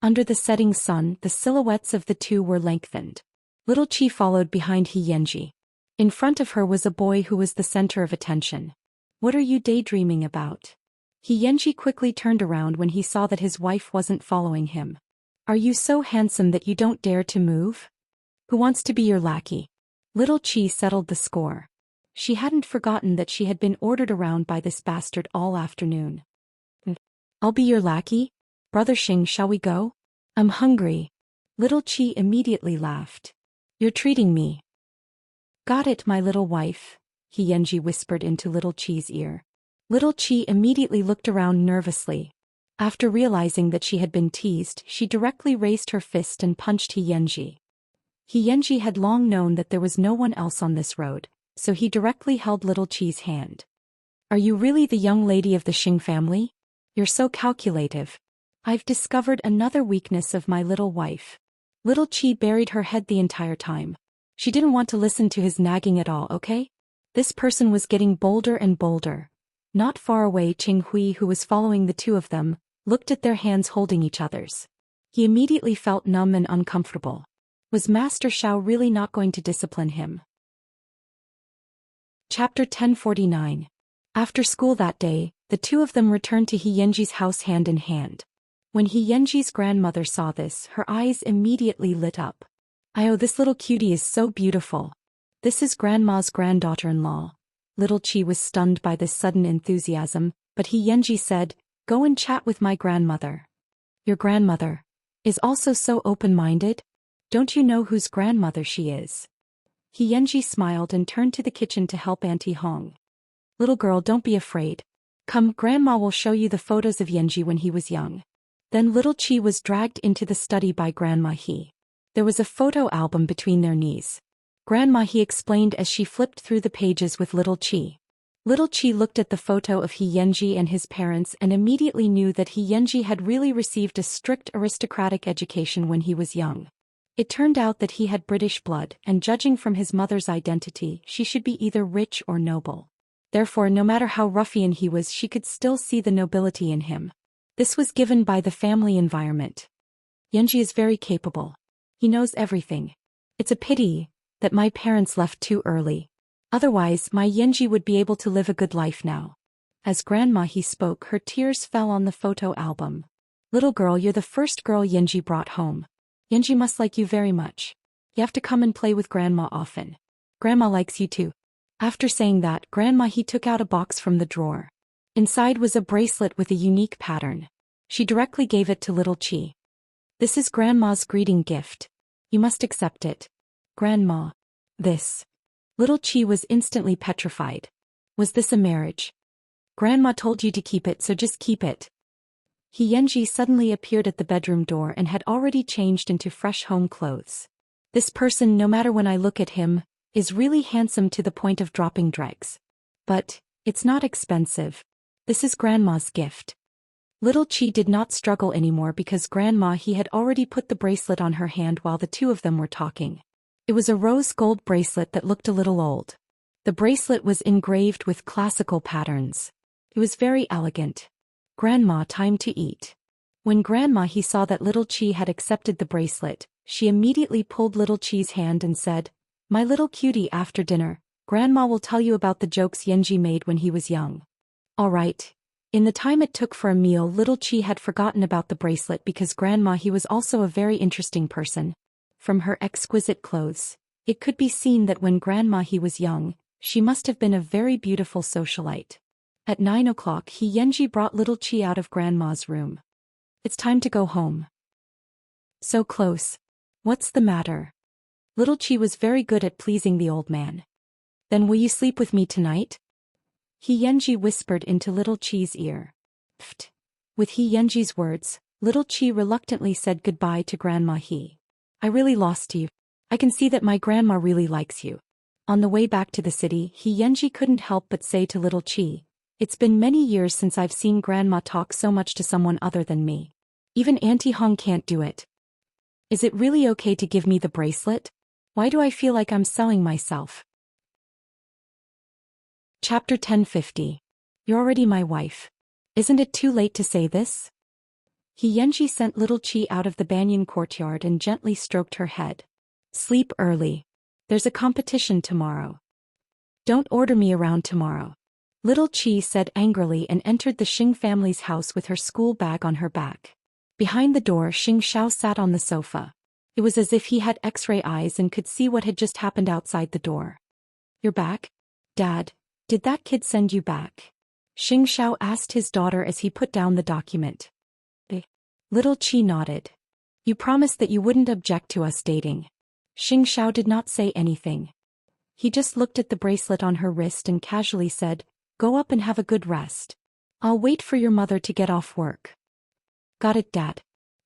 S1: Under the setting sun, the silhouettes of the two were lengthened. Little Qi followed behind He Yanji. In front of her was a boy who was the center of attention. What are you daydreaming about? He Yanji quickly turned around when he saw that his wife wasn't following him. Are you so handsome that you don't dare to move? Who wants to be your lackey? Little Qi settled the score. She hadn't forgotten that she had been ordered around by this bastard all afternoon. I'll be your lackey? Brother Xing, shall we go? I'm hungry. Little Qi immediately laughed. You're treating me. Got it, my little wife, He Yanji whispered into little Qi's ear. Little Qi immediately looked around nervously. After realizing that she had been teased, she directly raised her fist and punched He Yanji. He Yanji had long known that there was no one else on this road, so he directly held little Qi's hand. Are you really the young lady of the Xing family? You're so calculative. I've discovered another weakness of my little wife. Little Qi buried her head the entire time. She didn't want to listen to his nagging at all, okay? This person was getting bolder and bolder. Not far away, Qing Hui, who was following the two of them, looked at their hands holding each other's. He immediately felt numb and uncomfortable. Was Master Xiao really not going to discipline him? Chapter 1049. After school that day, the two of them returned to He Yanji's house hand in hand. When He Yanji's grandmother saw this, her eyes immediately lit up. Oh, this little cutie is so beautiful. This is Grandma's granddaughter-in-law. Little Qi was stunned by this sudden enthusiasm, but He Yanji said, Go and chat with my grandmother. Your grandmother is also so open-minded? Don't you know whose grandmother she is? He Yanji smiled and turned to the kitchen to help Auntie Hong. Little girl, don't be afraid. Come, Grandma will show you the photos of Yanji when he was young. Then little Qi was dragged into the study by Grandma He. There was a photo album between their knees. Grandma He explained as she flipped through the pages with little Qi. Little Qi looked at the photo of He Yanji and his parents and immediately knew that He Yanji had really received a strict aristocratic education when he was young. It turned out that he had British blood, and judging from his mother's identity, she should be either rich or noble. Therefore, no matter how ruffian he was, she could still see the nobility in him. This was given by the family environment. Yanji is very capable. He knows everything. It's a pity that my parents left too early. Otherwise, my Yanji would be able to live a good life now. As Grandma He spoke, her tears fell on the photo album. Little girl, you're the first girl Yanji brought home. Yanji must like you very much. You have to come and play with Grandma often. Grandma likes you too. After saying that, Grandma He took out a box from the drawer. Inside was a bracelet with a unique pattern. She directly gave it to little Qi. This is Grandma's greeting gift. You must accept it. Grandma. This. Little Chi was instantly petrified. Was this a marriage? Grandma told you to keep it, so just keep it. Xianxia suddenly appeared at the bedroom door and had already changed into fresh home clothes. This person, no matter when I look at him, is really handsome to the point of dropping dregs. But, it's not expensive. This is Grandma's gift. Little Chi did not struggle anymore because he had already put the bracelet on her hand while the two of them were talking. It was a rose gold bracelet that looked a little old. The bracelet was engraved with classical patterns. It was very elegant. Grandma, time to eat. When he saw that Little Chi had accepted the bracelet, she immediately pulled Little Chi's hand and said, My little cutie, after dinner, Grandma will tell you about the jokes Xianxia made when he was young. All right. In the time it took for a meal, Little Chi had forgotten about the bracelet because he was also a very interesting person. From her exquisite clothes, it could be seen that when he was young, she must have been a very beautiful socialite. At 9 o'clock, Xianxia brought Little Chi out of Grandma's room. It's time to go home. So close. What's the matter? Little Chi was very good at pleasing the old man. Then will you sleep with me tonight? Xianxia whispered into Little Chi's ear. Pfft. With Xianxia's words, Little Chi reluctantly said goodbye to Grandma He. I really lost you. I can see that my grandma really likes you. On the way back to the city, Xianxia couldn't help but say to Little Chi, It's been many years since I've seen Grandma talk so much to someone other than me. Even Auntie Hong can't do it. Is it really okay to give me the bracelet? Why do I feel like I'm selling myself? Chapter 1050. You're already my wife. Isn't it too late to say this? Xianxia sent Little Chi out of the banyan courtyard and gently stroked her head. Sleep early. There's a competition tomorrow. Don't order me around tomorrow. Little Chi said angrily and entered the Xing family's house with her school bag on her back. Behind the door, Xianxia sat on the sofa. It was as if he had X-ray eyes and could see what had just happened outside the door. You're back? Dad, did that kid send you back? Xianxia asked his daughter as he put down the document. Little Chi nodded. You promised that you wouldn't object to us dating. Xianxia did not say anything. He just looked at the bracelet on her wrist and casually said, Go up and have a good rest. I'll wait for your mother to get off work. Got it, Dad.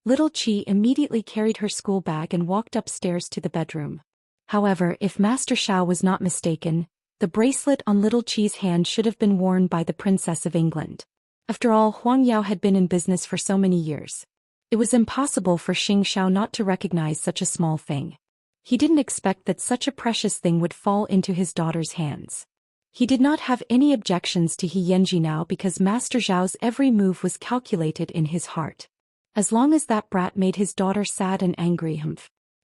S1: Little Chi immediately carried her school bag and walked upstairs to the bedroom. However, if Master Xiao was not mistaken, the bracelet on Little Chi's hand should have been worn by the Princess of England. After all, Huang Yao had been in business for so many years. It was impossible for Xianxia not to recognize such a small thing. He didn't expect that such a precious thing would fall into his daughter's hands. He did not have any objections to Xianxia now because Master Zhao's every move was calculated in his heart. As long as that brat made his daughter sad and angry,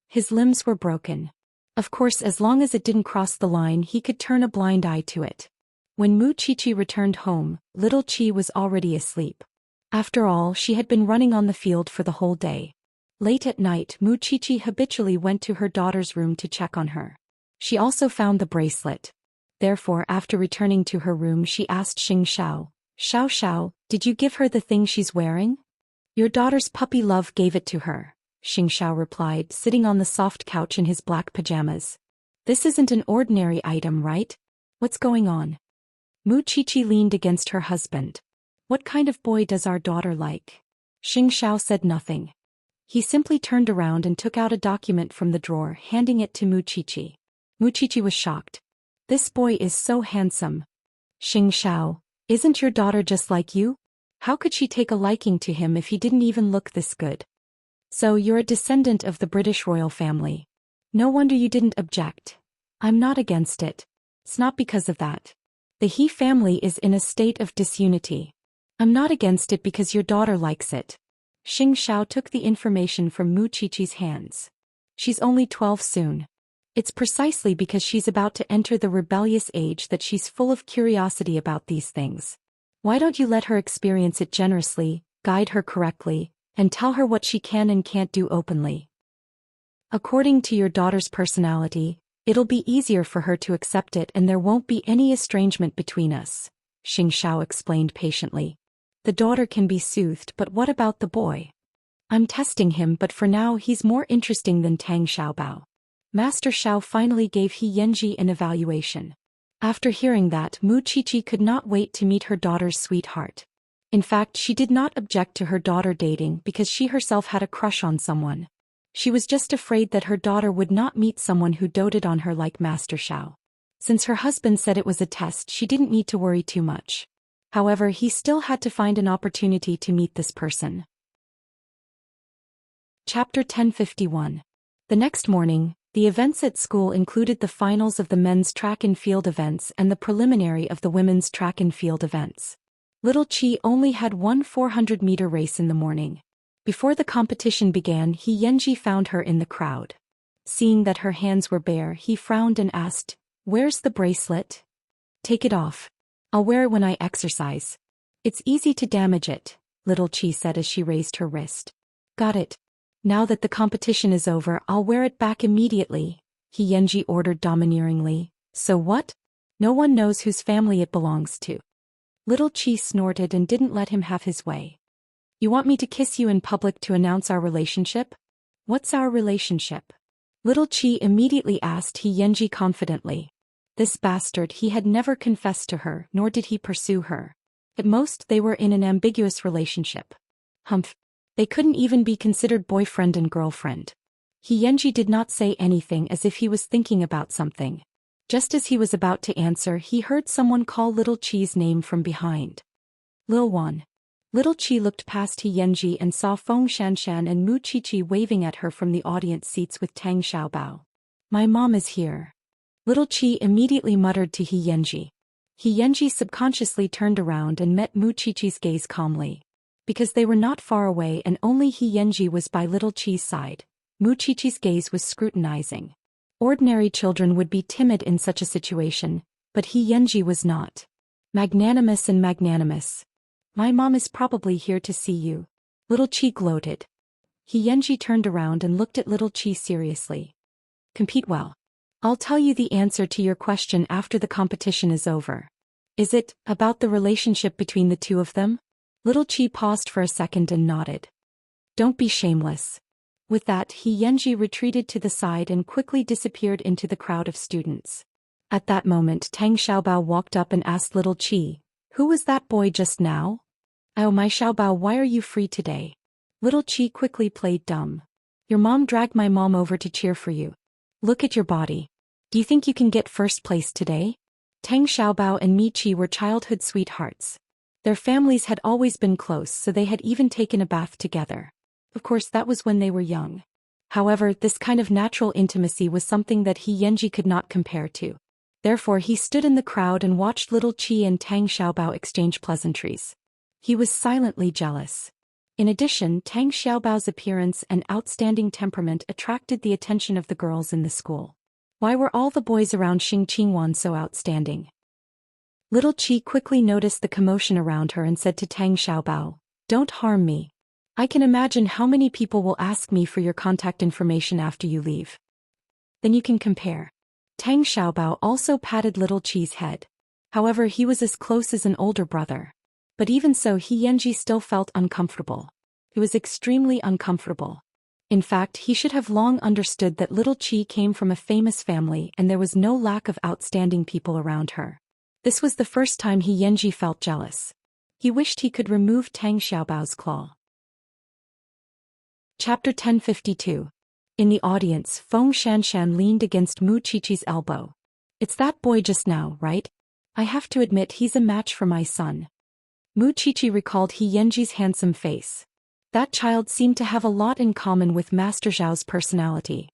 S1: his limbs were broken. Of course, as long as it didn't cross the line, he could turn a blind eye to it. When Mu Qiqi returned home, Little Chi was already asleep. After all, she had been running on the field for the whole day. Late at night, Mu Qiqi habitually went to her daughter's room to check on her. She also found the bracelet. Therefore, after returning to her room, she asked Xiao, Xiao, did you give her the thing she's wearing? Your daughter's puppy love gave it to her, Xiao replied, sitting on the soft couch in his black pajamas. This isn't an ordinary item, right? What's going on? Mu Qiqi leaned against her husband. What kind of boy does our daughter like? Xiao said nothing. He simply turned around and took out a document from the drawer, handing it to Mu Qiqi. Mu Qiqi was shocked. This boy is so handsome. Xiao, isn't your daughter just like you? How could she take a liking to him if he didn't even look this good? So you're a descendant of the British royal family. No wonder you didn't object. I'm not against it. It's not because of that. The He family is in a state of disunity. I'm not against it because your daughter likes it. Xiao took the information from Mu Qiqi's hands. She's only 12 soon. It's precisely because she's about to enter the rebellious age that she's full of curiosity about these things. Why don't you let her experience it generously, guide her correctly, and tell her what she can and can't do openly? According to your daughter's personality, it'll be easier for her to accept it and there won't be any estrangement between us, Xiao explained patiently. The daughter can be soothed, but what about the boy? I'm testing him, but for now he's more interesting than Tang Xiaobao. Master Xiao finally gave He Yanji an evaluation. After hearing that, Mu Qiqi could not wait to meet her daughter's sweetheart. In fact, she did not object to her daughter dating because she herself had a crush on someone. She was just afraid that her daughter would not meet someone who doted on her like Master Xiao. Since her husband said it was a test, she didn't need to worry too much. However, he still had to find an opportunity to meet this person. Chapter 1051. The next morning, the events at school included the finals of the men's track and field events and the preliminary of the women's track and field events. Little Qi only had one 400-meter race in the morning. Before the competition began, He Yanji found her in the crowd. Seeing that her hands were bare, he frowned and asked, "Where's the bracelet?" "Take it off. I'll wear it when I exercise. It's easy to damage it," Little Qi said as she raised her wrist. "Got it. Now that the competition is over, I'll wear it back immediately," He Yanji ordered domineeringly. "So what? No one knows whose family it belongs to." Little Qi snorted and didn't let him have his way. "You want me to kiss you in public to announce our relationship?" "What's our relationship?" Little Qi immediately asked He Yanji confidently. This bastard, he had never confessed to her, nor did he pursue her. At most, they were in an ambiguous relationship. Humph. They couldn't even be considered boyfriend and girlfriend. He Yanji did not say anything, as if he was thinking about something. Just as he was about to answer, he heard someone call Little Qi's name from behind. "Lil Wan." Little Qi looked past He Yanji and saw Feng Xianxian and Mu Qiqi waving at her from the audience seats with Tang Xiaobao. "My mom is here." Little Qi immediately muttered to He Yanji. He Yanji subconsciously turned around and met Mu Qiqi's gaze calmly. Because they were not far away and only He Yanji was by Little Qi's side, Mu Qiqi's gaze was scrutinizing. Ordinary children would be timid in such a situation, but He Yanji was not. Magnanimous and magnanimous. "My mom is probably here to see you," Little Qi gloated. He Yanji turned around and looked at Little Qi seriously. "Compete well. I'll tell you the answer to your question after the competition is over." "Is it about the relationship between the two of them?" Little Qi paused for a second and nodded. "Don't be shameless." With that, He Yanji retreated to the side and quickly disappeared into the crowd of students. At that moment, Tang Xiaobao walked up and asked Little Qi, "Who was that boy just now?" "Oh, my Xiaobao, why are you free today?" Little Qi quickly played dumb. "Your mom dragged my mom over to cheer for you. Look at your body. Do you think you can get first place today?" Tang Xiaobao and Mi Qi were childhood sweethearts. Their families had always been close, so they had even taken a bath together. Of course, that was when they were young. However, this kind of natural intimacy was something that He Yanji could not compare to. Therefore, he stood in the crowd and watched Little Qi and Tang Xiaobao exchange pleasantries. He was silently jealous. In addition, Tang Xiaobao's appearance and outstanding temperament attracted the attention of the girls in the school. Why were all the boys around Xing Qingwan so outstanding? Little Qi quickly noticed the commotion around her and said to Tang Xiaobao, "Don't harm me. I can imagine how many people will ask me for your contact information after you leave. Then you can compare." Tang Xiaobao also patted Little Qi's head. However, he was as close as an older brother. But even so, He Yanji still felt uncomfortable. He was extremely uncomfortable. In fact, he should have long understood that Little Qi came from a famous family and there was no lack of outstanding people around her. This was the first time He Yanji felt jealous. He wished he could remove Tang Xiaobao's claw. Chapter 1052. In the audience, Feng Xianxian leaned against Mu Qiqi's elbow. "It's that boy just now, right? I have to admit he's a match for my son." Mu Qiqi recalled He Yanji's handsome face. That child seemed to have a lot in common with Master Zhao's personality.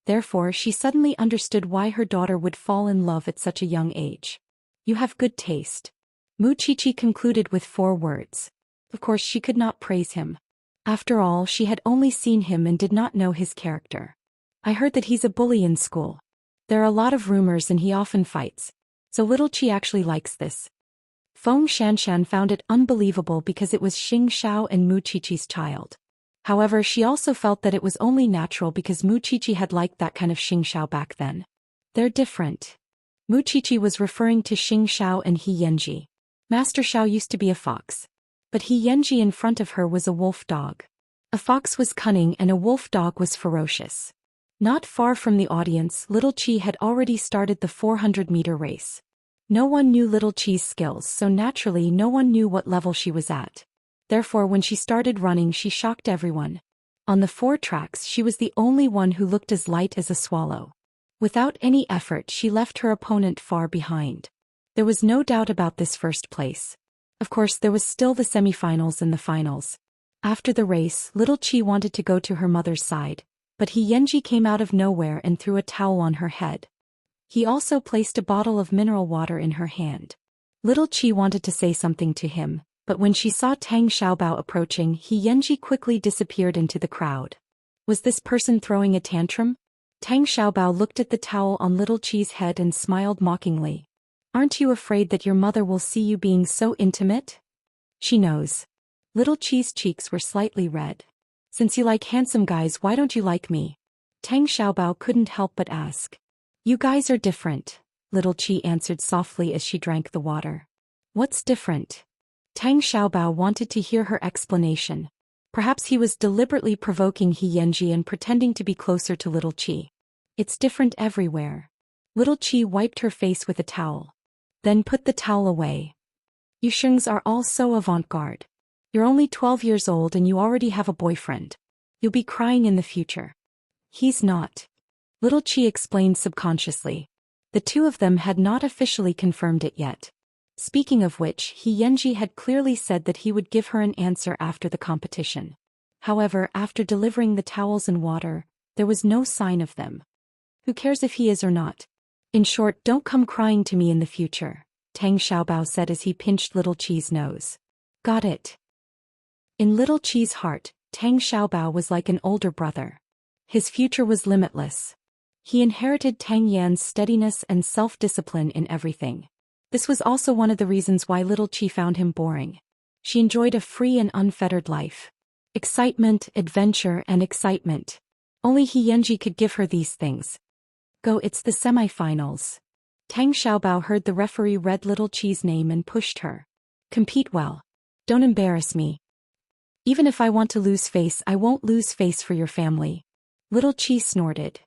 S1: Therefore, she suddenly understood why her daughter would fall in love at such a young age. "You have good taste." Mu Qiqi concluded with 4 words. Of course, she could not praise him. After all, she had only seen him and did not know his character. "I heard that he's a bully in school. There are a lot of rumors and he often fights. So Little Qi actually likes this." Feng Xianxian found it unbelievable because it was Xing Xiao and Mu Qiqi's child. However, she also felt that it was only natural because Mu Qiqi had liked that kind of Xing Xiao back then. They're different. Mu Qiqi was referring to Xing Xiao and He Yanji. Master Xiao used to be a fox. But He Yanji in front of her was a wolf dog. A fox was cunning and a wolf dog was ferocious. Not far from the audience, Little Chi had already started the 400-meter race. No one knew Little Chi's skills, so naturally no one knew what level she was at. Therefore, when she started running, she shocked everyone. On the 4 tracks, she was the only one who looked as light as a swallow. Without any effort, she left her opponent far behind. There was no doubt about this first place. Of course, there was still the semifinals and the finals. After the race, Little Chi wanted to go to her mother's side, but Xianxia came out of nowhere and threw a towel on her head. He also placed a bottle of mineral water in her hand. Little Chi wanted to say something to him, but when she saw Tang Xiaobao approaching, Xianxia quickly disappeared into the crowd. Was this person throwing a tantrum? Tang Xiaobao looked at the towel on Little Chi's head and smiled mockingly. Aren't you afraid that your mother will see you being so intimate? She knows. Little Chi's cheeks were slightly red. Since you like handsome guys, why don't you like me? Tang Xiaobao couldn't help but ask. You guys are different, Little Chi answered softly as she drank the water. What's different? Tang Xiaobao wanted to hear her explanation. Perhaps he was deliberately provoking Xianxia and pretending to be closer to Little Chi. It's different everywhere. Little Chi wiped her face with a towel. Then put the towel away. You Shungs are all so avant-garde. You're only 12 years old and you already have a boyfriend. You'll be crying in the future. He's not. Little Chi explained subconsciously. The two of them had not officially confirmed it yet. Speaking of which, Xianxia had clearly said that he would give her an answer after the competition. However, after delivering the towels and water, there was no sign of them. Who cares if he is or not? In short, don't come crying to me in the future, Tang Xiaobao said as he pinched Little Chi's nose. Got it. In Little Chi's heart, Tang Xiaobao was like an older brother. His future was limitless. He inherited Tang Yan's steadiness and self-discipline in everything. This was also one of the reasons why Little Chi found him boring. She enjoyed a free and unfettered life. Excitement, adventure, and excitement. Only Xianxia could give her these things. Go, it's the semi-finals. Tang Xiaobao heard the referee read Little Chi's name and pushed her. Compete well. Don't embarrass me. Even if I want to lose face, I won't lose face for your family. Little Chi snorted.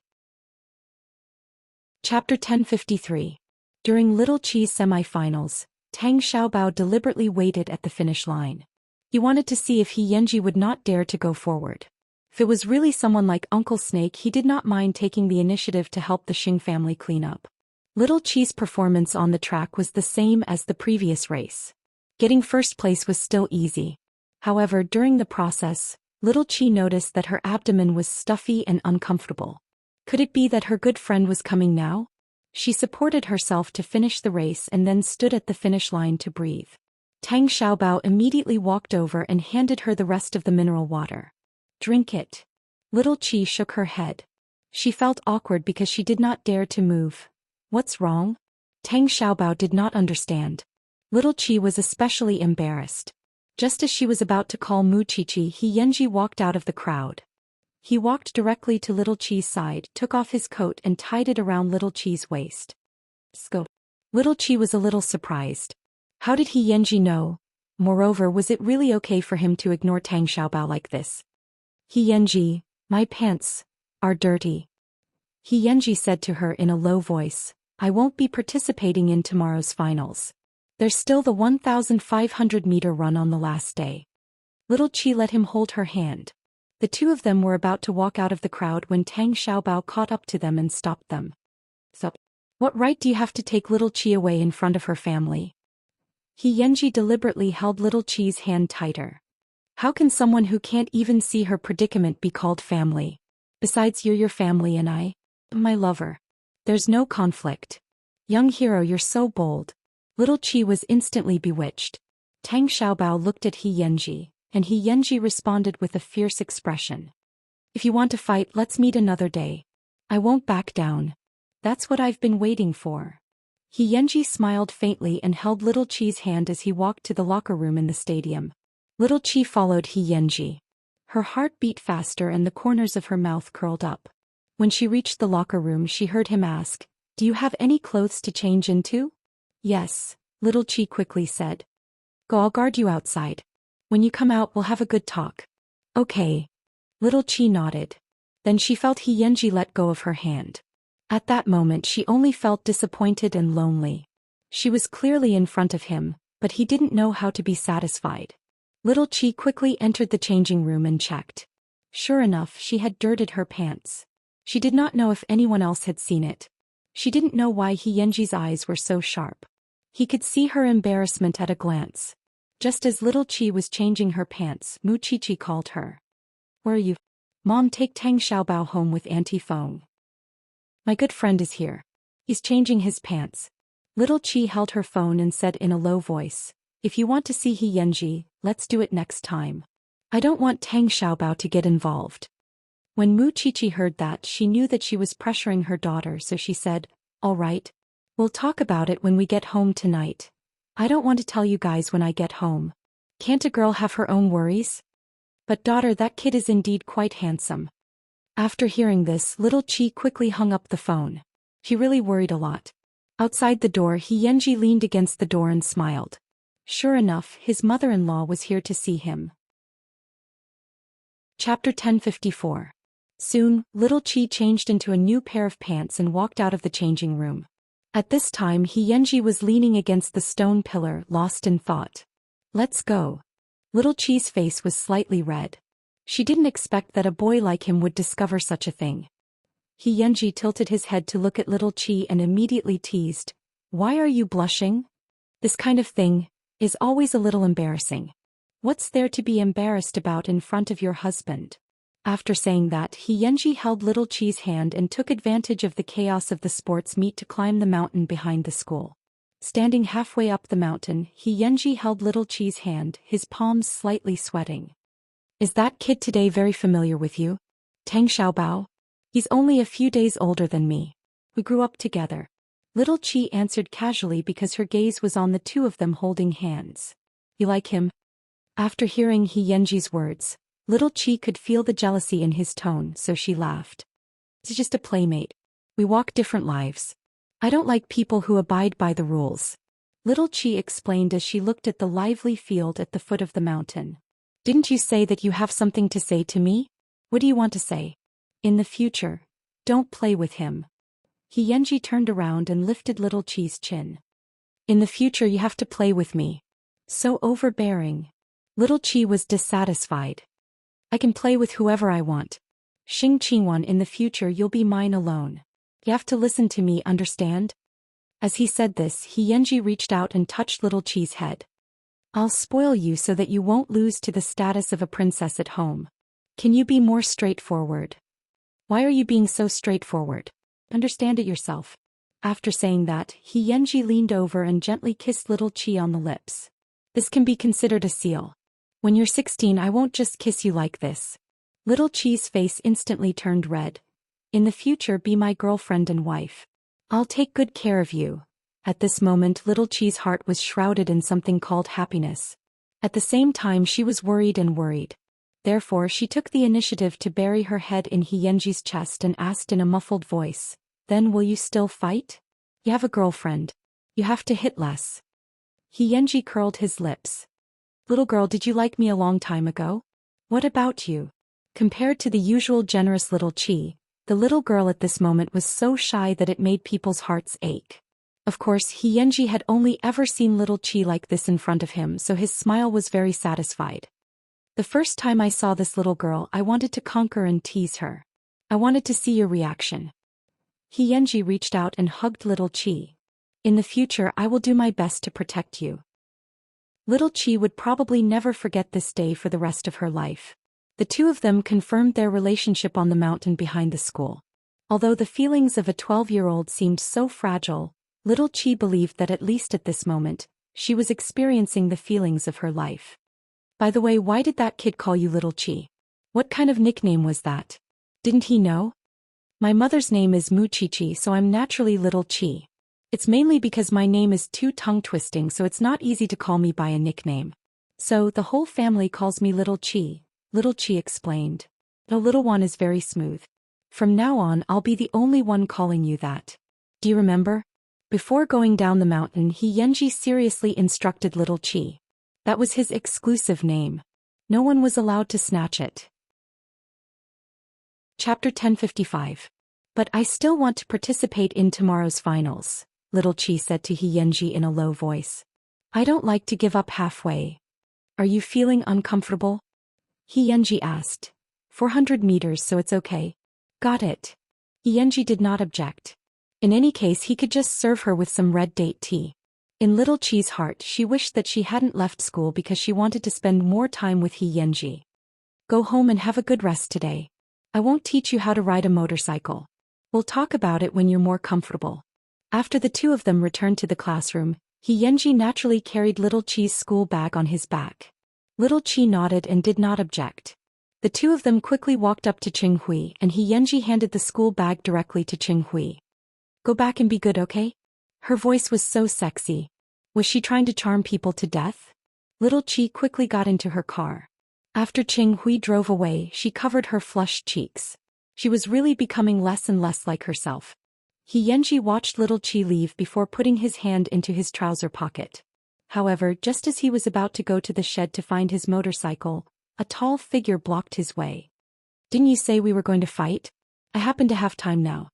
S1: Chapter 1053. During Little Chi's semi-finals, Tang Xiaobao deliberately waited at the finish line. He wanted to see if Xianxia would not dare to go forward. If it was really someone like Uncle Snake, he did not mind taking the initiative to help the Xing family clean up. Little Chi's performance on the track was the same as the previous race. Getting first place was still easy. However, during the process, Little Chi noticed that her abdomen was stuffy and uncomfortable. Could it be that her good friend was coming now? She supported herself to finish the race and then stood at the finish line to breathe. Tang Xiaobao immediately walked over and handed her the rest of the mineral water. Drink it. Little Chi shook her head. She felt awkward because she did not dare to move. What's wrong? Tang Xiaobao did not understand. Little Chi was especially embarrassed. Just as she was about to call Mu Chichi, Xianxia walked out of the crowd. He walked directly to Little Chi's side, took off his coat and tied it around Little Chi's waist. Scope. Little Chi was a little surprised. How did Xianxia know? Moreover, was it really okay for him to ignore Tang Xiaobao like this? Xianxia, my pants are dirty. Xianxia said to her in a low voice, I won't be participating in tomorrow's finals. There's still the 1,500-meter run on the last day. Little Chi let him hold her hand. The two of them were about to walk out of the crowd when Tang Xiaobao caught up to them and stopped them. So, what right do you have to take Little Chi away in front of her family? Xianxia deliberately held Little Chi's hand tighter. How can someone who can't even see her predicament be called family? Besides, you're your family and I, my lover. There's no conflict. Young hero, you're so bold. Little Chi was instantly bewitched. Tang Xiaobao looked at Xianxia, and Xianxia responded with a fierce expression. If you want to fight, let's meet another day. I won't back down. That's what I've been waiting for. Xianxia smiled faintly and held Little Chi's hand as he walked to the locker room in the stadium. Little Chi followed Xianxia. Her heart beat faster and the corners of her mouth curled up. When she reached the locker room, she heard him ask, Do you have any clothes to change into? Yes, Little Chi quickly said. Go, I'll guard you outside. When you come out, we'll have a good talk. Okay, Little Qi nodded. Then she felt Xianxia let go of her hand. At that moment she only felt disappointed and lonely. She was clearly in front of him, but he didn't know how to be satisfied. Little Qi quickly entered the changing room and checked. Sure enough, she had dirted her pants. She did not know if anyone else had seen it. She didn't know why Xianxi's eyes were so sharp. He could see her embarrassment at a glance. Just as Little Qi was changing her pants, Mu Qiqi called her. Where are you? Mom, take Tang Xiaobao home with Auntie Feng. My good friend is here. He's changing his pants. Little Qi held her phone and said in a low voice, if you want to see Xianxia, let's do it next time. I don't want Tang Xiaobao to get involved. When Mu Qiqi heard that, she knew that she was pressuring her daughter, so she said, all right. We'll talk about it when we get home tonight. I don't want to tell you guys when I get home. Can't a girl have her own worries? But daughter, that kid is indeed quite handsome. After hearing this, Little Qi quickly hung up the phone. She really worried a lot. Outside the door, Xianxia leaned against the door and smiled. Sure enough, his mother-in-law was here to see him. Chapter 1054. Soon, Little Qi changed into a new pair of pants and walked out of the changing room. At this time, Xianxia was leaning against the stone pillar, lost in thought. Let's go. Little Qi's face was slightly red. She didn't expect that a boy like him would discover such a thing. Xianxia tilted his head to look at Little Qi and immediately teased, why are you blushing? This kind of thing is always a little embarrassing. What's there to be embarrassed about in front of your husband? After saying that, Xianxia held Little Qi's hand and took advantage of the chaos of the sports meet to climb the mountain behind the school. Standing halfway up the mountain, Xianxia held Little Qi's hand, his palms slightly sweating. Is that kid today very familiar with you? Tang Xiaobao? He's only a few days older than me. We grew up together. Little Qi answered casually because her gaze was on the two of them holding hands. You like him? After hearing Xianxi's words, Little Qi could feel the jealousy in his tone, so she laughed. It's just a playmate. We walk different lives. I don't like people who abide by the rules. Little Qi explained as she looked at the lively field at the foot of the mountain. Didn't you say that you have something to say to me? What do you want to say? In the future, don't play with him. Xianxia turned around and lifted Little Qi's chin. In the future you have to play with me. So overbearing. Little Qi was dissatisfied. I can play with whoever I want. Xing Qingwan, in the future you'll be mine alone. You have to listen to me, understand? As he said this, Xianxia reached out and touched Little Qi's head. I'll spoil you so that you won't lose to the status of a princess at home. Can you be more straightforward? Why are you being so straightforward? Understand it yourself. After saying that, Xianxia leaned over and gently kissed Little Qi on the lips. This can be considered a seal. When you're 16, I won't just kiss you like this. Little Qi's face instantly turned red. In the future, be my girlfriend and wife. I'll take good care of you. At this moment, Little Qi's heart was shrouded in something called happiness. At the same time, she was worried and worried. Therefore, she took the initiative to bury her head in Xianxi's chest and asked in a muffled voice, then will you still fight? You have a girlfriend. You have to hit less. Xianxia curled his lips. Little girl, did you like me a long time ago? What about you? Compared to the usual generous Little Qi, the little girl at this moment was so shy that it made people's hearts ache. Of course, Xianxia had only ever seen Little Qi like this in front of him, so his smile was very satisfied. The first time I saw this little girl, I wanted to conquer and tease her. I wanted to see your reaction. Xianxia reached out and hugged Little Qi. In the future, I will do my best to protect you. Little Qi would probably never forget this day for the rest of her life. The two of them confirmed their relationship on the mountain behind the school. Although the feelings of a 12-year-old seemed so fragile, Little Qi believed that at least at this moment, she was experiencing the feelings of her life. By the way, why did that kid call you Little Qi? What kind of nickname was that? Didn't he know? My mother's name is Mu Qiqi, so I'm naturally Little Qi. It's mainly because my name is too tongue-twisting, so it's not easy to call me by a nickname. So the whole family calls me Little Qi, Little Qi explained. The little one is very smooth. From now on, I'll be the only one calling you that. Do you remember? Before going down the mountain, Xianxia seriously instructed Little Qi. That was his exclusive name. No one was allowed to snatch it. Chapter 1055. But I still want to participate in tomorrow's finals, little Qi said to Xianxia in a low voice. I don't like to give up halfway. Are you feeling uncomfortable? Xianxia asked. 400 meters, so it's okay. Got it. Xianxia did not object. In any case, he could just serve her with some red date tea. In little Qi's heart, she wished that she hadn't left school because she wanted to spend more time with Xianxia. Go home and have a good rest today. I won't teach you how to ride a motorcycle. We'll talk about it when you're more comfortable. After the two of them returned to the classroom, Xianxia naturally carried little Qi's school bag on his back. Little Qi nodded and did not object. The two of them quickly walked up to Qinghui, and Xianxia handed the school bag directly to Qinghui. Go back and be good, okay? Her voice was so sexy. Was she trying to charm people to death? Little Qi quickly got into her car. After Qinghui drove away, she covered her flushed cheeks. She was really becoming less and less like herself. Xianxia watched little Qi leave before putting his hand into his trouser pocket. However, just as he was about to go to the shed to find his motorcycle, a tall figure blocked his way. Didn't you say we were going to fight? I happen to have time now.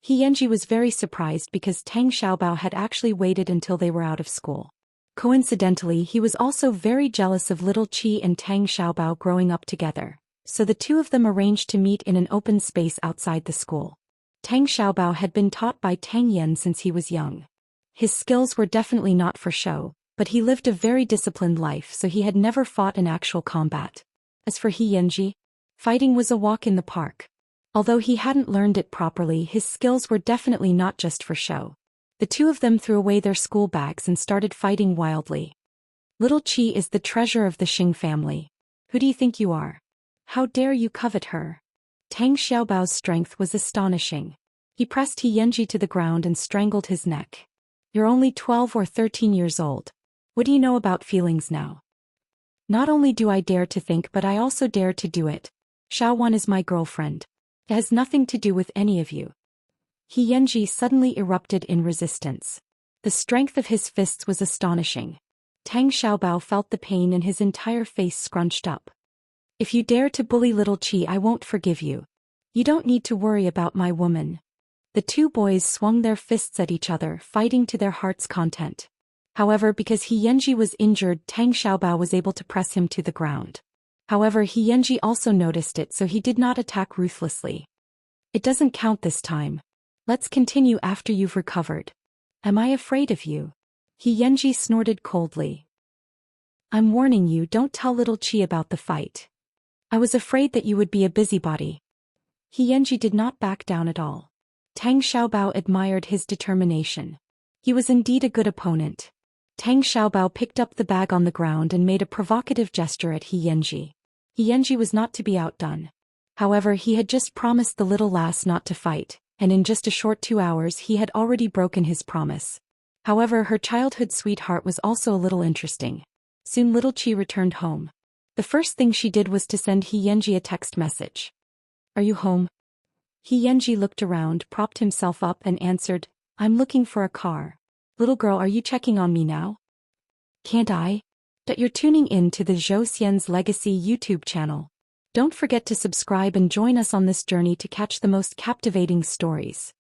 S1: Xianxia was very surprised because Tang Xiaobao had actually waited until they were out of school. Coincidentally, he was also very jealous of little Qi and Tang Xiaobao growing up together, so the two of them arranged to meet in an open space outside the school. Tang Xiaobao had been taught by Tang Yan since he was young. His skills were definitely not for show, but he lived a very disciplined life, so he had never fought in actual combat. As for Xianxia, fighting was a walk in the park. Although he hadn't learned it properly, his skills were definitely not just for show. The two of them threw away their school bags and started fighting wildly. Little Qi is the treasure of the Xing family. Who do you think you are? How dare you covet her? Tang Xiaobao's strength was astonishing. He pressed Xianxia to the ground and strangled his neck. You're only 12 or 13 years old. What do you know about feelings now? Not only do I dare to think, but I also dare to do it. Xiaowan is my girlfriend. It has nothing to do with any of you. Xianxia suddenly erupted in resistance. The strength of his fists was astonishing. Tang Xiaobao felt the pain and his entire face scrunched up. If you dare to bully little Qi, I won't forgive you. You don't need to worry about my woman. The two boys swung their fists at each other, fighting to their heart's content. However, because Xianxia was injured, Tang Xiaobao was able to press him to the ground. However, Xianxia also noticed it, so he did not attack ruthlessly. It doesn't count this time. Let's continue after you've recovered. Am I afraid of you? Xianxia snorted coldly. I'm warning you, don't tell little Qi about the fight. I was afraid that you would be a busybody. Xianxia did not back down at all. Tang Xiaobao admired his determination. He was indeed a good opponent. Tang Xiaobao picked up the bag on the ground and made a provocative gesture at Xianxia. Xianxia was not to be outdone. However, he had just promised the little lass not to fight, and in just a short 2 hours he had already broken his promise. However, her childhood sweetheart was also a little interesting. Soon little Qi returned home. The first thing she did was to send Xianxia a text message. Are you home? Xianxia looked around, propped himself up and answered, I'm looking for a car. Little girl, are you checking on me now? Can't I? But you're tuning in to the Zhou Xian's Legacy YouTube channel. Don't forget to subscribe and join us on this journey to catch the most captivating stories.